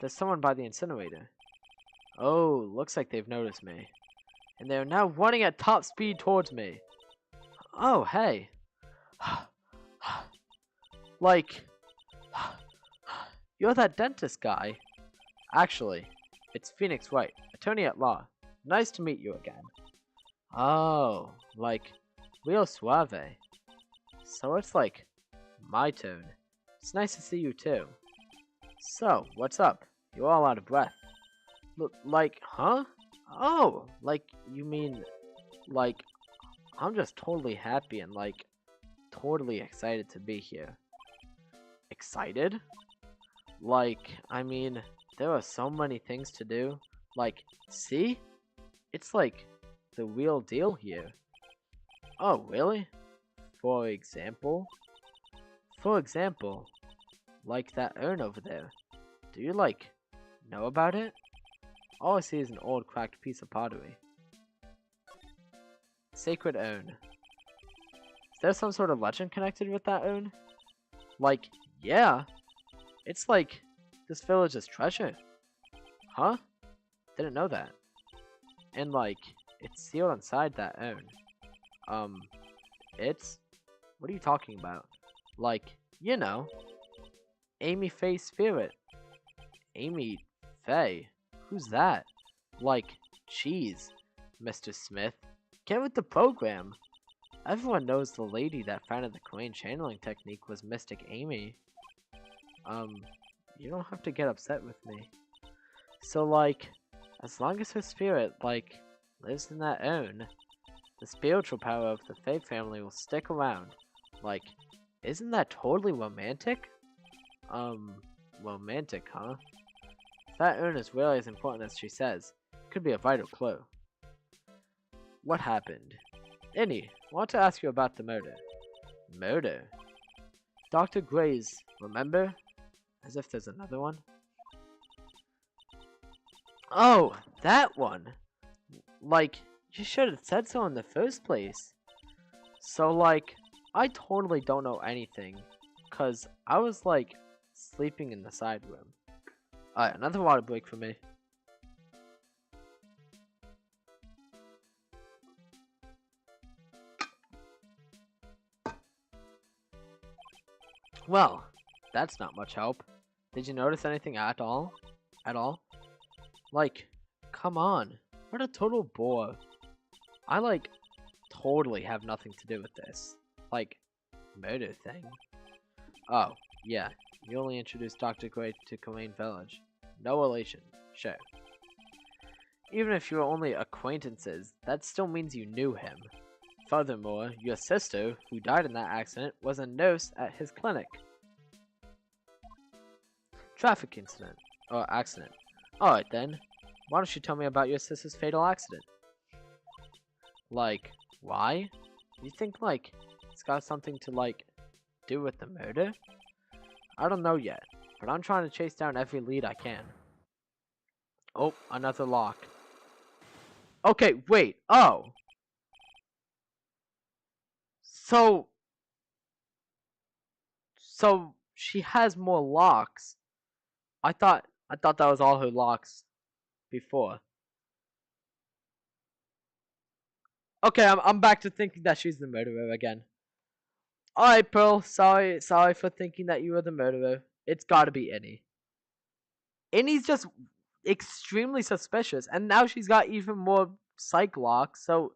A: there's someone by the incinerator. Oh, looks like they've noticed me. And they're now running at top speed towards me. Oh, hey. Like, you're that dentist guy. Actually, it's Phoenix Wright, attorney at law. Nice to meet you again. Oh, like, real suave. So it's like, my turn. It's nice to see you too. So, what's up? You're all out of breath. Like, huh? Oh, like, you mean, like, I'm just totally happy and, like, totally excited to be here. Excited? Like, I mean, there are so many things to do. Like, see? It's like the real deal here. Oh, really? For example? For example, like that urn over there. Do you, like, know about it? All I see is an old cracked piece of pottery. Sacred urn. Is there some sort of legend connected with that urn? Like, yeah. It's like this village's treasure. Huh? Didn't know that. And like, it's sealed inside that urn. It's... What are you talking about? Like, you know, Amy Faye Spirit. Amy Faye? Who's that? Like, jeez, Mr. Smith. Get with the program. Everyone knows the lady that founded the Korean channeling technique was Mystic Amy. You don't have to get upset with me. So, like, as long as her spirit, like, lives in that urn, the spiritual power of the Faye family will stick around. Like, isn't that totally romantic? Romantic, huh? If that urn is really as important as she says, it could be a vital clue. What happened? Annie, I want to ask you about the murder. Murder? Dr. Gray's, remember? As if there's another one. Oh, that one! Like, you should have said so in the first place. So, like, I totally don't know anything. Cause I was, like, sleeping in the side room. Alright, another water break for me. Well, that's not much help. Did you notice anything at all? At all? Like, come on. What a total bore. I, like, totally have nothing to do with this. Like, murder thing. Oh, yeah. You only introduced Dr. Gray to Korean Village. No relation. Sure. Even if you were only acquaintances, that still means you knew him. Furthermore, your sister, who died in that accident, was a nurse at his clinic. Traffic incident. Or accident. Alright then. Why don't you tell me about your sister's fatal accident? Like, why? You think, like, it's got something to, like, do with the murder? I don't know yet, but I'm trying to chase down every lead I can. Oh, another lock. Okay, wait. Oh. So she has more locks. I thought that was all her locks before. Okay, I'm back to thinking that she's the murderer again. Alright, Pearl, sorry for thinking that you were the murderer. It's gotta be Annie. Annie's just extremely suspicious, and now she's got even more psych locks, so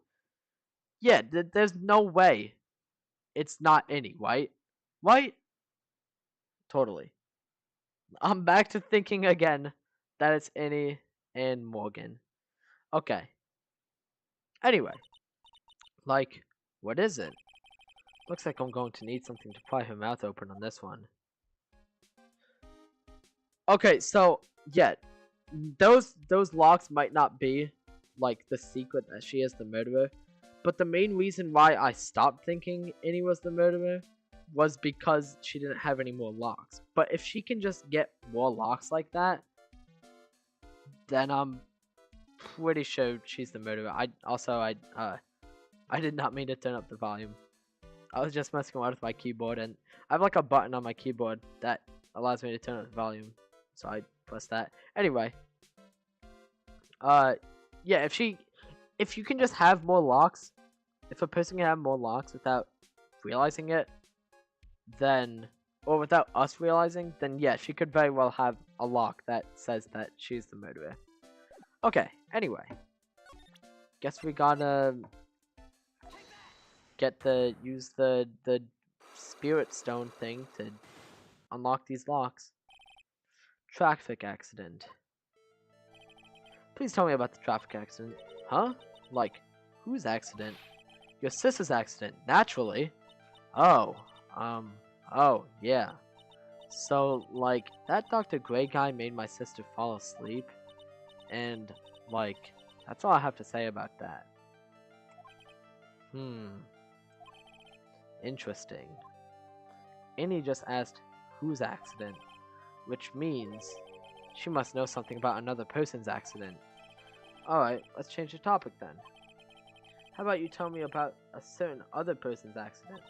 A: yeah, there's no way it's not Annie, right? Right? Totally. I'm back to thinking again that it's Annie and Morgan. Okay. Anyway. Like, what is it? Looks like I'm going to need something to pry her mouth open on this one. Okay, so, yeah. Those locks might not be, like, the secret that she is the murderer. But the main reason why I stopped thinking Annie was the murderer was because she didn't have any more locks. But if she can just get more locks like that, then I'm pretty sure she's the murderer. I did not mean to turn up the volume. I was just messing around with my keyboard, and I have like a button on my keyboard that allows me to turn up the volume. So I press that. Anyway. Yeah, if you can just have more locks, if a person can have more locks without realizing it, then or without us realizing, then yeah, she could very well have a lock that says that she's the murderer. Okay, anyway. Guess we gotta use the spirit stone thing to unlock these locks. Traffic accident. Please tell me about the traffic accident. Huh? Like, whose accident? Your sister's accident, naturally. Oh, oh, yeah. So, like, that Dr. Gray guy made my sister fall asleep, and, like, that's all I have to say about that. Interesting. Annie just asked, whose accident? Which means she must know something about another person's accident. Alright, let's change the topic then. How about you tell me about a certain other person's accident?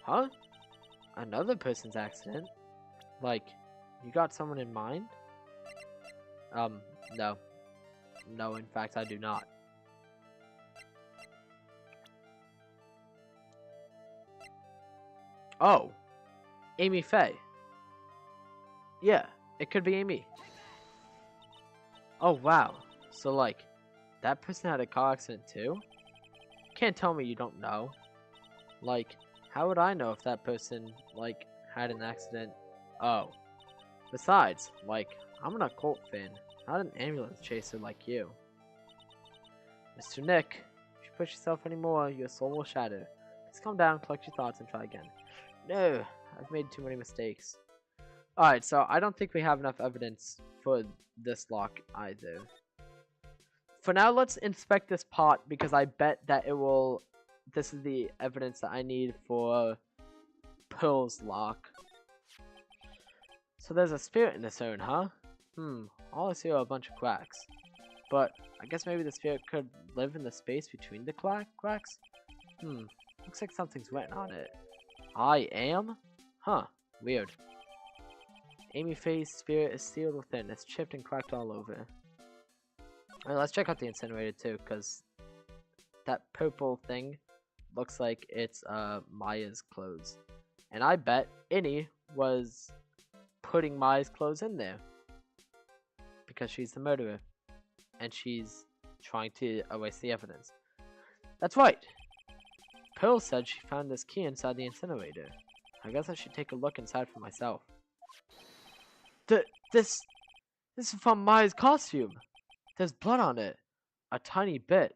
A: Huh? Another person's accident? Like, you got someone in mind? No. No, in fact, I do not. Oh! Amy Faye. Yeah, it could be Amy. Oh, wow. So, like, that person had a car accident too? Can't tell me you don't know. Like, how would I know if that person, like, had an accident? Oh. Besides, like, I'm an occult fan, not an ambulance chaser like you. Mr. Nick, if you push yourself anymore, your soul will shatter. Please calm down, collect your thoughts, and try again. No, I've made too many mistakes. Alright, so I don't think we have enough evidence for this lock either. For now, let's inspect this pot, because I bet that it will... This is the evidence that I need for Pearl's lock. So there's a spirit in this urn, huh? All I see are a bunch of cracks. But I guess maybe the spirit could live in the space between the cracks? Looks like something's written on it. I am? Huh, weird. Amy Faye's spirit is sealed within. It's chipped and cracked all over. Alright, let's check out the incinerator too, because that purple thing looks like it's Maya's clothes. And I bet Innie was putting Maya's clothes in there. Because she's the murderer. And she's trying to erase the evidence. That's right! Pearl said she found this key inside the incinerator. I guess I should take a look inside for myself. This is from Maya's costume! There's blood on it. A tiny bit.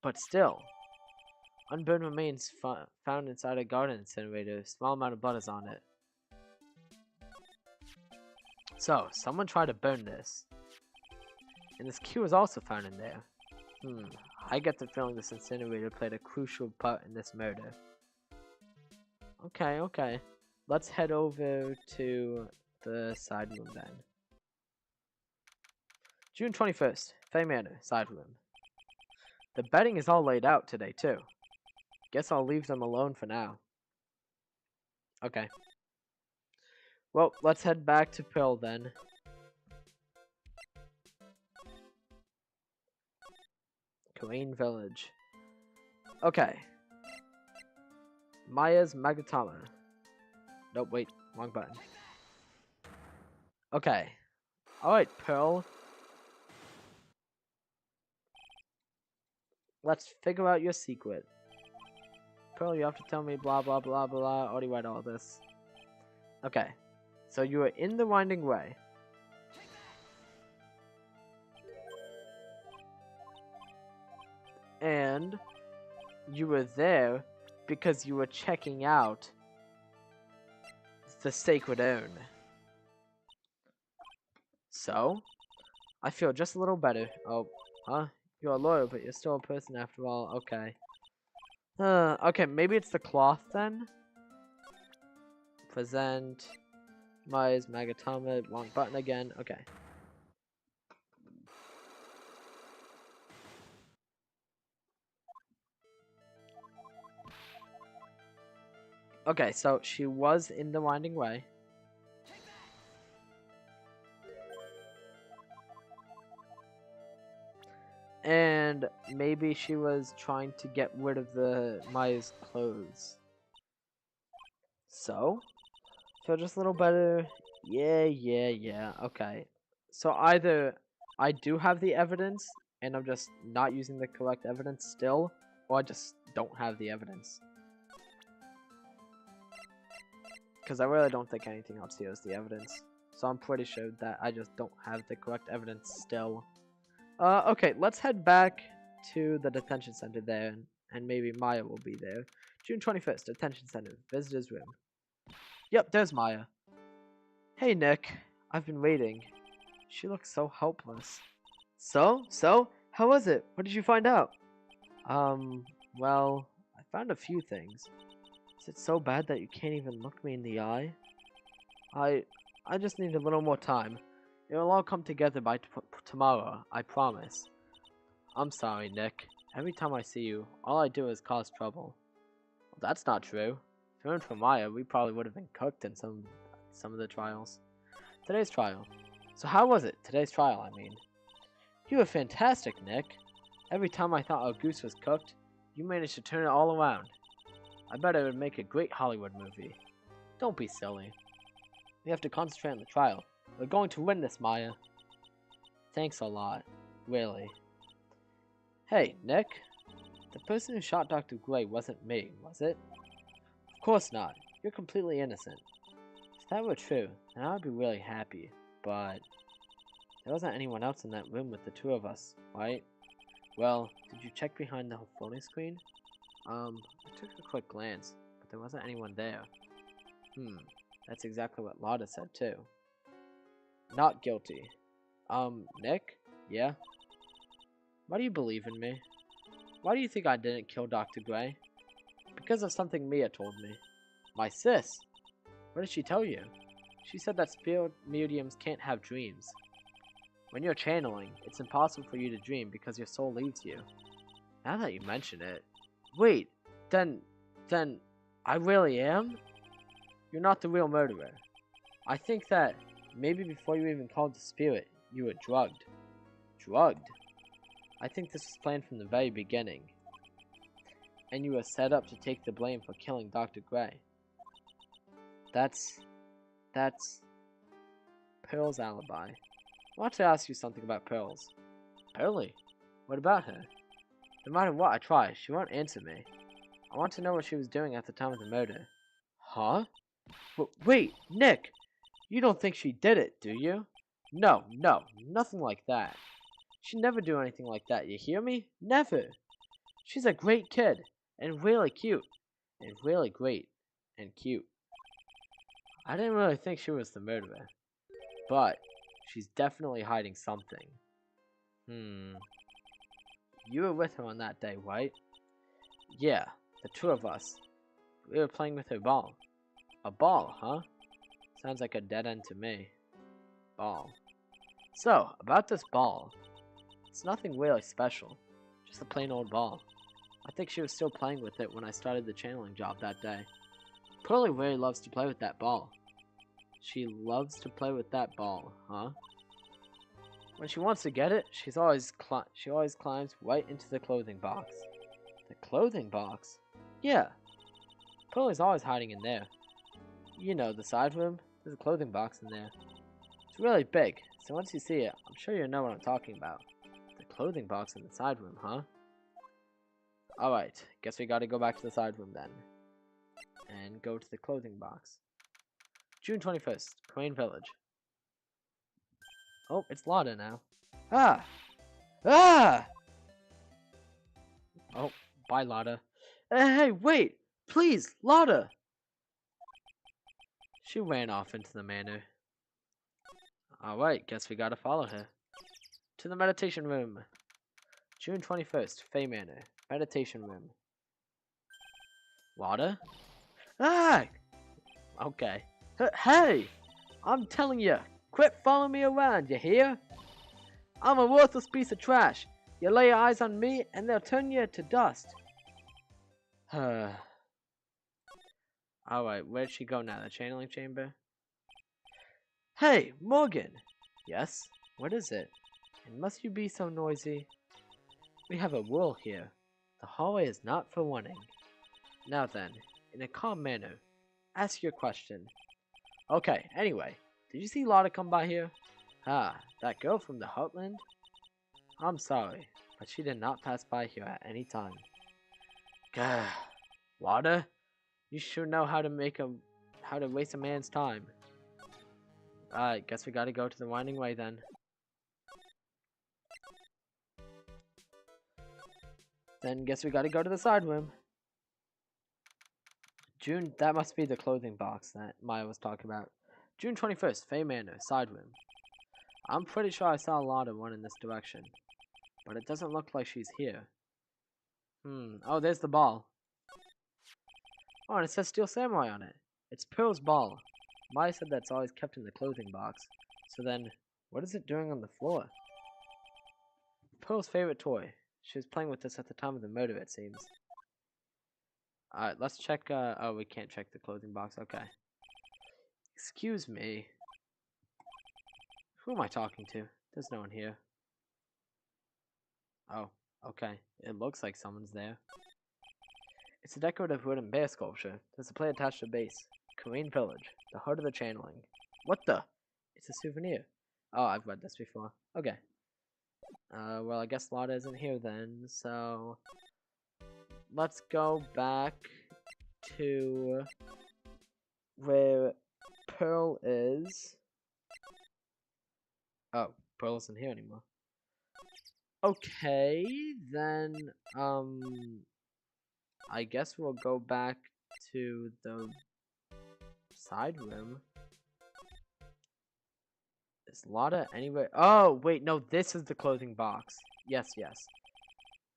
A: But still. Unburned remains found inside a garden incinerator. A small amount of blood is on it. So, someone tried to burn this. And this key was also found in there. I get the feeling this incinerator played a crucial part in this murder. Okay. Let's head over to the side room then. June 21st, Faye Manor, side room. The bedding is all laid out today too. Guess I'll leave them alone for now. Okay. Well, let's head back to Pearl then. Korean Village. Okay. Maya's Magatama. Nope, wait. Wrong button. Okay. Alright, Pearl. Let's figure out your secret. Pearl, you have to tell me blah blah blah blah. I already read all this. Okay. So you were in the Winding Way. And you were there because you were checking out the Sacred Urn. So, I feel just a little better. Oh, huh? You're a lawyer, but you're still a person after all. Okay. Okay, maybe it's the cloth then? Present. Maya's Magatama. Wrong button again. Okay. Okay, so she was in the Winding Way. And maybe she was trying to get rid of the Maya's clothes. So, Feel just a little better. Yeah. Okay. So either I do have the evidence and I'm just not using the correct evidence still, or I just don't have the evidence. Because I really don't think anything else here is the evidence. So I'm pretty sure that I just don't have the correct evidence still. Okay, let's head back to the detention center there, and maybe Maya will be there. June 21st, detention center, visitor's room. Yep, there's Maya. Hey, Nick. I've been waiting. She looks so helpless. So, how was it? What did you find out? Well, I found a few things. Is it so bad that you can't even look me in the eye? I just need a little more time. It'll all come together by tomorrow, I promise. I'm sorry, Nick. Every time I see you, all I do is cause trouble. Well, that's not true. If it weren't for Maya, we probably would have been cooked in some of the trials. Today's trial. So how was it? Today's trial, I mean. You were fantastic, Nick. Every time I thought our goose was cooked, you managed to turn it all around. I bet it would make a great Hollywood movie. Don't be silly. We have to concentrate on the trial. We're going to win this, Maya. Thanks a lot. Really. Hey, Nick. The person who shot Dr. Gray wasn't me, was it? Of course not. You're completely innocent. If that were true, then I would be really happy. But there wasn't anyone else in that room with the two of us, right? Well, did you check behind the phone screen? I took a quick glance, but there wasn't anyone there. That's exactly what Lotta said too. Not guilty. Nick? Yeah? Why do you believe in me? Why do you think I didn't kill Dr. Gray? Because of something Mia told me. My sis? What did she tell you? She said that spirit mediums can't have dreams. When you're channeling, it's impossible for you to dream because your soul leaves you. Now that you mention it... Wait, then I really am? You're not the real murderer. I think that maybe before you even called the spirit, you were drugged. Drugged? I think this was planned from the very beginning. And you were set up to take the blame for killing Dr. Gray. That's Pearl's alibi. I want to ask you something about Pearl's. Pearly? What about her? No matter what I try, she won't answer me. I want to know what she was doing at the time of the murder. Huh? Wait, Nick! You don't think she did it, do you? No, nothing like that. She'd never do anything like that, you hear me? Never! She's a great kid, and really cute, and really great, and cute. I didn't really think she was the murderer, but she's definitely hiding something. You were with her on that day, right? Yeah, the two of us. We were playing with her ball. A ball, huh? Sounds like a dead end to me. Ball. So, about this ball. It's nothing really special. Just a plain old ball. I think she was still playing with it when I started the channeling job that day. Pearly really loves to play with that ball. She loves to play with that ball, huh? When she wants to get it, she always climbs right into the clothing box. The clothing box? Yeah. Pearly's always hiding in there. You know, the side room? There's a clothing box in there. It's really big, so once you see it, I'm sure you'll know what I'm talking about. The clothing box in the side room, huh? Alright, guess we gotta go back to the side room then. And go to the clothing box. June 21st, Crane Village. Oh, it's Lotta now. Ah! Oh, bye, Lotta. Hey, wait! Please, Lotta! She ran off into the manor. Alright, guess we gotta follow her. To the meditation room. June 21st, Fey Manor. Meditation room. Lotta? Ah! Okay. Hey! I'm telling you, quit following me around, you hear? I'm a worthless piece of trash. You lay your eyes on me, and they'll turn you to dust. Alright, where'd she go now? The channeling chamber? Hey, Morgan! Yes? What is it? And must you be so noisy? We have a rule here. The hallway is not for warning. Now then, in a calm manner, ask your question. Okay, anyway. Did you see Lotta come by here? Ah, that girl from the Heartland? I'm sorry, but she did not pass by here at any time. Gah. Lotta? You sure know how to waste a man's time. Alright, guess we gotta go to the winding way then. Then guess we gotta go to the side room. June, that must be the clothing box that Maya was talking about. June 21st, Faye Manor, side room. I'm pretty sure I saw a lot of one in this direction. But it doesn't look like she's here. Oh, there's the ball. Oh, and it says Steel Samurai on it. It's Pearl's ball. Maya said that's always kept in the clothing box. So then, what is it doing on the floor? Pearl's favorite toy. She was playing with this at the time of the murder, it seems. Alright, let's check, oh, we can't check the clothing box, okay. Excuse me. Who am I talking to? There's no one here. Oh, okay. It looks like someone's there. It's a decorative wooden bear sculpture. There's a plate attached to the base. Korean Village. The heart of the channeling. What the? It's a souvenir. Oh, I've read this before. Okay. Well, I guess Lotta isn't here then, so... Let's go back to where Pearl is. Oh, Pearl isn't here anymore. Okay, then, I guess we'll go back to the side room. Is Lotta anywhere? Oh, wait, no, this is the clothing box. Yes, yes.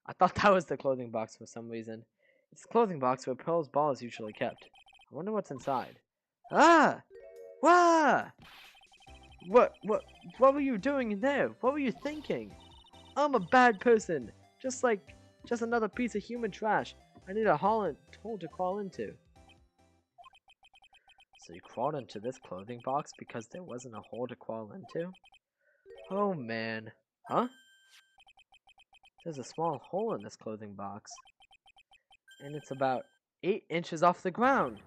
A: I thought that was the clothing box for some reason. It's the clothing box where Pearl's ball is usually kept. I wonder what's inside. Ah! Wah! What were you doing in there? What were you thinking? I'm a bad person. Just another piece of human trash. I need a hole to crawl into. So you crawled into this clothing box because there wasn't a hole to crawl into? Oh man. Huh? There's a small hole in this clothing box. And it's about 8 inches off the ground.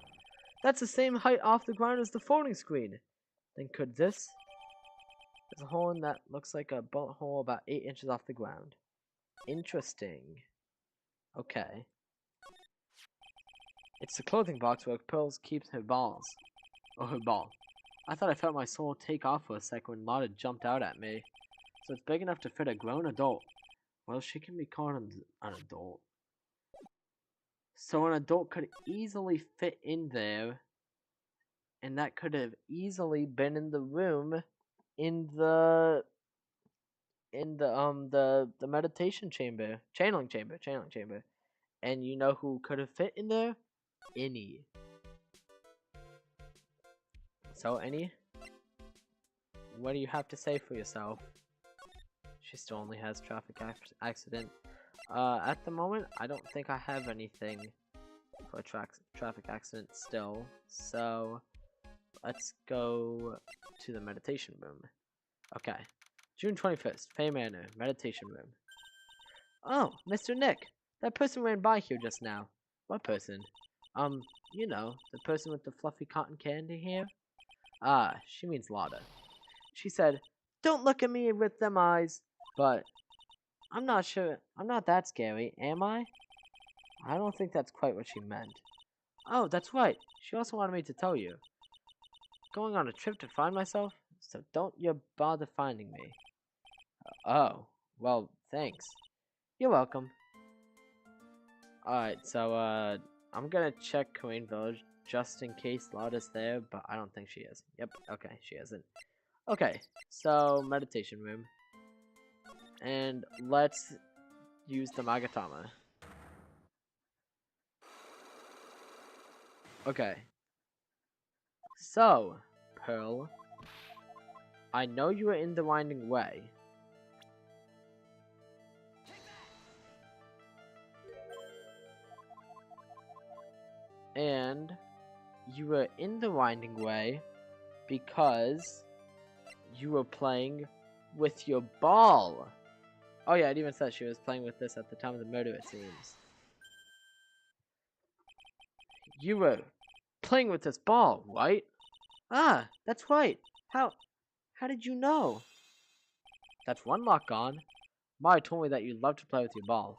A: That's the same height off the ground as the folding screen. Then could this? There's a hole in that looks like a bullet hole about 8 inches off the ground. Interesting. Okay. It's the clothing box where Pearl keeps her balls. Or her ball. I thought I felt my soul take off for a sec when Lotta jumped out at me. So it's big enough to fit a grown adult. Well, she can be called an adult. So an adult could easily fit in there. And that could have easily been in the room in the meditation chamber. Channeling chamber. And you know who could have fit in there? Any. So, Any? What do you have to say for yourself? She still only has traffic accident. At the moment, I don't think I have anything for a traffic accident still. So, let's go to the meditation room. Okay. June 21st, Faye Manor, meditation room. Oh, Mr. Nick! That person ran by here just now. What person? You know, the person with the fluffy cotton candy hair? Ah, she means Lotta. She said, "Don't look at me with them eyes." But, I'm not sure, I'm not that scary, am I? I don't think that's quite what she meant. Oh, that's right. She also wanted me to tell you. Going on a trip to find myself, so don't you bother finding me. Oh, well, thanks. You're welcome. Alright, so, I'm gonna check Korean Village just in case Lotta's there, but I don't think she is. Yep, okay, she isn't. Okay, so, meditation room. And let's use the Magatama. Okay. So, Pearl, I know you are in the winding way. And you were in the winding way because you were playing with your ball. Oh yeah, it even says she was playing with this at the time of the murder, it seems. You were playing with this ball, right? Ah, that's right. How did you know? That's one lock gone. Mario told me that you love to play with your ball.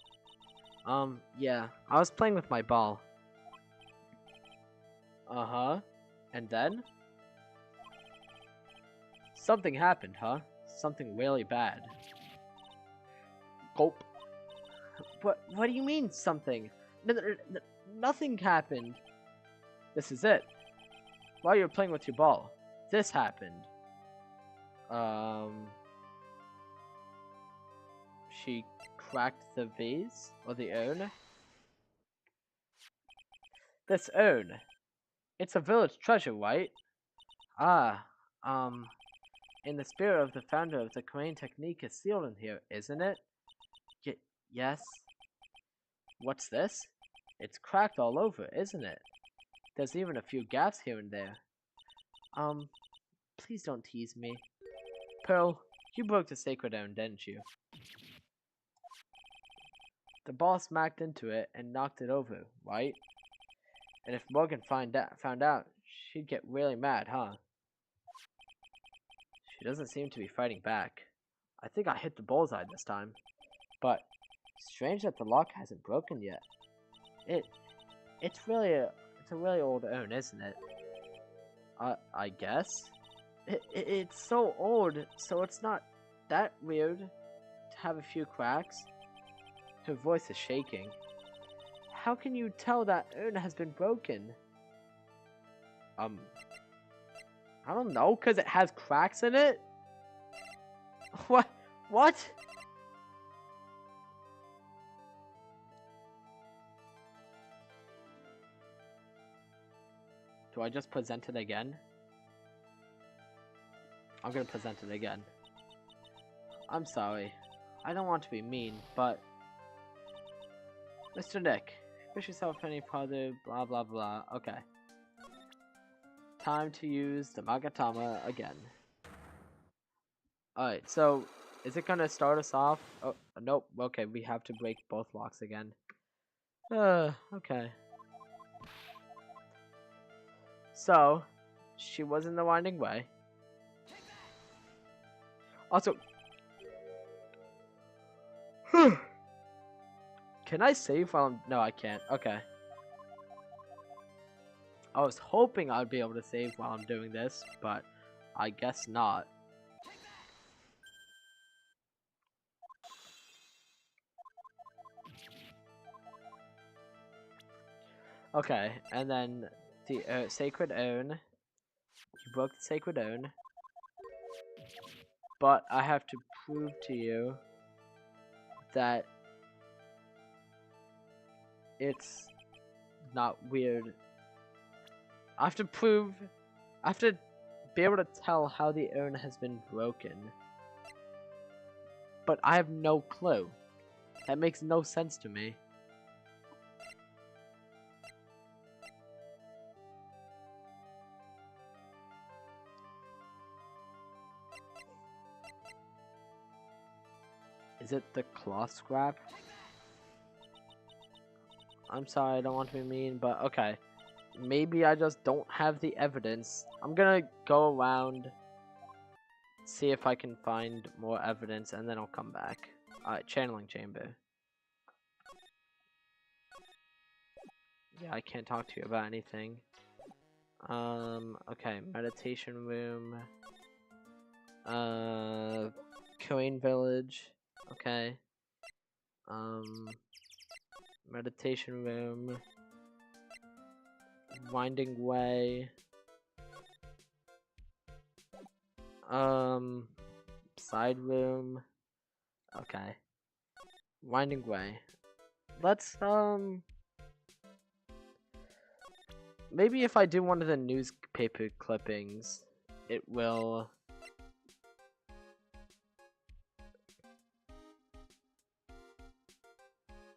A: Yeah, I was playing with my ball. Uh-huh. And then? Something happened, huh? Something really bad. Gulp. What do you mean, something? Nothing happened. This is it. While you were playing with your ball, this happened. She cracked the vase? Or the urn? This urn. It's a village treasure, right? Ah, in the spirit of the founder of the Korean technique is sealed in here, isn't it? Yes. What's this? It's cracked all over, isn't it? There's even a few gaps here and there. Um, please don't tease me. Pearl, you broke the sacred urn, didn't you? The ball smacked into it and knocked it over, right? And if Morgan found out, she'd get really mad, huh? She doesn't seem to be fighting back. I think I hit the bullseye this time. But strange that the lock hasn't broken yet. It's a really old urn, isn't it? I guess. It's so old, so it's not that weird to have a few cracks. Her voice is shaking. How can you tell that urn has been broken? I don't know, cause it has cracks in it? What? What? Do I just present it again? I'm gonna present it again. I'm sorry. I don't want to be mean, but... Mr. Nick, wish yourself any further blah blah blah. Okay. Time to use the Magatama again. Alright, so... Is it gonna start us off? Oh, nope. Okay, we have to break both locks again. Okay. So, she was in the winding way. Also... Can I save while I'm... No, I can't. Okay. I was hoping I'd be able to save while I'm doing this, but I guess not. Okay, and then the sacred urn. You broke the sacred urn. But I have to prove to you that it's not weird. I have to be able to tell how the urn has been broken. But I have no clue. That makes no sense to me. Is it the cloth scrap? I'm sorry, I don't want to be mean, but okay. Maybe I just don't have the evidence. I'm gonna go around, see if I can find more evidence, and then I'll come back. Alright, channeling chamber. Yeah, I can't talk to you about anything. Okay, meditation room. Korean village. Okay. Meditation room. Winding way. Side room. Okay. Winding way. Let's, maybe if I do one of the newspaper clippings, it will...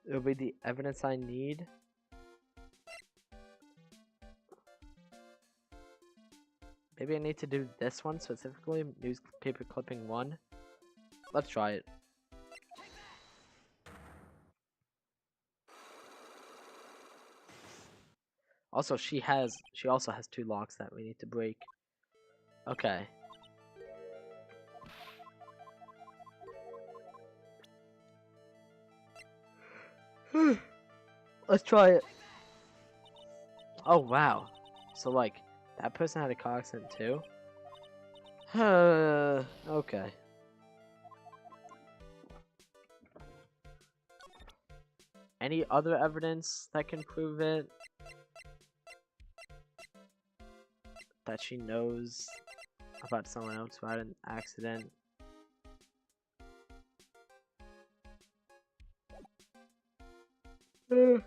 A: It'll be the evidence I need. Maybe I need to do this one specifically, newspaper clipping 1. Let's try it. Also, she also has 2 locks that we need to break. Okay. Let's try it. Oh wow. So like that person had a car accident too? Okay. Any other evidence that can prove it? That she knows about someone else who had an accident? I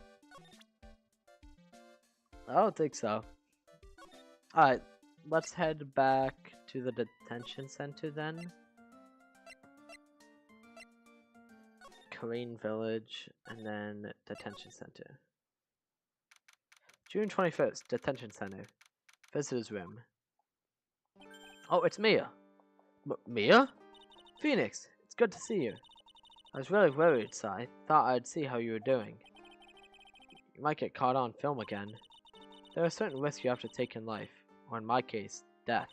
A: don't think so. Alright, let's head back to the detention center then. Korean Village, and then detention center. June 21st, detention center. Visitor's room. Oh, it's Mia. Mia? Phoenix, it's good to see you. I was really worried, so I thought I'd see how you were doing. You might get caught on film again. There are certain risks you have to take in life, or in my case, death.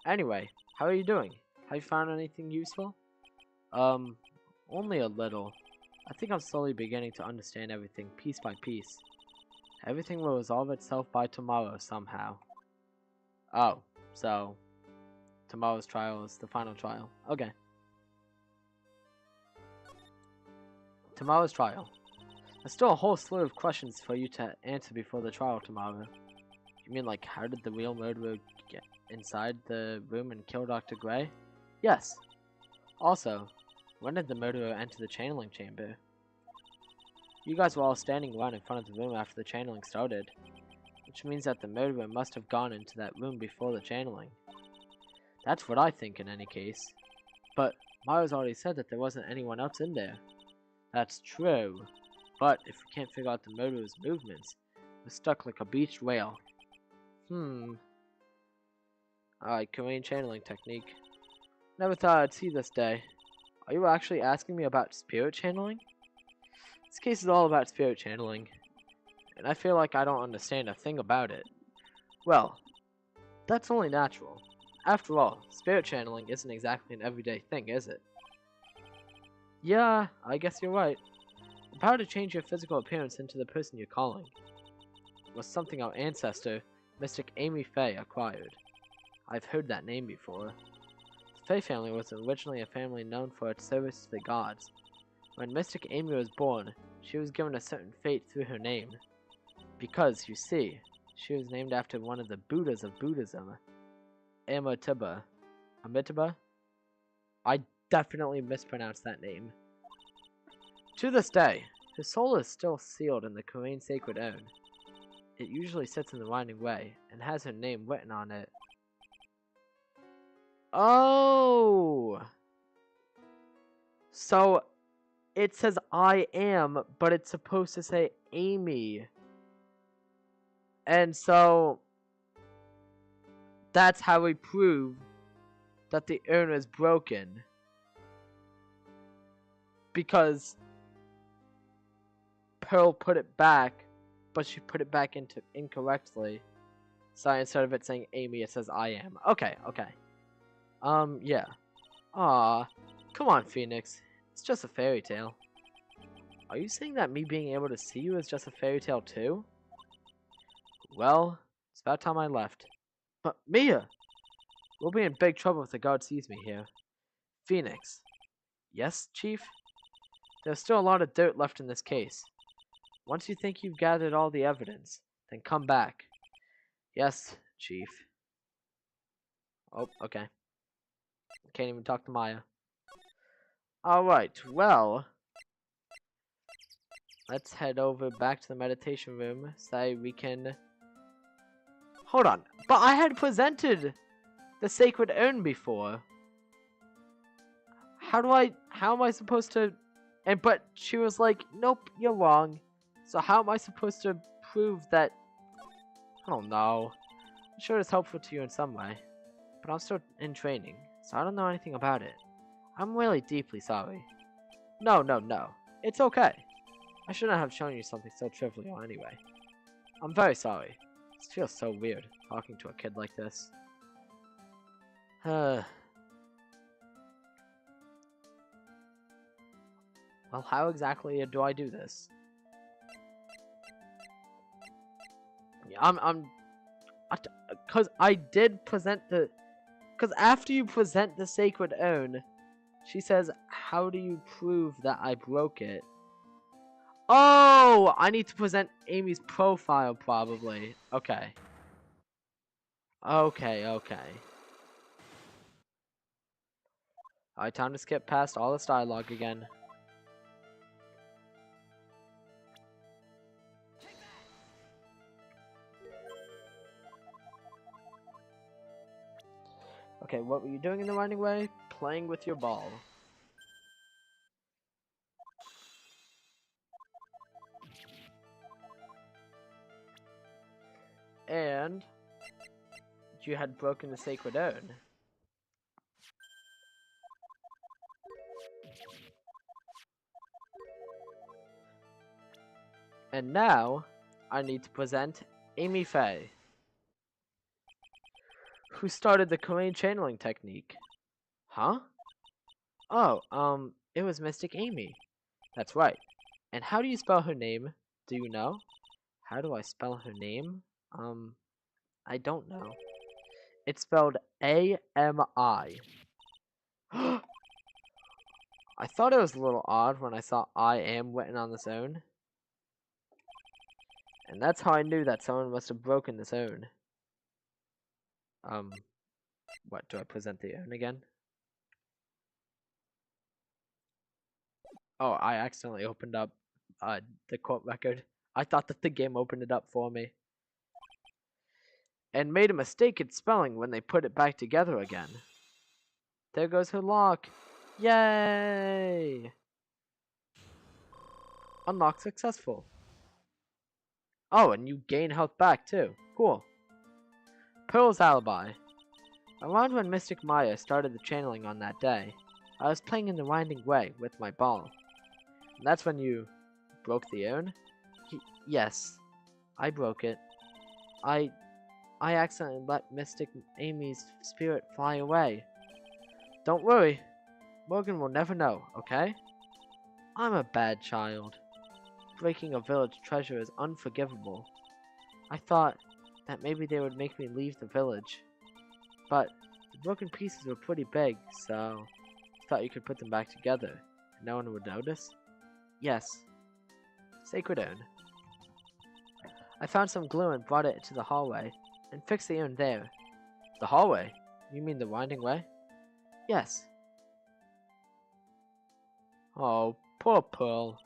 A: Anyway, how are you doing? Have you found anything useful? Only a little. I think I'm slowly beginning to understand everything piece by piece. Everything will resolve itself by tomorrow somehow. Oh, so tomorrow's trial is the final trial. Okay. Tomorrow's trial. There's still a whole slew of questions for you to answer before the trial tomorrow. You mean like how did the real murderer get inside the room and kill Dr. Gray? Yes. Also, when did the murderer enter the channeling chamber? You guys were all standing around in front of the room after the channeling started, which means that the murderer must have gone into that room before the channeling. That's what I think in any case. But Myers already said that there wasn't anyone else in there. That's true. But if we can't figure out the murderer's movements, we're stuck like a beached whale. Alright, Korean channeling technique. Never thought I'd see this day. Are you actually asking me about spirit channeling? This case is all about spirit channeling, and I feel like I don't understand a thing about it. Well, that's only natural. After all, spirit channeling isn't exactly an everyday thing, is it? Yeah, I guess you're right. The power to change your physical appearance into the person you're calling was something our ancestor, Mystic Amy Faye, acquired. I've heard that name before. The Faye family was originally a family known for its service to the gods. When Mystic Amy was born, she was given a certain fate through her name. Because, you see, she was named after one of the Buddhas of Buddhism, Amitabha. Amitabha? I definitely mispronounced that name. To this day, her soul is still sealed in the Korean sacred urn. It usually sits in the winding way, and has her name written on it. Oh! So, it says I am, but it's supposed to say Amy. And so, that's how we prove that the urn is broken. Because Pearl put it back, but she put it back into incorrectly. So instead of it saying Amy, it says I am. Okay, okay. Yeah. Aw, come on, Phoenix. It's just a fairy tale. Are you saying that me being able to see you is just a fairy tale too? Well, it's about time I left. But Mia! We'll be in big trouble if the guard sees me here. Phoenix. Yes, Chief? There's still a lot of dirt left in this case. Once you think you've gathered all the evidence, then come back. Yes, Chief. Oh, okay. Can't even talk to Maya. Alright, well, let's head over back to the meditation room so we can... Hold on, but I had presented the sacred urn before. How am I supposed to... But she was like, nope, you're wrong. So how am I supposed to prove that... I don't know. I'm sure it's helpful to you in some way. But I'm still in training, so I don't know anything about it. I'm really deeply sorry. No. It's okay. I shouldn't have shown you something so trivial anyway. I'm very sorry. This feels so weird, talking to a kid like this. Well, how exactly do I do this? Yeah, because I did present the, because after you present the sacred urn, she says, how do you prove that I broke it? Oh, I need to present Amy's profile probably. Okay. Okay. Alright, time to skip past all this dialogue again. Okay, what were you doing in the running way? Playing with your ball. And you had broken the sacred urn. And now, I need to present Amy Faye, who started the Korean channeling technique. Huh? Oh, it was Mystic Amy. That's right. And how do you spell her name? Do you know? How do I spell her name? I don't know. It's spelled A-M-I. I thought it was a little odd when I saw I am written on this urn. And that's how I knew that someone must have broken this urn. What, do I present the urn again? Oh, I accidentally opened up the court record. I thought that the game opened it up for me. And made a mistake in spelling when they put it back together again. There goes her lock. Yay! Unlock successful. Oh, and you gain health back too. Cool. Pearl's alibi. Around when Mystic Maya started the channeling on that day, I was playing in the winding way with my ball. And that's when you broke the urn? Yes, I broke it. I accidentally let Mystic Amy's spirit fly away. Don't worry, Morgan will never know, okay? I'm a bad child. Breaking a village treasure is unforgivable. I thought that maybe they would make me leave the village. But the broken pieces were pretty big, so I thought you could put them back together and no one would notice? Yes. Sacred urn. I found some glue and brought it to the hallway and fixed the urn there. The hallway? You mean the winding way? Yes. Oh, poor Pearl.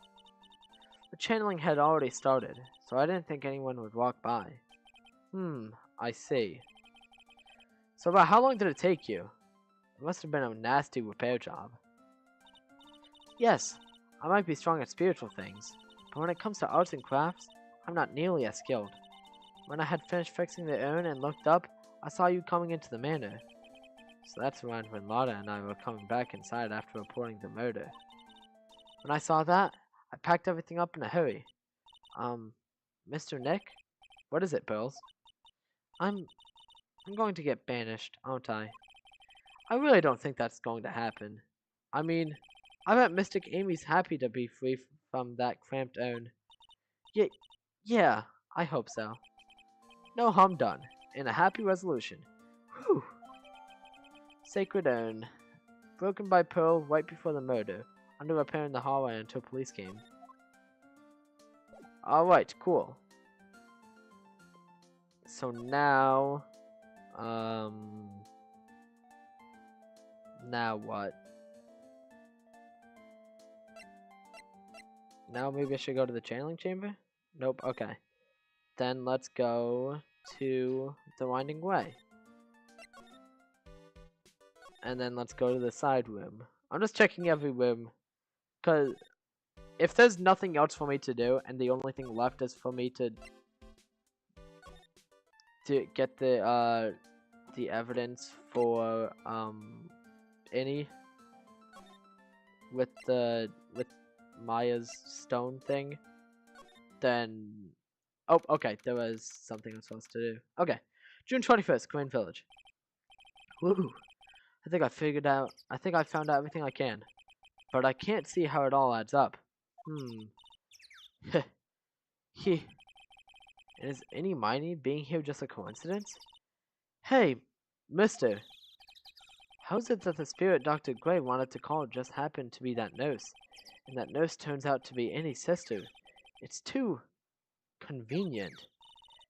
A: The channeling had already started, so I didn't think anyone would walk by. I see. So about how long did it take you? It must have been a nasty repair job. Yes, I might be strong at spiritual things, but when it comes to arts and crafts, I'm not nearly as skilled. When I had finished fixing the urn and looked up, I saw you coming into the manor. So that's around when Lada and I were coming back inside after reporting the murder. When I saw that, I packed everything up in a hurry. Mr. Nick? What is it, Pearls? I'm going to get banished, aren't I? I really don't think that's going to happen. I mean, I bet Mystic Amy's happy to be free from that cramped urn. Yeah, I hope so. No harm done, and a happy resolution. Whew. Sacred urn. Broken by Pearl right before the murder, under repair in the hallway until police came. Alright, cool. So now... Now what? Now maybe I should go to the channeling chamber? Nope, okay. Then let's go to the winding way. And then let's go to the side room. I'm just checking every room, because if there's nothing else for me to do, and the only thing left is for me to get the evidence for Annie with Maya's stone thing, then oh, okay, there was something I was supposed to do. Okay, June 21st, Korean Village. Woo! I think I found out everything I can. But I can't see how it all adds up. He is any mining being here just a coincidence? Hey, mister, how's it that the spirit Dr. Gray wanted to call just happened to be that nurse? And that nurse turns out to be Annie's sister. It's too convenient.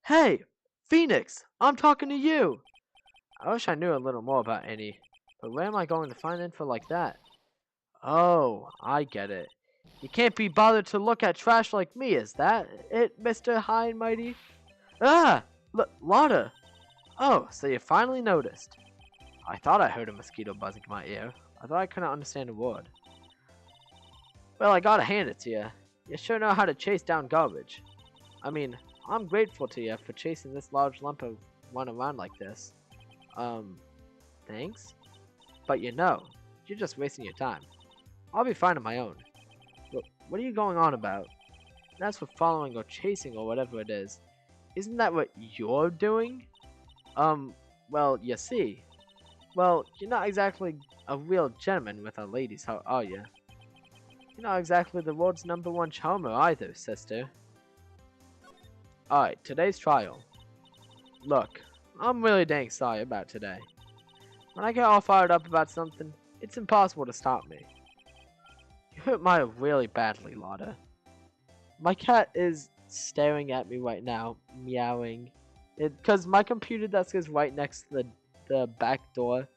A: Hey, Phoenix, I'm talking to you! I wish I knew a little more about Annie, but where am I going to find info like that? Oh, I get it. You can't be bothered to look at trash like me, is that it, Mr. High and Mighty? Ah! Lotta! Oh, so you finally noticed. I thought I heard a mosquito buzzing in my ear. I thought I couldn't understand a word. Well, I gotta hand it to you. You sure know how to chase down garbage. I mean, I'm grateful to you for chasing this large lump of one around like this. Thanks? But you know, you're just wasting your time. I'll be fine on my own. What are you going on about? That's for following or chasing or whatever it is. Isn't that what you're doing? Well, you see. Well, you're not exactly a real gentleman with a lady's heart, are you? You're not exactly the world's #1 charmer either, sister. Alright, today's trial. Look, I'm really dang sorry about today. When I get all fired up about something, it's impossible to stop me. You hurt Maya really badly, Lotta. My cat is staring at me right now, meowing. Because my computer desk is right next to the back door.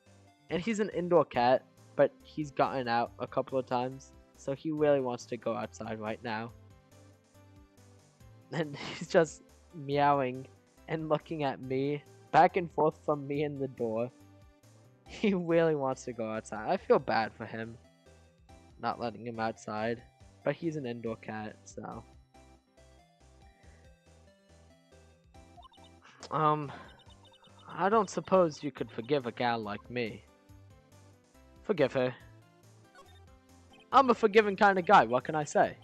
A: And he's an indoor cat, but he's gotten out a couple of times. So he really wants to go outside right now. And he's just meowing and looking at me, back and forth from me and the door. He really wants to go outside. I feel bad for him, not letting him outside. But he's an indoor cat, so... I don't suppose you could forgive a gal like me. Forgive her. I'm a forgiving kind of guy, what can I say?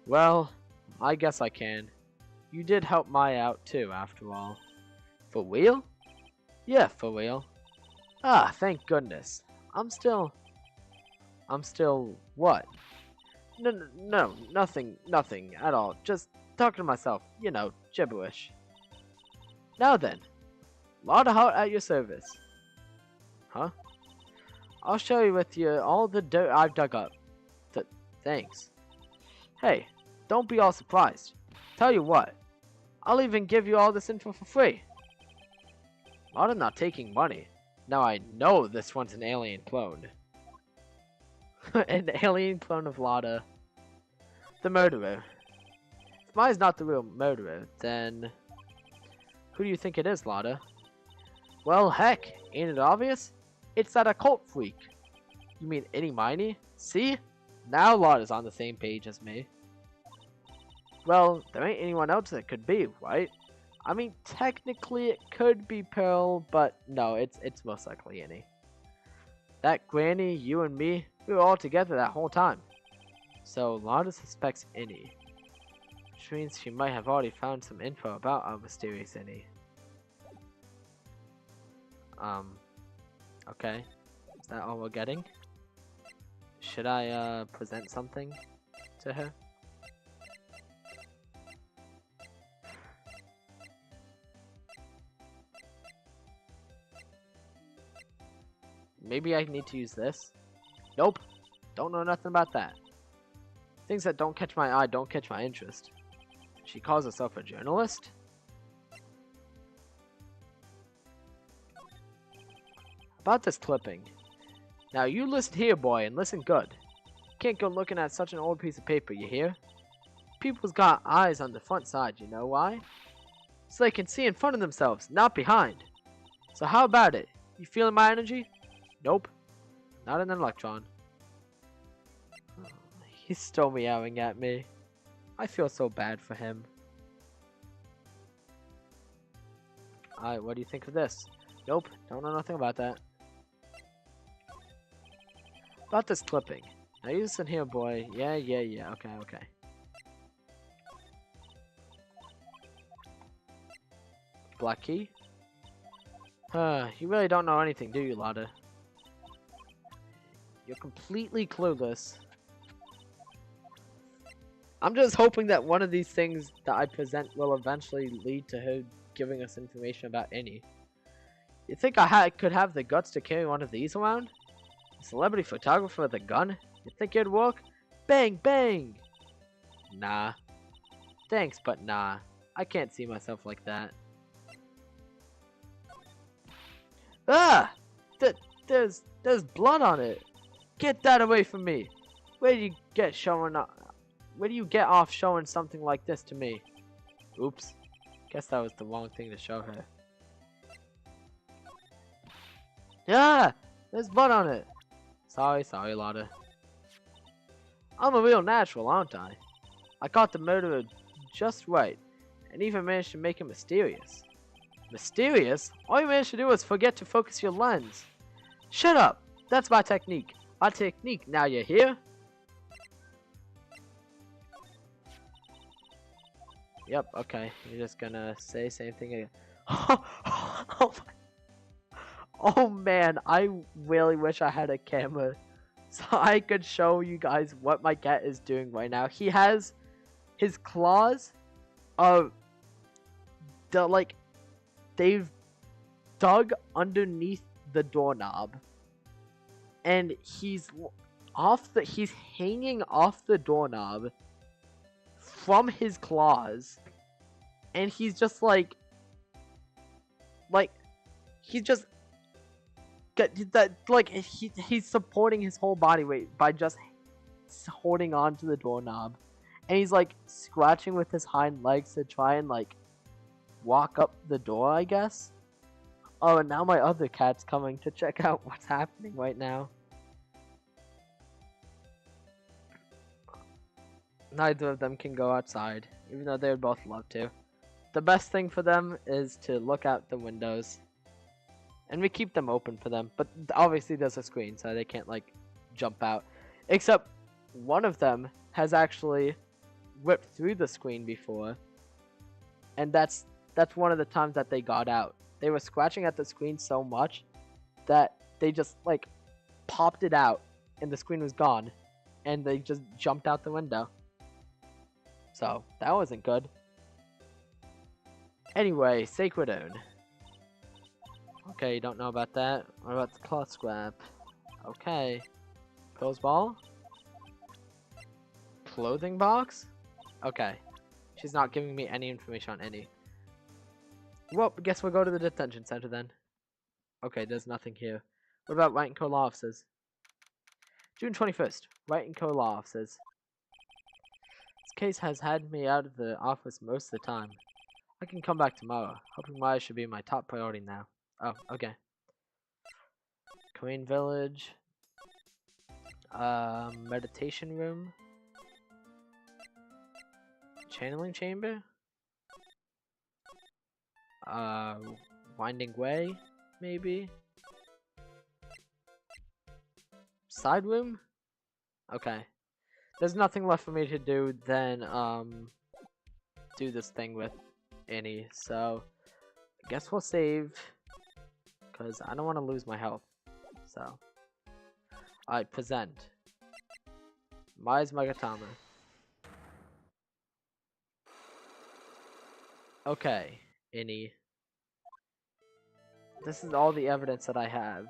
A: Well, I guess I can. You did help Maya out too, after all. For real? Yeah, for real. Ah, thank goodness. I'm still what? No, nothing at all. Just talking to myself, you know, gibberish. Now then, lot of heart at your service. Huh? I'll show you with you all the dirt I've dug up. Thanks. Hey, don't be all surprised. Tell you what, I'll even give you all this info for free. Lotta not taking money. Now I know this one's an alien clone. An alien clone of Lotta. The murderer. If Maya's not the real murderer, then... who do you think it is, Lotta? Well, heck, ain't it obvious? It's that occult freak. You mean Itty Miney? See? Now Lotta's on the same page as me. Well, there ain't anyone else that could be, right? I mean, technically it could be Pearl, but no, it's most likely Annie. That Granny, you and me, we were all together that whole time. So Lotta suspects Annie. Which means she might have already found some info about our mysterious Annie. Okay. Is that all we're getting? Should I, present something to her? Maybe I need to use this? Nope. Don't know nothing about that. Things that don't catch my eye don't catch my interest. She calls herself a journalist? About this clipping. Now you listen here, boy, and listen good. You can't go looking at such an old piece of paper, you hear? People's got eyes on the front side, you know why? So they can see in front of themselves, not behind. So how about it? You feeling my energy? Nope. Not an electron. He's still meowing at me. I feel so bad for him. Alright, what do you think of this? Nope, don't know nothing about that. About this clipping. Now you listen here, boy. Yeah. Okay. Black key? You really don't know anything, do you, Lotta? You're completely clueless. I'm just hoping that one of these things that I present will eventually lead to her giving us information about Annie. You think I could have the guts to carry one of these around? A celebrity photographer with a gun? You think it'd work? Bang, bang! Nah. Thanks, but nah. I can't see myself like that. Ah! There's blood on it! Get that away from me! Where do you get off showing something like this to me? Oops. Guess that was the wrong thing to show her. Yeah! There's blood on it! Sorry, Lotta. I'm a real natural, aren't I? I caught the murderer just right, and even managed to make him mysterious. Mysterious? All you managed to do was forget to focus your lens. Shut up! That's my technique. My technique, now you're here? Yep, okay. You're just gonna say same thing again. Oh man, I really wish I had a camera so I could show you guys what my cat is doing right now. He has his claws they've dug underneath the doorknob, and he's hanging off the doorknob from his claws, and he's just he's just he's supporting his whole body weight by just holding on to the doorknob, and he's like scratching with his hind legs to try and like walk up the door, I guess. Oh, and now my other cat's coming to check out what's happening right now. Neither of them can go outside, even though they would both love to. The best thing for them is to look out the windows. And we keep them open for them, but obviously there's a screen, so they can't like jump out. Except one of them has actually whipped through the screen before, and that's one of the times that they got out. They were scratching at the screen so much that they just like popped it out, and the screen was gone, and they just jumped out the window. So that wasn't good. Anyway, Sacred Own. Okay, you don't know about that. What about the cloth scrap? Okay. Pose ball? Clothing box? Okay. She's not giving me any information on any. Well, guess we'll go to the detention center then. Okay, there's nothing here. What about Wright & Co. law offices? June 21st. Wright & Co. law offices. This case has had me out of the office most of the time. I can come back tomorrow. Hoping Maya should be my top priority now. Oh, okay. Korean Village. Meditation room. Channeling chamber. Winding way, maybe. Side room. Okay. There's nothing left for me to do than do this thing with Annie. So I guess we'll save, because I don't want to lose my health. So, alright, present. Maya's Magatama. Okay, Annie. This is all the evidence that I have,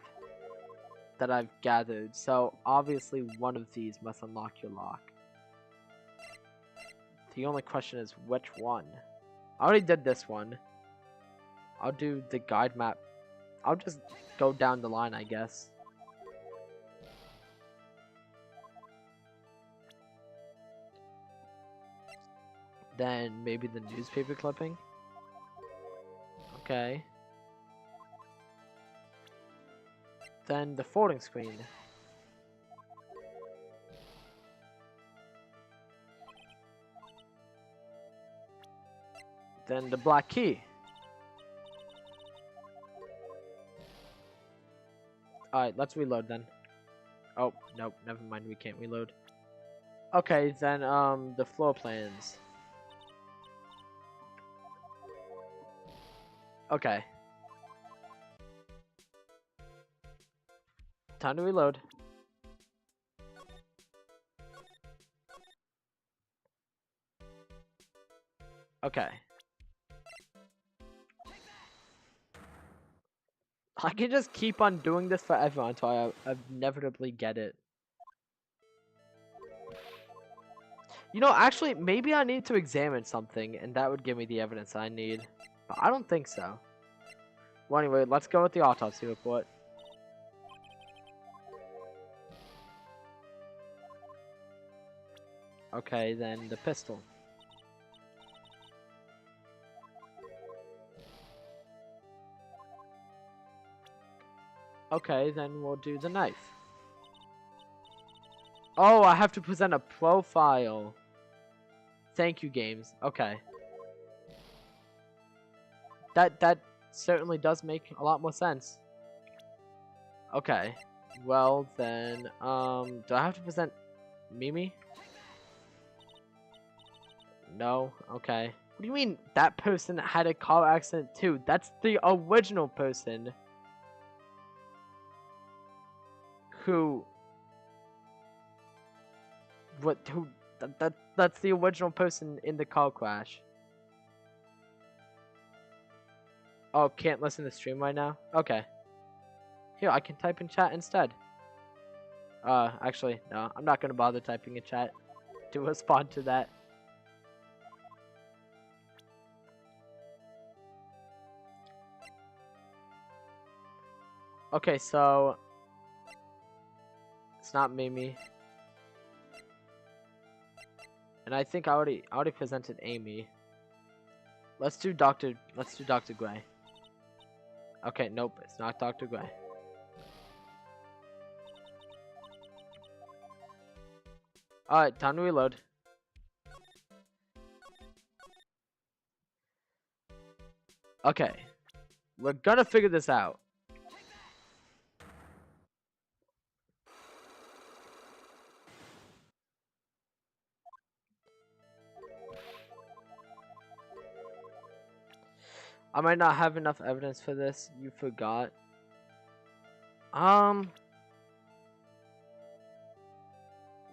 A: that I've gathered. So, obviously one of these must unlock your lock. The only question is which one. I already did this one. I'll do the guide map. I'll just go down the line, I guess. Then maybe the newspaper clipping. Okay. Then the folding screen. Then the black key. Alright, let's reload then. Oh, nope, never mind, we can't reload. Okay, then, the floor plans. Okay. Time to reload. Okay. I can just keep on doing this forever until I inevitably get it. You know, actually, maybe I need to examine something, and that would give me the evidence I need. But I don't think so. Well, anyway, let's go with the autopsy report. Okay, then the pistol. Okay, then we'll do the knife. Oh, I have to present a profile. Thank you, games. Okay. That certainly does make a lot more sense. Okay. Well, then, do I have to present Mimi? No? Okay. What do you mean that person had a car accident too? That's the original person who that's the original person in the car crash. Oh, can't listen to the stream right now? Okay. Here, I can type in chat instead. Actually, no, I'm not gonna bother typing in chat to respond to that. Okay, so it's not Mimi. And I think I already presented Amy. Let's do Dr. Gray. Okay, nope, it's not Dr. Gray. Alright, time to reload. Okay. We're gonna figure this out. I might not have enough evidence for this. You forgot.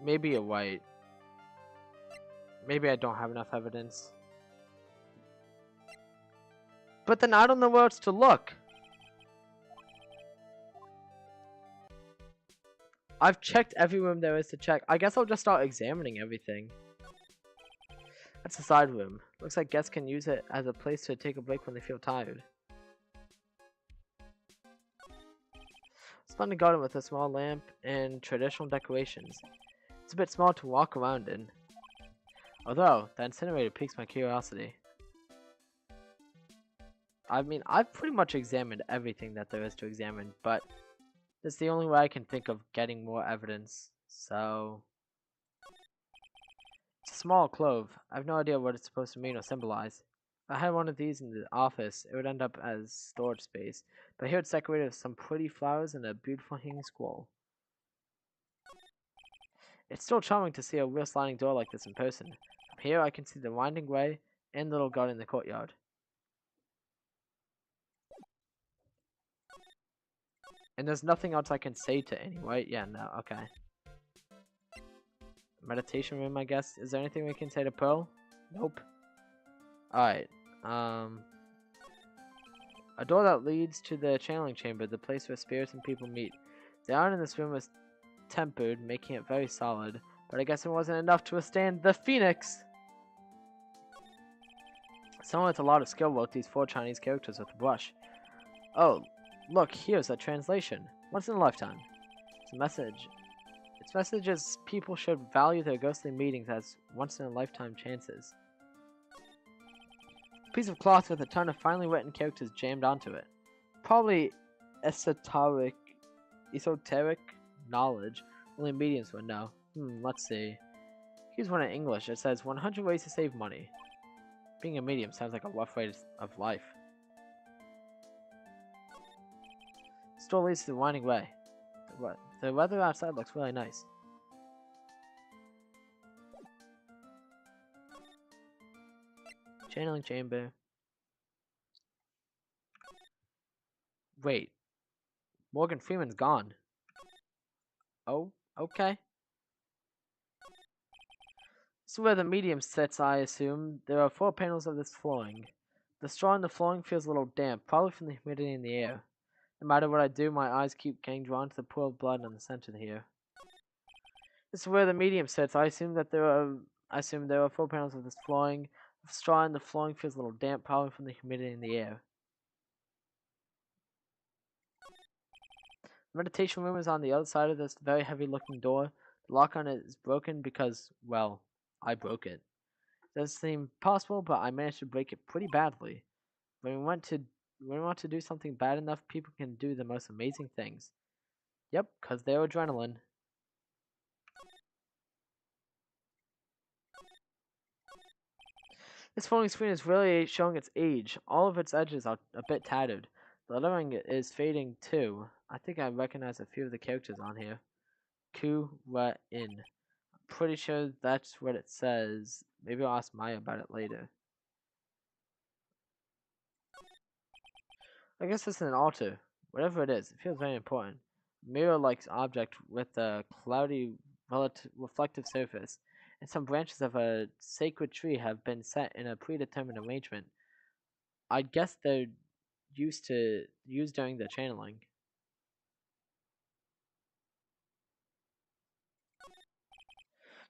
A: Maybe you're right. Maybe I don't have enough evidence. But then I don't know where else to look. I've checked every room there is to check. I guess I'll just start examining everything. That's the side room. Looks like guests can use it as a place to take a break when they feel tired. Splendid garden with a small lamp and traditional decorations. It's a bit small to walk around in. Although, the incinerator piques my curiosity. I mean, I've pretty much examined everything that there is to examine, but it's the only way I can think of getting more evidence, so... It's a small clove. I have no idea what it's supposed to mean or symbolize. If I had one of these in the office, it would end up as storage space, but here it's decorated with some pretty flowers and a beautiful hanging scroll. It's still charming to see a real sliding door like this in person. From here I can see the winding way and little garden in the courtyard. And there's nothing else I can say to Annie, right? Yeah, no, okay. Meditation room, I guess. Is there anything we can say to Pearl? Nope. Alright, a door that leads to the channeling chamber, the place where spirits and people meet. The iron in this room was tempered, making it very solid, but I guess it wasn't enough to withstand the Phoenix! Someone with a lot of skill wrote these 4 Chinese characters with a brush. Oh, look, here's a translation. Once in a lifetime. It's a message. Its message is people should value their ghostly meetings as once-in-a-lifetime chances. A piece of cloth with a ton of finely written characters jammed onto it. Probably esoteric knowledge. Only mediums would know. Let's see. Here's one in English. It says 100 ways to save money. Being a medium sounds like a rough way of life. Store leads to the winding way. The weather outside looks really nice. Channeling chamber. Wait. Morgan Freeman's gone. Oh, okay. This is where the medium sits, I assume. There are 4 panels of this flooring. The straw in the flooring feels a little damp, probably from the humidity in the air. No matter what I do, my eyes keep getting drawn to the pool of blood in the center here. This is where the medium sits. I assume there are 4 panels of this flooring. The straw in the flooring feels a little damp, probably from the humidity in the air. The meditation room is on the other side of this very heavy-looking door. The lock on it is broken because, well, I broke it. It doesn't seem possible, but I managed to break it pretty badly. When we want to do something bad enough, people can do the most amazing things. Yep, 'cause they're adrenaline. This folding screen is really showing its age. All of its edges are a bit tattered. The lettering is fading too. I think I recognize a few of the characters on here. Wright. I'm pretty sure that's what it says. Maybe I'll ask Maya about it later. I guess this is an altar. Whatever it is, it feels very important. Mirror-like object with a cloudy reflective surface, and some branches of a sacred tree have been set in a predetermined arrangement. I guess they're used during the channeling.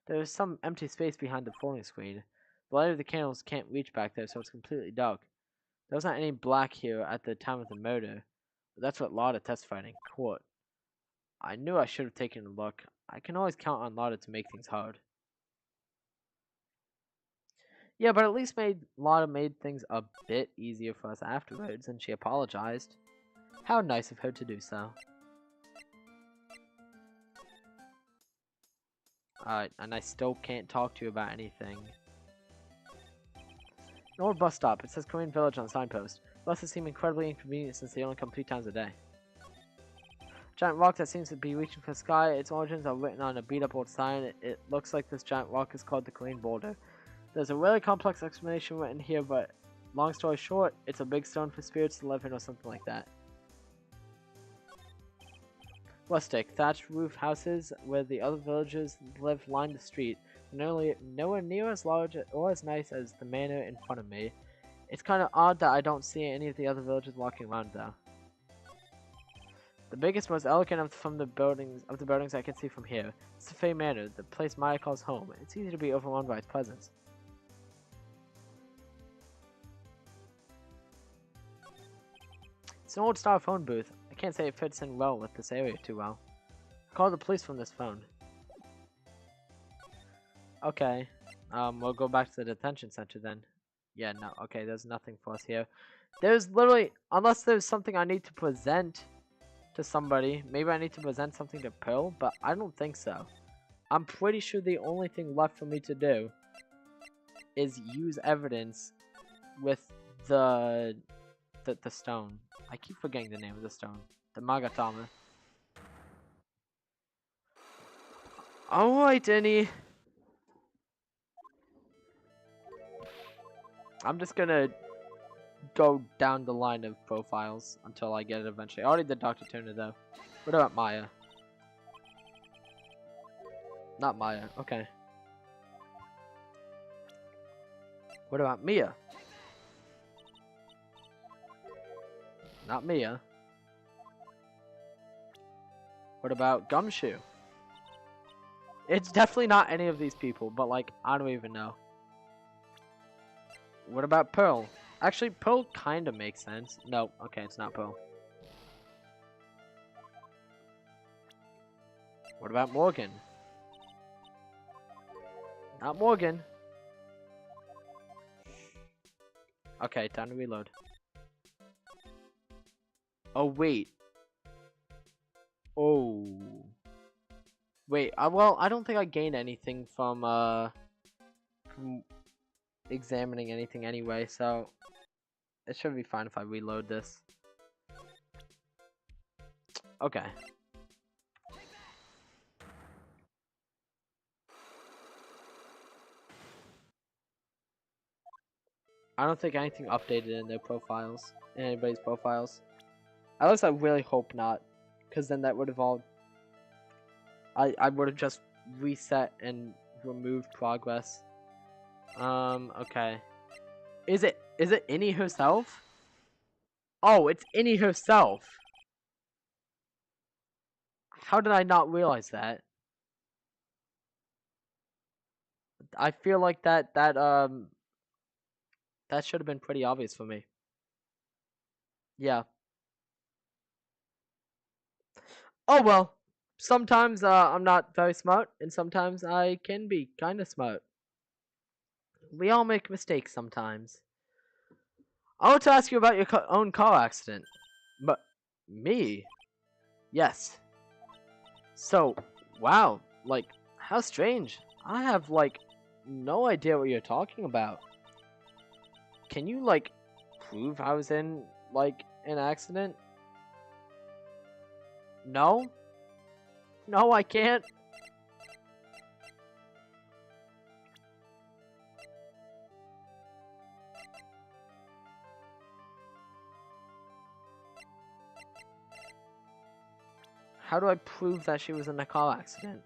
A: There is some empty space behind the folding screen. The light of the candles can't reach back there, so it's completely dark. There was not any black here at the time of the murder, but that's what Lotta testified in court. I knew I should have taken a look. I can always count on Lotta to make things hard. Yeah, but at least Lotta made things a bit easier for us afterwards, and she apologized. How nice of her to do so. Alright, and I still can't talk to you about anything. An old bus stop. It says Korean Village on the signpost. Buses seem incredibly inconvenient since they only come 3 times a day. Giant rock that seems to be reaching for the sky. Its origins are written on a beat-up old sign. It looks like this giant rock is called the Korean Boulder. There's a really complex explanation written here, but long story short, it's a big stone for spirits to live in or something like that. Rustic, thatched roof houses where the other villagers live line the street. Nowhere near as large or as nice as the manor in front of me. It's kind of odd that I don't see any of the other villagers walking around though. The biggest, most elegant of the buildings I can see from here. It's the Fey Manor, the place Maya calls home. It's easy to be overwhelmed by its presence. It's an old style phone booth. I can't say it fits in well with this area too well. Call the police from this phone. Okay. We'll go back to the detention center then. Yeah, no, okay, there's nothing for us here. There's literally, unless there's something I need to present to somebody. Maybe I need to present something to Pearl, but I don't think so. I'm pretty sure the only thing left for me to do is use evidence with the stone. I keep forgetting the name of the stone. The Magatama. Alright, Denny. I'm just gonna go down the line of profiles until I get it eventually. I already did Dr. Turner though. What about Maya? Not Maya, okay. What about Mia? Not Mia. What about Gumshoe? It's definitely not any of these people, but like, I don't even know. What about Pearl? Actually, Pearl kind of makes sense. No, okay, it's not Pearl. What about Morgan? Not Morgan. Okay, time to reload. Oh, wait. Oh. Wait, well, I don't think I gained anything from examining anything anyway, so it should be fine if I reload this. Okay. I don't think anything updated in their profiles, in anybody's profiles. At least I really hope not, because then that would have all... I would have just reset and removed progress. Okay. Is it Innie herself? Oh, it's Innie herself. How did I not realize that? I feel like that should have been pretty obvious for me. Yeah. Oh well. Sometimes I'm not very smart, and sometimes I can be kind of smart. We all make mistakes sometimes. I want to ask you about your own car accident. But me? Yes. So, wow, like, how strange. I have, like, no idea what you're talking about. Can you, like, prove I was in, like, an accident? No? No, I can't. How do I prove that she was in a car accident?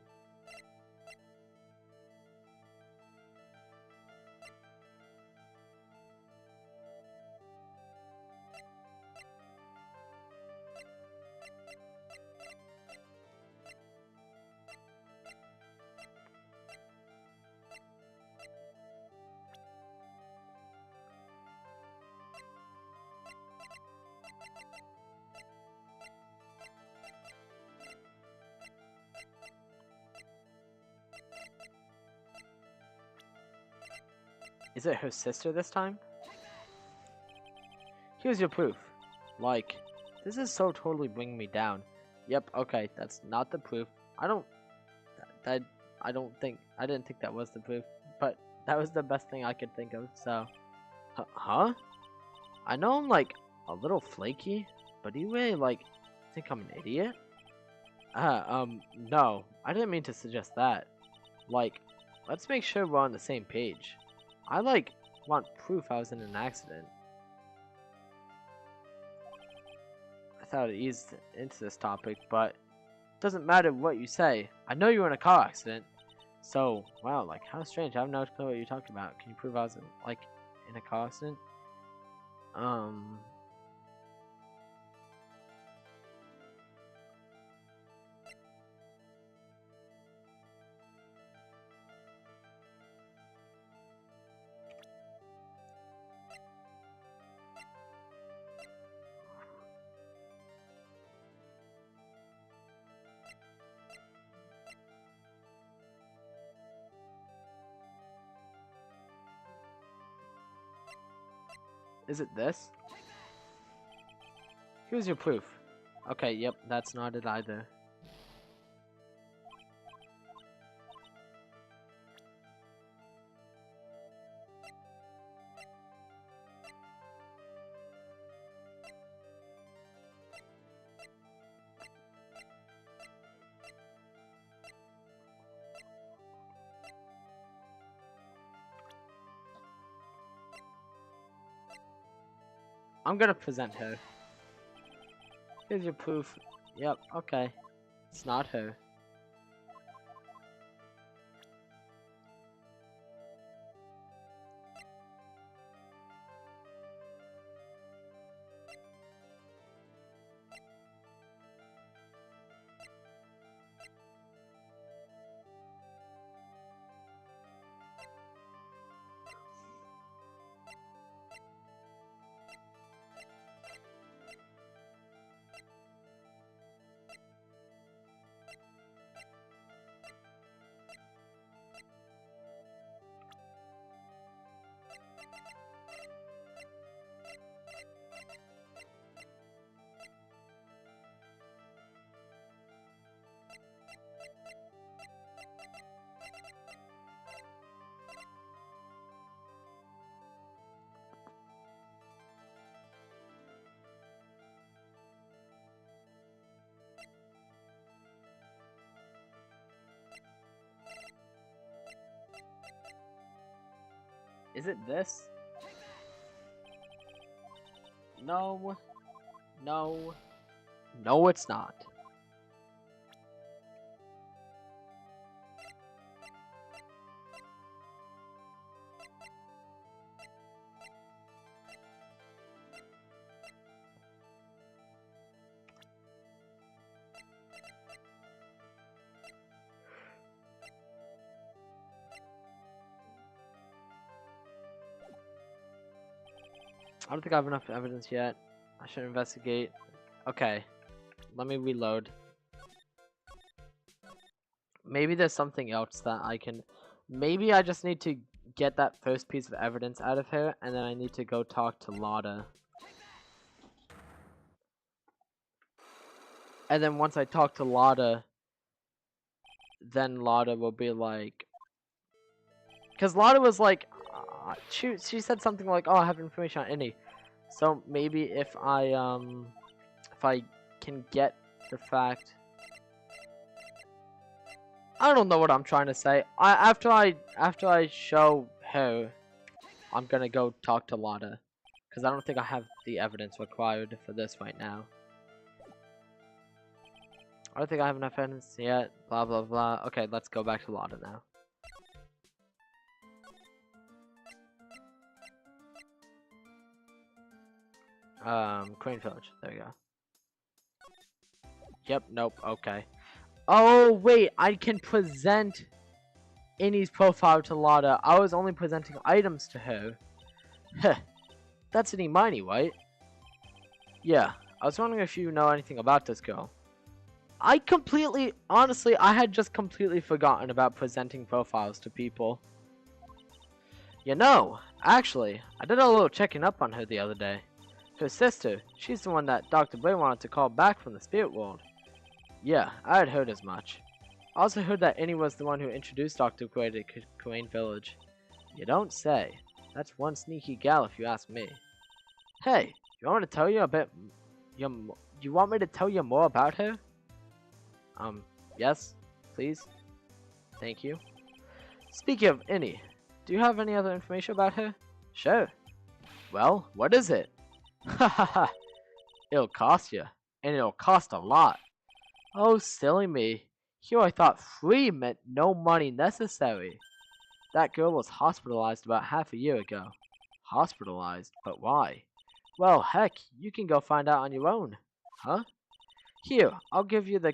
A: Is it her sister this time? Here's your proof. Like, this is so totally bringing me down. Yep, okay, that's not the proof. I don't, that, I don't think, I didn't think that was the proof, but that was the best thing I could think of, so. Huh? I know I'm, like, a little flaky, but do you really, like, think I'm an idiot? No, I didn't mean to suggest that. Like, let's make sure we're on the same page. I, like, want proof I was in an accident. I thought it eased into this topic, but it doesn't matter what you say. I know you were in a car accident. So, wow, like, how strange. I have no clue what you're talking about. Can you prove I was, like, in a car accident? Um... Is it this? Here's your proof. Okay, yep, that's not it either. I'm gonna present her. Here's your proof. Yep, okay. It's not her. Is it this? No. No. No, it's not. I don't think I have enough evidence yet. I should investigate. Okay, let me reload. Maybe there's something else that I can... Maybe I just need to get that first piece of evidence out of her, and then I need to go talk to Lotta. And then once I talk to Lotta, then Lotta will be like... Because Lotta was like... she said something like, oh, I have information on Innie. So maybe if I can get the fact... I don't know what I'm trying to say. After I show her, I'm gonna go talk to Lotta. Because I don't think I have the evidence required for this right now. I don't think I have enough evidence yet. Blah, blah, blah. Okay, let's go back to Lotta now. Crane Village. There we go. Yep, nope, okay. Oh, wait, I can present Innie's profile to Lotta. I was only presenting items to her. Heh. That's Innie Miney, right? Yeah, I was wondering if you know anything about this girl. Honestly, I had just completely forgotten about presenting profiles to people. You know, actually, I did a little checking up on her the other day. Her sister, she's the one that Dr. Bray wanted to call back from the spirit world. Yeah, I had heard as much. I also heard that Innie was the one who introduced Dr. Gray to Crane Village. You don't say. That's one sneaky gal if you ask me. Hey, you want me to tell you a bit... You want me to tell you more about her? Yes, please. Thank you. Speaking of Innie, do you have any other information about her? Sure. Well, what is it? Hahaha. It'll cost you, and it'll cost a lot. Oh, silly me. Here I thought free meant no money necessary. That girl was hospitalized about half a year ago. Hospitalized? But why? Well, heck, you can go find out on your own. Huh? Here, I'll give you the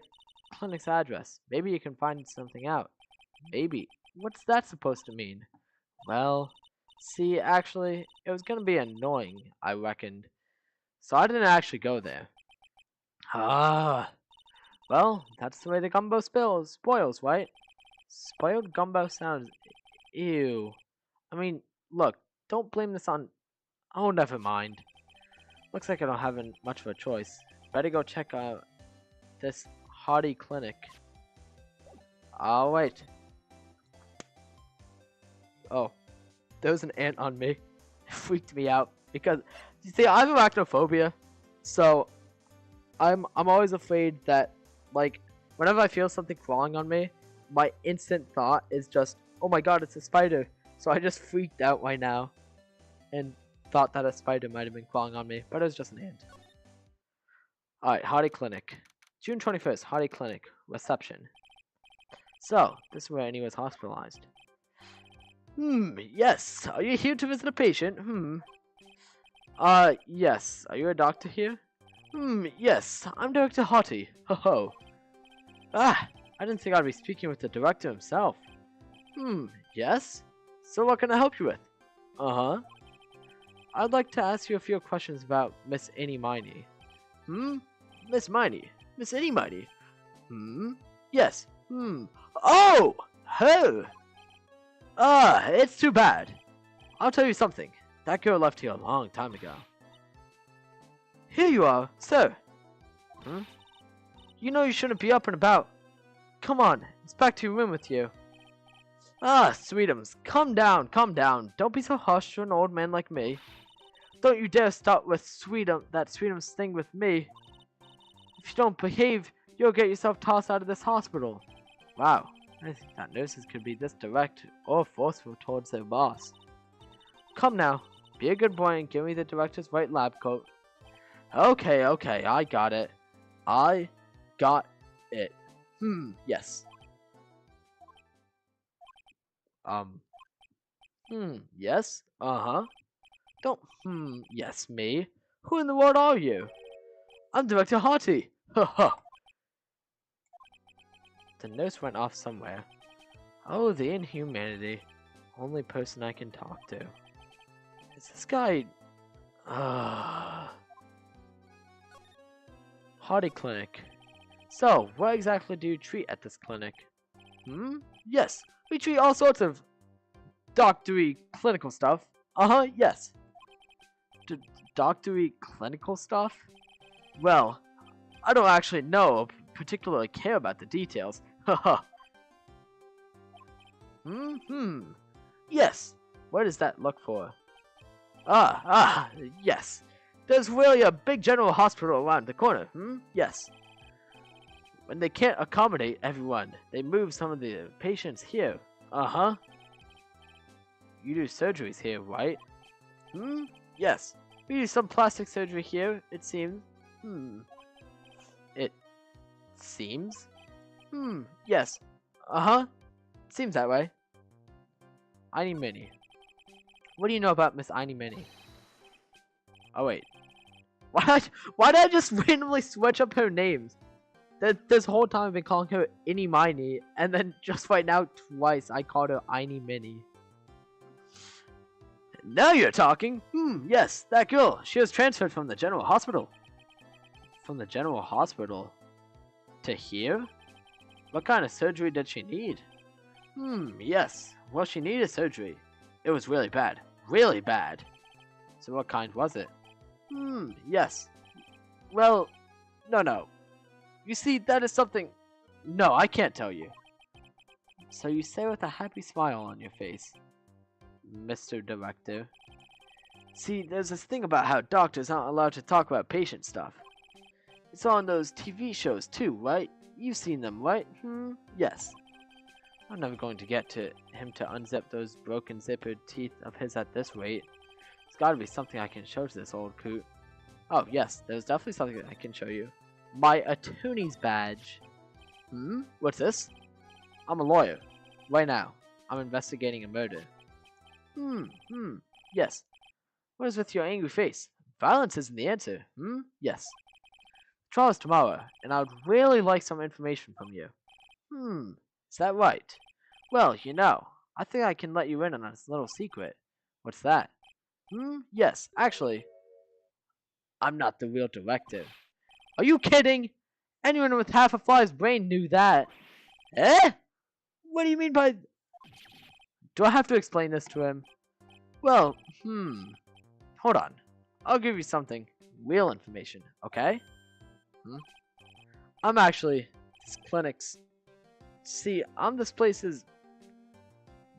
A: clinic's address. Maybe you can find something out. Maybe. What's that supposed to mean? Well, see, actually, it was gonna be annoying, I reckoned. So I didn't actually go there. Ah. Well, that's the way the gumbo spoils, right? Spoiled gumbo sounds... Ew. I mean, look, don't blame this on... Oh, never mind. Looks like I don't have much of a choice. Better go check out this Hardy clinic. Oh, wait. Oh. There was an ant on me. It freaked me out. Because, you see, I have arachnophobia. So, I'm always afraid that, like, whenever I feel something crawling on me, my instant thought is just, oh my god, it's a spider. So I just freaked out right now. And thought that a spider might have been crawling on me. But it was just an ant. Alright, Hardy Clinic. June 21st, Hardy Clinic. Reception. So, this is where Innie was hospitalized. Yes. Are you here to visit a patient? Yes. Are you a doctor here? Yes. I'm Director Hottie. Ho ho. Ah, I didn't think I'd be speaking with the director himself. Yes? So what can I help you with? Uh-huh. I'd like to ask you a few questions about Miss Innie Miney. Miss Miney? Miss Innie Miney? Yes. Oh! Her! It's too bad. I'll tell you something. That girl left here a long time ago. Here you are, sir. You know you shouldn't be up and about. Come on, it's back to your room with you. Ah, Sweetums, calm down, calm down. Don't be so harsh to an old man like me. Don't you dare start with that Sweetums thing with me. If you don't behave, you'll get yourself tossed out of this hospital. Wow, I didn't think that nurses could be this direct or forceful towards their boss. Come now, be a good boy and give me the director's white lab coat. Okay, I got it. I got it. Yes. Yes? Uh-huh. Don't, yes, me. Who in the world are you? I'm Director Hottie. Ha ha. The nurse went off somewhere. Oh, the inhumanity. Only person I can talk to. Is this guy... Hardy Clinic. So, what exactly do you treat at this clinic? Yes, we treat all sorts of doctory clinical stuff. Yes. Doctory clinical stuff? Well, I don't actually know or particularly care about the details. Haha. Yes. What does that look for? Yes. There's really a big general hospital around the corner. Yes. When they can't accommodate everyone, they move some of the patients here. You do surgeries here, right? Yes. We do some plastic surgery here, it seems. It seems? Yes. Seems that way. Einy Minnie. What do you know about Miss Einy Minnie? Oh wait. Why did I just randomly switch up her names? This whole time I've been calling her Inny Miney, and then just right now twice I called her Einy Minnie. Now you're talking! Yes, that girl. She was transferred from the general hospital. From the general hospital? To here? What kind of surgery did she need? Yes. Well, she needed surgery. It was really bad. Really bad. So what kind was it? Yes. Well, no. You see, that is something... No, I can't tell you. So you say with a happy smile on your face, Mr. Director. See, there's this thing about how doctors aren't allowed to talk about patient stuff. It's on those TV shows too, right? You've seen them, right? Yes. I'm never going to get to him to unzip those broken zippered teeth of his at this rate. There's gotta be something I can show to this old coot. Oh, yes, there's definitely something that I can show you. My attorney's badge. What's this? I'm a lawyer. Right now, I'm investigating a murder. Yes. What is with your angry face? Violence isn't the answer. Yes. Trial is tomorrow, and I would really like some information from you. Is that right? Well, you know, I think I can let you in on a little secret. What's that? Yes, actually, I'm not the real director. Are you kidding? Anyone with half a fly's brain knew that. Eh? What do you mean by... Do I have to explain this to him? Well, hold on. I'll give you something. Real information, okay? I'm actually this clinic's... See, I'm this place's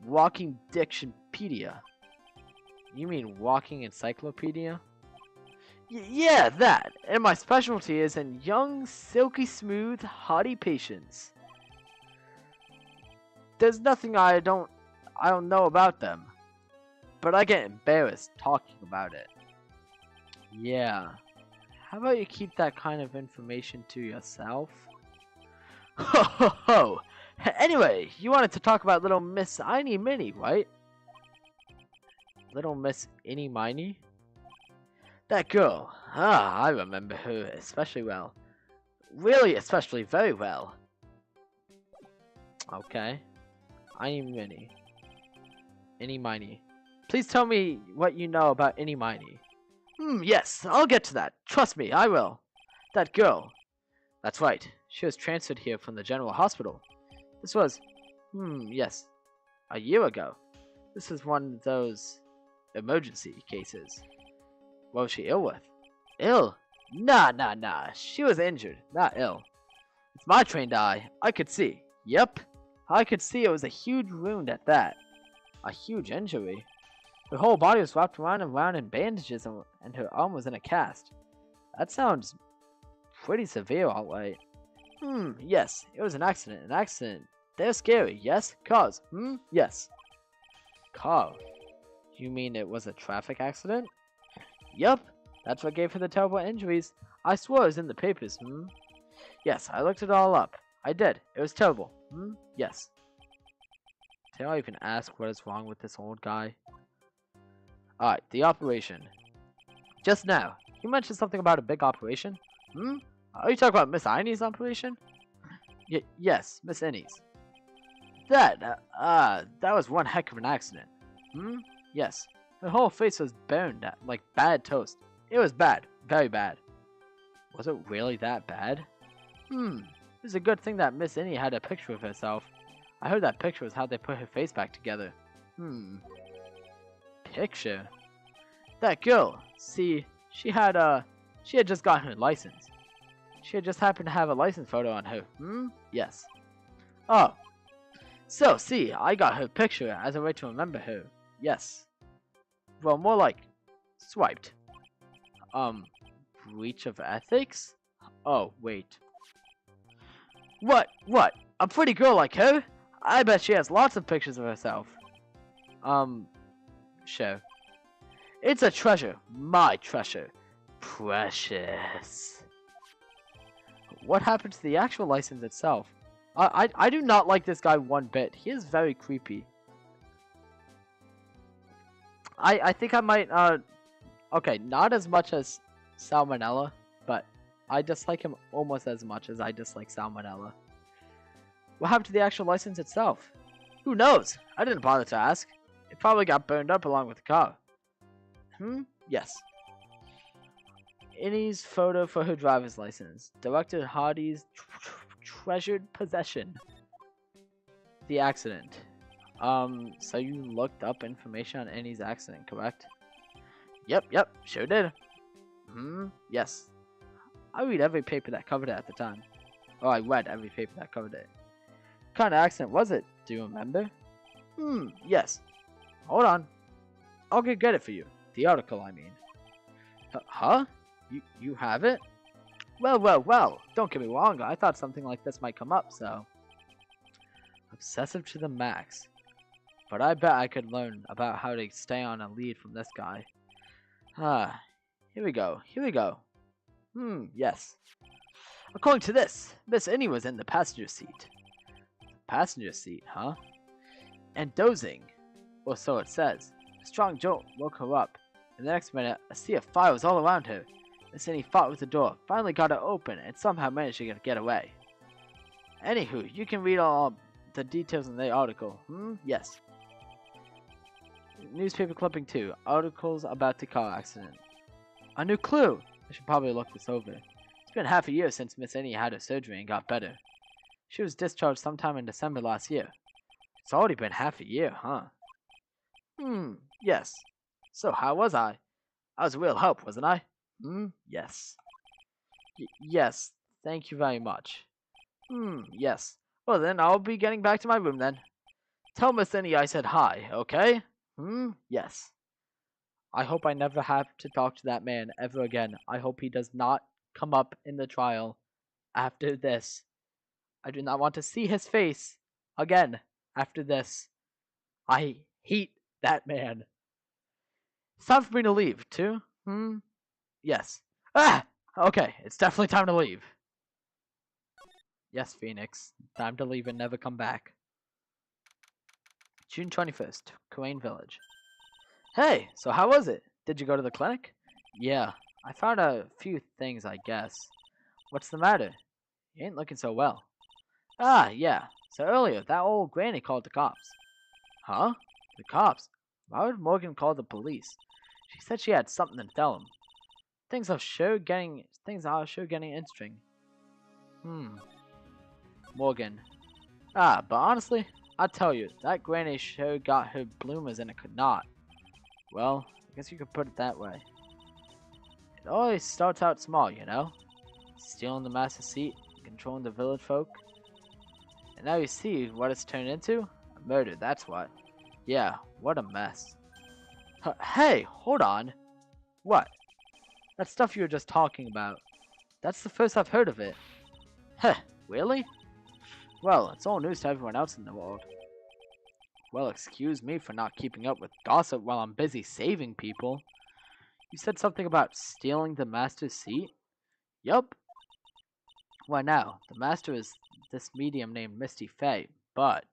A: walking dictionpedia. You mean walking encyclopedia? Yeah, that. And my specialty is in young, silky smooth, haughty patients. There's nothing I don't know about them. But I get embarrassed talking about it. Yeah. How about you keep that kind of information to yourself? Ho ho ho! Anyway, you wanted to talk about little Miss Einy Minnie, right? Little Miss Inny Miney? That girl. I remember her especially well. Really, especially very well. Okay. Einy Minnie. Inny Miney. Please tell me what you know about Inny Miney. Yes, I'll get to that. Trust me, I will. That girl. That's right. She was transferred here from the general hospital. This was, yes, a year ago. This is one of those emergency cases. What was she ill with? Ill? Nah. She was injured, not ill. With my trained eye, I could see. Yep. I could see it was a huge wound at that. A huge injury. Her whole body was wrapped around and round in bandages and her arm was in a cast. That sounds pretty severe, alright. Yes, it was an accident. An accident. They're scary, yes? Cars, yes. Car? You mean it was a traffic accident? Yup, that's what gave her the terrible injuries. I swore it was in the papers, Yes, I looked it all up. I did. It was terrible. Yes. Did I even ask what is wrong with this old guy? Alright, the operation. Just now, you mentioned something about a big operation? Are you talking about Miss Einy's operation? Yes, Miss Inny's. That was one heck of an accident. Yes, Her whole face was burned like bad toast. It was bad. Very bad. Was it really that bad? It's a good thing that Miss Innie had a picture of herself. I heard that picture was how they put her face back together. Picture? That girl. See, she had just gotten her license. She had just happened to have a license photo on her. Yes. Oh. So, see, I got her picture as a way to remember her. Yes. Well, more like swiped. Breach of ethics? Oh, wait. What? A pretty girl like her? I bet she has lots of pictures of herself. Sure. It's a treasure. My treasure. Precious. What happened to the actual license itself? I do not like this guy one bit. He is very creepy. I think I might, okay, not as much as Salmonella, but I dislike him almost as much as I dislike Salmonella. What happened to the actual license itself? Who knows? I didn't bother to ask. It probably got burned up along with the car. Yes. Innie's photo for her driver's license. Director Hardy's treasured possession. The accident. So you looked up information on Innie's accident, correct? Yep, sure did. Yes. I read every paper that covered it at the time. Oh, I read every paper that covered it. What kind of accident was it? Do you remember? Yes. Hold on. I'll go get it for you. The article, I mean. Huh? You have it? Well. Don't get me wrong. I thought something like this might come up, so. Obsessive to the max. But I bet I could learn about how to stay on a lead from this guy. Here we go. Yes. According to this, Miss Innie was in the passenger seat. Passenger seat, huh? And dozing. Or so it says. A strong jolt woke her up, and the next minute, a sea of fire was all around her. Miss Innie fought with the door, finally got it open, and somehow managed to get away. Anywho, you can read all the details in the article. Yes. Newspaper clipping 2. Articles about the car accident. A new clue! I should probably look this over. It's been half a year since Miss Innie had her surgery and got better. She was discharged sometime in December last year. It's already been half a year, huh? Yes. So how was I? I was a real help, wasn't I? Yes. Yes, thank you very much. Yes. Well then, I'll be getting back to my room then. Tell Miss Innie I said hi, okay? Yes. I hope I never have to talk to that man ever again. I hope he does not come up in the trial after this. I do not want to see his face again after this. I hate that man. It's time for me to leave, too? Yes. Okay, it's definitely time to leave. Yes, Phoenix. Time to leave and never come back. June 21st, Crane Village. Hey, so how was it? Did you go to the clinic? Yeah, I found a few things, I guess. What's the matter? You ain't looking so well. Yeah. So earlier, that old granny called the cops. Huh? The cops? Why would Morgan call the police? She said she had something to tell him. Things are sure getting interesting. Morgan. But honestly, I tell you, that granny sure got her bloomers in a knot. Well, I guess you could put it that way. It always starts out small, you know? Stealing the master seat, controlling the village folk. And now you see what it's turned into? A murder, that's what. Yeah, what a mess. Hey, hold on. What? That stuff you were just talking about. That's the first I've heard of it. Really? Well, it's all news to everyone else in the world. Well, excuse me for not keeping up with gossip while I'm busy saving people. You said something about stealing the master's seat? Yup. Why now, the master is this medium named Misty Faye, but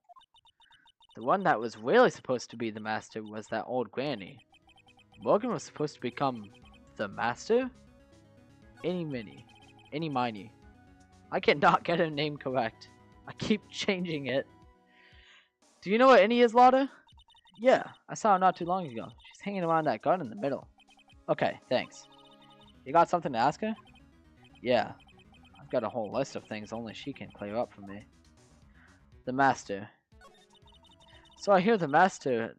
A: the one that was really supposed to be the master was that old granny. Morgan was supposed to become the master? Any miny. I cannot get her name correct. I keep changing it. Do you know what Innie is, Lotta? Yeah, I saw her not too long ago. She
B: hanging around that garden in the middle. Okay, thanks. You got something to ask her? Yeah, I've got a whole list of things only she can clear up for me. The Master. So I hear the Master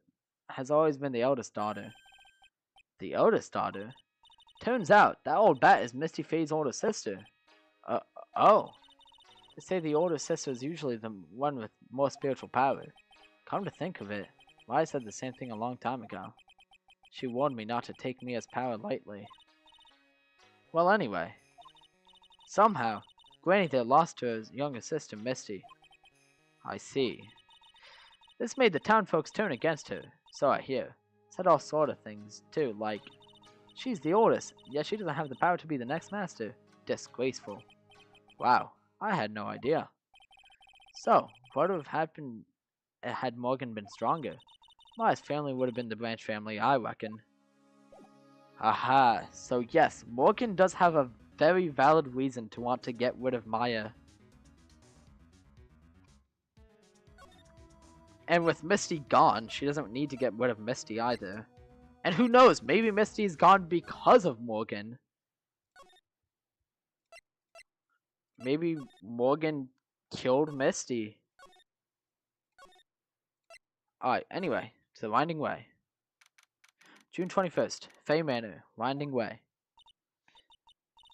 B: has always been the eldest daughter. The eldest daughter? Turns out, that old bat is Misty Faye's older sister. Uh, oh. They say the older sister is usually the one with more spiritual power. Come to think of it, Wright said the same thing a long time ago. She warned me not to take Mia's power lightly. Well, anyway. Somehow, Granny there lost her younger sister, Misty. I see. This made the town folks turn against her, so I hear. Said all sort of things, too, like, she's the oldest, yet she doesn't have the power to be the next master. Disgraceful. Wow, I had no idea. So, what would have happened had Morgan been stronger? Maya's family would have been the Branch family, I reckon. Aha, so yes, Morgan does have a very valid reason to want to get rid of Maya. And with Misty gone, she doesn't need to get rid of Misty either. And who knows, maybe Misty's gone because of Morgan. Maybe Morgan killed Misty. Alright, anyway, to the Winding Way. June 21st, Fay Manor, Winding Way.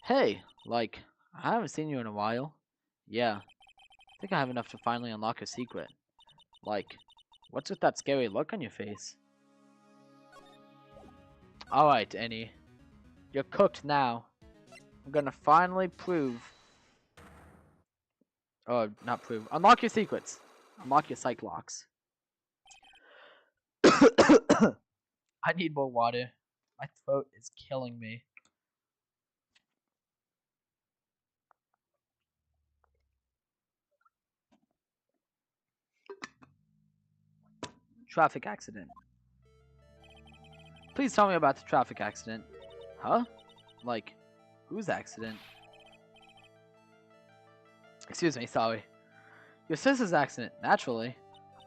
B: Hey, like, I haven't seen you in a while. Yeah, I think I have enough to finally unlock a secret. Like, what's with that scary look on your face? Alright, Annie. You're cooked now. I'm gonna finally prove... Oh, not prove. Unlock your secrets. Unlock your psych locks. I need more water. My throat is killing me. Traffic accident. Please tell me about the traffic accident. Huh? Like, whose accident? Excuse me, sorry. Your sister's accident, naturally.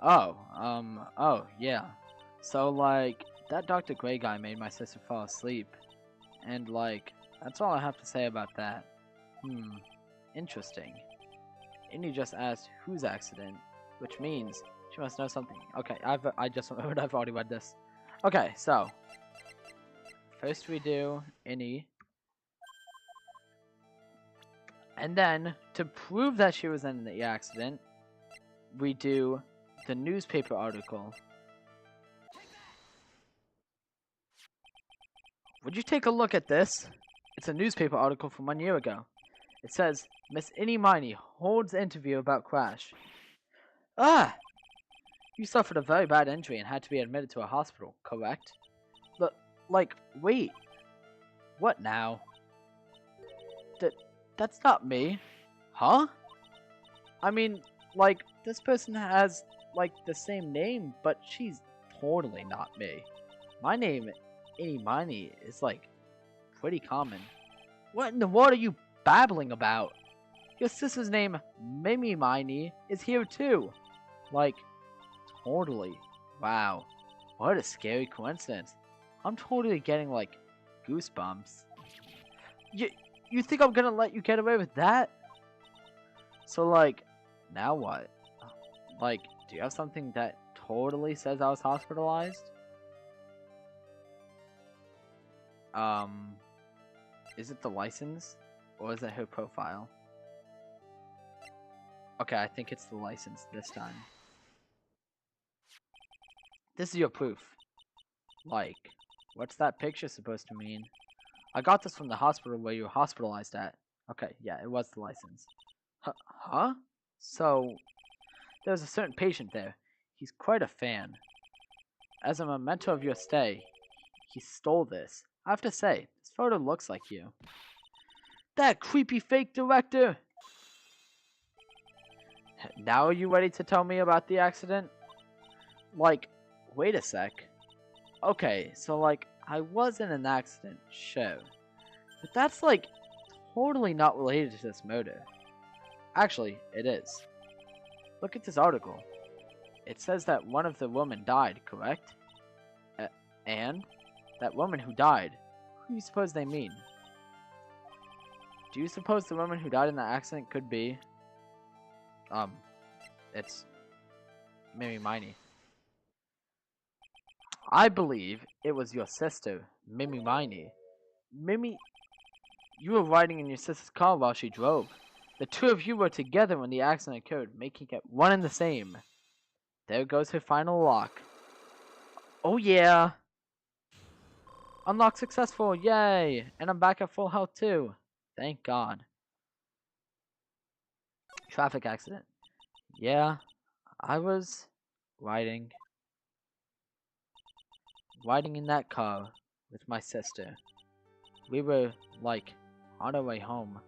B: Oh, yeah. So, like, that Dr. Gray guy made my sister fall asleep. And, like, that's all I have to say about that. Interesting. And you just asked whose accident, which means she must know something. Okay, I just remembered I've already read this. Okay, so first we do Innie. And then, to prove that she was in the accident, we do the newspaper article. Would you take a look at this? It's a newspaper article from 1 year ago. It says, Miss Innie Miney holds interview about crash. Ah! You suffered a very bad injury and had to be admitted to a hospital, correct? Like, wait. What now? That's not me. Huh? I mean, like, this person has, like, the same name, but she's totally not me. My name, Innie Miney, is, like, pretty common. What in the world are you babbling about? Your sister's name, Mimi Miney, is here too. Like, totally. Wow. What a scary coincidence. I'm totally getting, like, goosebumps. You think I'm gonna let you get away with that? So, like, now what? Like, do you have something that totally says I was hospitalized? Is it the license? Or is it her profile? Okay, I think it's the license this time. This is your proof. Like, what's that picture supposed to mean? I got this from the hospital where you were hospitalized at. Okay, yeah, it was the license. Huh? So, there's a certain patient there. He's quite a fan. As a memento of your stay, he stole this. I have to say, this photo looks like you. That creepy fake director! Now are you ready to tell me about the accident? Like, wait a sec. Okay, so like, I was in an accident, sure. But that's like, totally not related to this murder. Actually, it is. Look at this article. It says that one of the women died, correct? And that woman who died, who do you suppose they mean? Do you suppose the woman who died in that accident could be, it's Mimi Miney? I believe it was your sister, Mimi Miney. Mimi, you were riding in your sister's car while she drove. The two of you were together when the accident occurred, making it one and the same. There goes her final lock. Oh yeah! Unlock successful, yay! And I'm back at full health too. Thank God. Traffic accident. Yeah, I was riding in that car with my sister. We were, like, on our way home.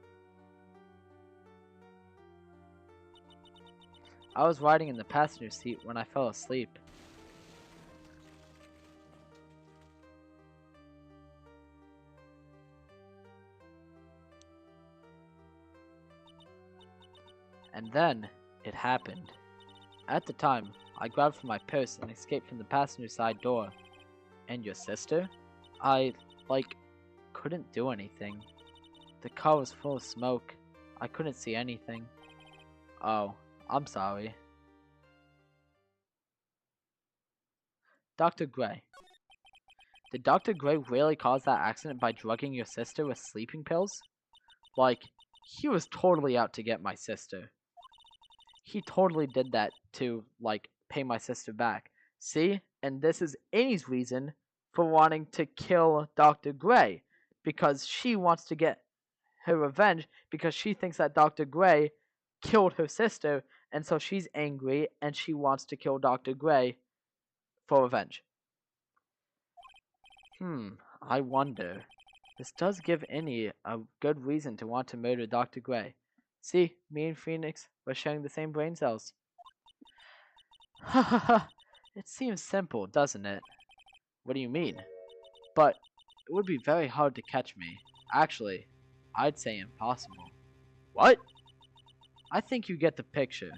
B: I was riding in the passenger seat when I fell asleep. And then, it happened. At the time, I grabbed for my purse and escaped from the passenger side door. And your sister? I, like, couldn't do anything. The car was full of smoke. I couldn't see anything. Oh, I'm sorry. Dr. Gray. Did Dr. Gray really cause that accident by drugging your sister with sleeping pills? Like, he was totally out to get my sister. He totally did that to, like, pay my sister back. See? And this is Annie's reason for wanting to kill Dr. Gray. Because she wants to get her revenge because she thinks that Dr. Gray killed her sister. And so she's angry and she wants to kill Dr. Gray for revenge. I wonder. This does give Annie a good reason to want to murder Dr. Gray. See, me and Phoenix were sharing the same brain cells. Ha ha ha! It seems simple, doesn't it? What do you mean? But it would be very hard to catch me. Actually, I'd say impossible. What? I think you get the picture.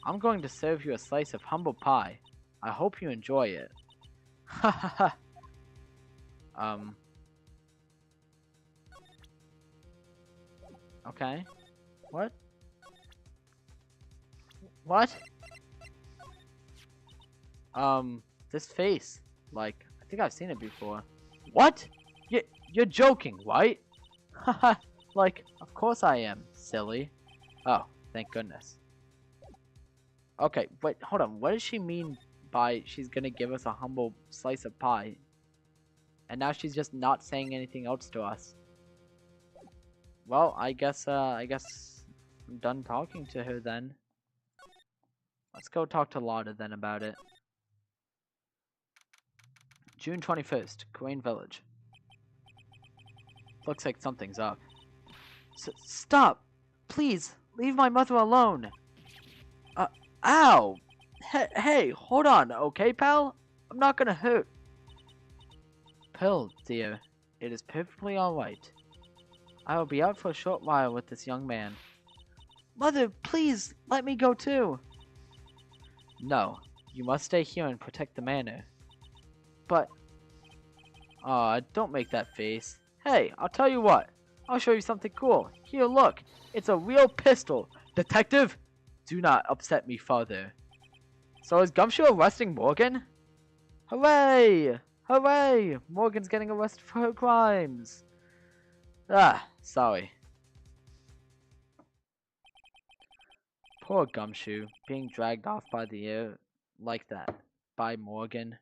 B: I'm going to serve you a slice of humble pie. I hope you enjoy it. Ha ha ha! Okay. What? What? This face. Like, I think I've seen it before. What? You're joking, right? Haha, like, of course I am, silly. Oh, thank goodness. Okay, wait, hold on. What does she mean by she's gonna give us a humble slice of pie? And now she's just not saying anything else to us. Well, I guess I'm done talking to her then. Let's go talk to Lotta then about it. June 21st, Crane Village. Looks like something's up. Stop! Please, leave my mother alone! Ow! Hey, hold on, okay, pal? I'm not gonna hurt. Pearl, dear, it is perfectly alright. I will be out for a short while with this young man. Mother, please, let me go too! No, you must stay here and protect the manor. But... aw, don't make that face. Hey, I'll tell you what. I'll show you something cool. Here, look. It's a real pistol. Detective, do not upset me further. So is Gumshoe arresting Morgan? Hooray! Hooray! Morgan's getting arrested for her crimes. Ah, sorry. Poor Gumshoe, being dragged off by the air like that. By Morgan.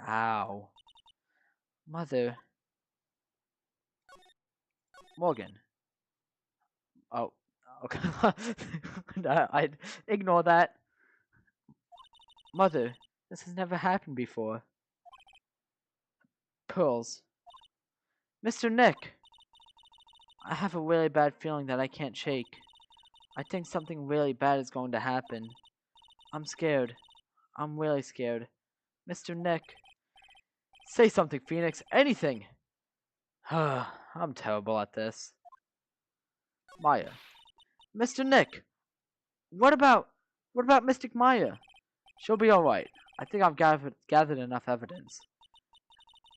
B: Ow. Mother. Morgan. Oh, okay. I'd ignore that. Mother, this has never happened before. Pearls. Mr. Nick! I have a really bad feeling that I can't shake. I think something really bad is going to happen. I'm scared. I'm really scared. Mr. Nick. Say something, Phoenix. Anything! I'm terrible at this. Maya. Mr. Nick! What about Mystic Maya? She'll be alright. I think I've gathered enough evidence.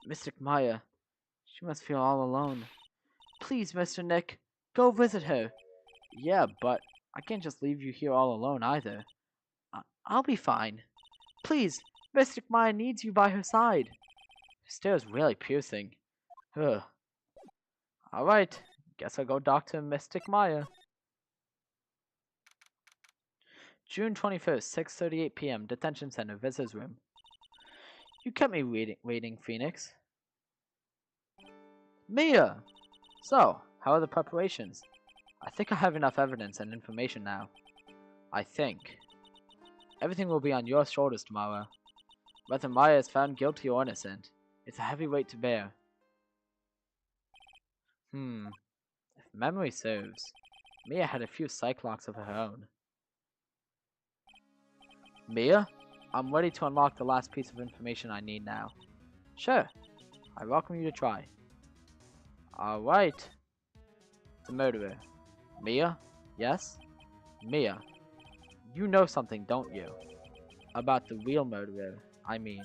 B: Mystic Maya. She must feel all alone. Please, Mr. Nick, go visit her. Yeah, but I can't just leave you here all alone either. I'll be fine. Please, Mystic Maya needs you by her side. Her stare is really piercing. Ugh. Alright, guess I'll go talk to Mystic Maya. June 21st, 6:38 p.m. Detention Center, Visitor's Room. You kept me waiting, Phoenix. Mia! So, how are the preparations? I think I have enough evidence and information now. I think. Everything will be on your shoulders tomorrow. Whether Maya is found guilty or innocent, it's a heavy weight to bear. If memory serves, Mia had a few cyclocks of her own. Mia? I'm ready to unlock the last piece of information I need now. Sure, I welcome you to try. Alright. The murderer. Mia? Yes? Mia, you know something, don't you? About the real murderer, I mean.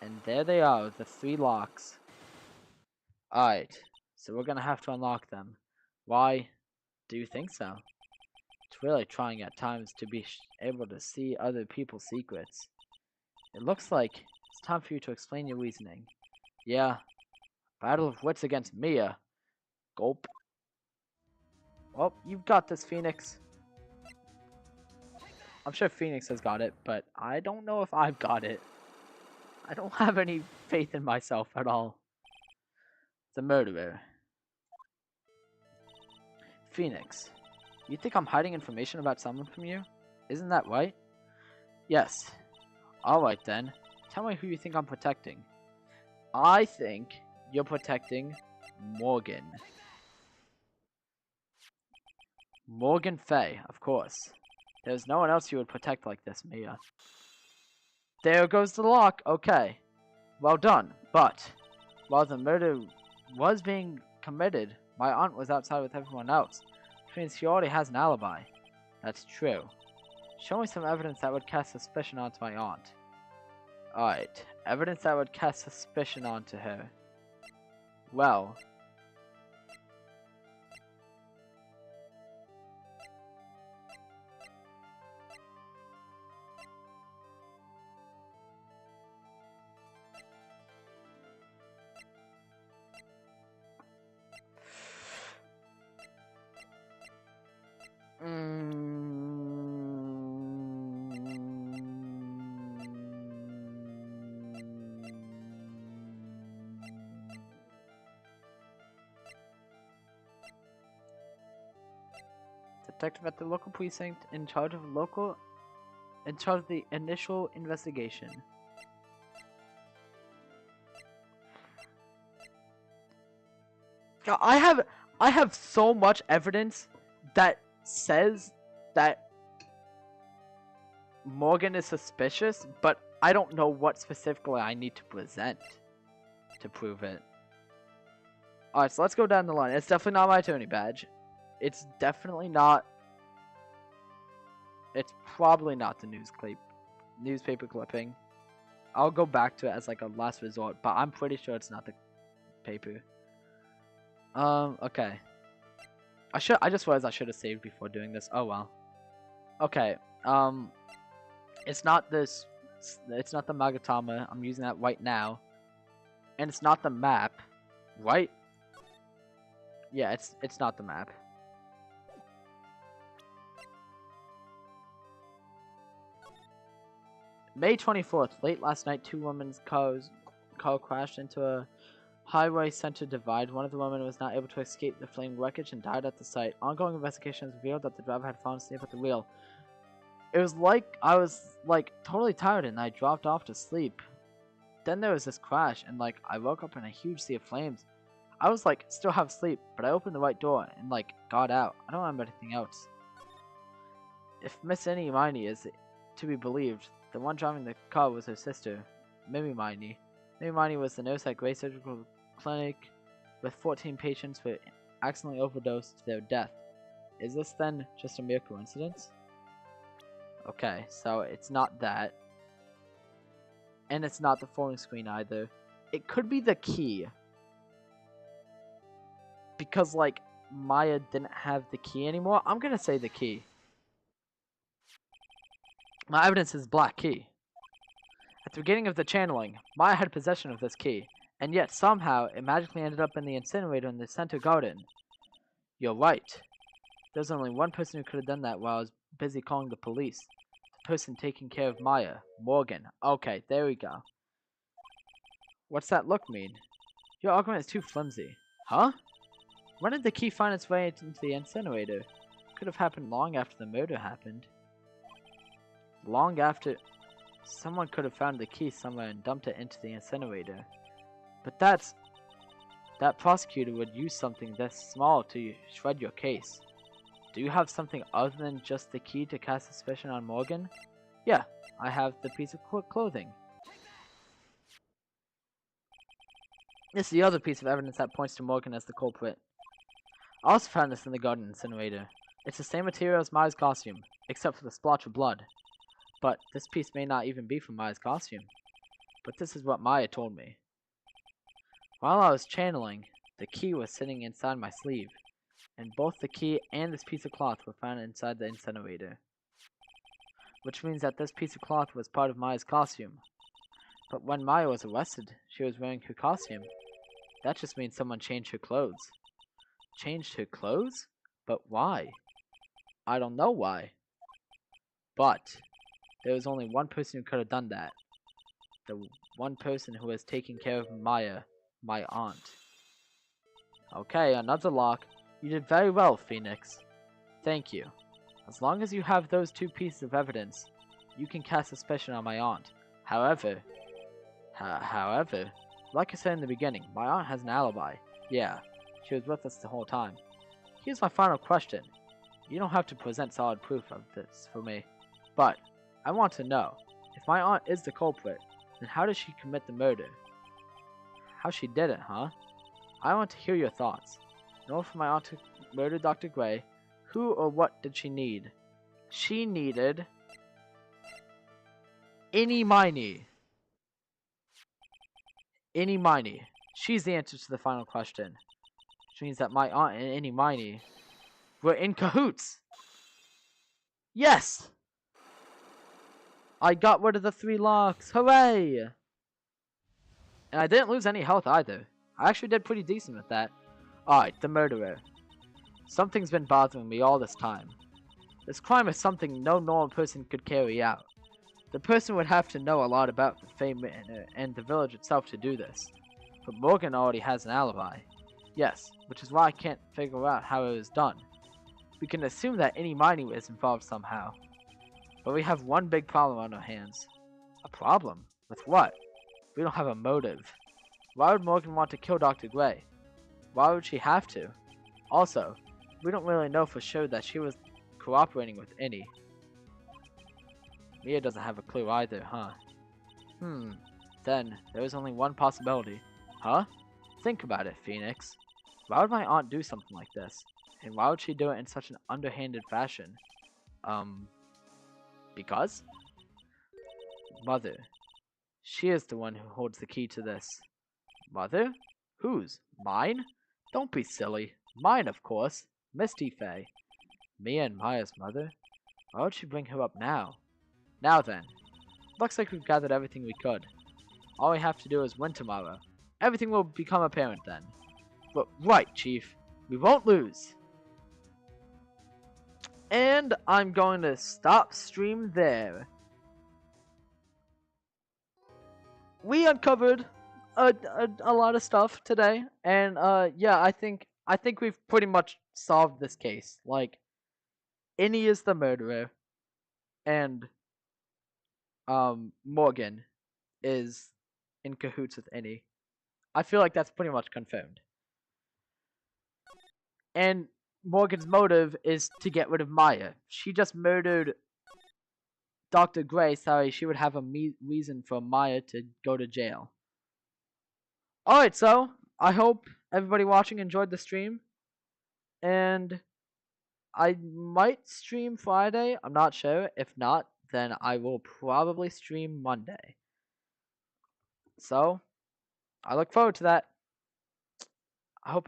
B: And there they are, the 3 locks. Alright, so we're gonna have to unlock them. Why do you think so? It's really trying at times to be able to see other people's secrets. It looks like it's time for you to explain your reasoning. Yeah, battle of wits against Mia. Gulp. Well, you've got this, Phoenix. I'm sure Phoenix has got it, but I don't know if I've got it. I don't have any faith in myself at all. The murderer. Phoenix, you think I'm hiding information about someone from you? Isn't that right? Yes. Alright then. Tell me who you think I'm protecting. I think you're protecting Morgan. Morgan Fay, of course. There's no one else you would protect like this, Mia. There goes the lock. Okay. Well done. But, while the murder was being committed, my aunt was outside with everyone else, which means she already has an alibi. That's true. Show me some evidence that would cast suspicion onto my aunt. Alright, evidence that would cast suspicion onto her. Well. Detective at the local precinct in charge of the initial investigation. I have so much evidence that says that Morgan is suspicious, but I don't know what specifically I need to present to prove it. Alright, so let's go down the line. It's definitely not my attorney badge. It's definitely not. It's probably not the newspaper clipping. I'll go back to it as like a last resort, but I'm pretty sure it's not the paper. Okay. I just realized I should have saved before doing this. Oh well. Okay. It's not this. It's not the Magatama. I'm using that right now. And it's not the map, right? Yeah, it's not the map. May 24th, late last night, 2 women's car crashed into a highway center divide. One of the women was not able to escape the flaming wreckage and died at the site. Ongoing investigations revealed that the driver had fallen asleep at the wheel. It was like I was like totally tired and I dropped off to sleep. Then there was this crash and like I woke up in a huge sea of flames. I was like still half asleep, but I opened the right door and like got out. I don't remember anything else. If Miss Annie Miney is to be believed, the one driving the car was her sister, Mimi Miney. Mimi Miney was the nurse at Gray Surgical Clinic with 14 patients who accidentally overdosed to their death. Is this then just a mere coincidence? Okay, so it's not that. And it's not the phone screen either. It could be the key. Because, like, Maya didn't have the key anymore. I'm gonna say the key. My evidence is black key. At the beginning of the channeling, Maya had possession of this key, and yet somehow it magically ended up in the incinerator in the center garden. You're right. There's only one person who could have done that while I was busy calling the police. The person taking care of Maya, Morgan. Okay, there we go. What's that look mean? Your argument is too flimsy. Huh? When did the key find its way into the incinerator? Could have happened long after the murder happened. Long after... Someone could have found the key somewhere and dumped it into the incinerator. But that prosecutor would use something this small to shred your case. Do you have something other than just the key to cast suspicion on Morgan? Yeah, I have the piece of clothing. This is the other piece of evidence that points to Morgan as the culprit. I also found this in the garden incinerator. It's the same material as Maya's costume, except for the splotch of blood. But this piece may not even be from Maya's costume. But this is what Maya told me. While I was channeling, the key was sitting inside my sleeve, and both the key and this piece of cloth were found inside the incinerator. Which means that this piece of cloth was part of Maya's costume. But when Maya was arrested, she was wearing her costume. That just means someone changed her clothes. Changed her clothes? But why? I don't know why. But there was only one person who could have done that. The one person who was taking care of Maya, my aunt. Okay, another lock. You did very well, Phoenix. Thank you. As long as you have those two pieces of evidence, you can cast suspicion on my aunt. However, like I said in the beginning, my aunt has an alibi. Yeah, she was with us the whole time. Here's my final question. You don't have to present solid proof of this for me, but I want to know, if my aunt is the culprit, then how did she commit the murder? How she did it, huh? I want to hear your thoughts. In order for my aunt to murder Dr. Gray, who or what did she need? She needed... Eeny Miny. Eeny Miny. She's the answer to the final question. Which means that my aunt and Eeny Miny were in cahoots! Yes! I got rid of the 3 locks! Hooray! And I didn't lose any health either. I actually did pretty decent with that. Alright, the murderer. Something's been bothering me all this time. This crime is something no normal person could carry out. The person would have to know a lot about the fame and the village itself to do this. But Morgan already has an alibi. Yes, which is why I can't figure out how it was done. We can assume that Eeny Miny is involved somehow. But we have one big problem on our hands. A problem? With what? We don't have a motive. Why would Morgan want to kill Dr. Gray? Why would she have to? Also, we don't really know for sure that she was cooperating with Eeny. Mia doesn't have a clue either, huh? Then, there is only one possibility. Huh? Think about it, Phoenix. Why would my aunt do something like this? And why would she do it in such an underhanded fashion? Because? Mother. She is the one who holds the key to this. Mother? Whose? Mine? Don't be silly. Mine, of course. Misty Faye. Mia and Maya's mother? Why would she bring her up now? Now then. Looks like we've gathered everything we could. All we have to do is win tomorrow. Everything will become apparent then. But right, Chief. We won't lose. And I'm going to stop stream there. We uncovered a lot of stuff today, and yeah, I think we've pretty much solved this case. Like, Eeny is the murderer, and Morgan is in cahoots with Eeny. I feel like that's pretty much confirmed. And Morgan's motive is to get rid of Maya. She just murdered Dr. Gray, sorry, she would have a reason for Maya to go to jail. Alright, so, I hope everybody watching enjoyed the stream. And I might stream Friday, I'm not sure. If not, then I will probably stream Monday. So, I look forward to that. I hope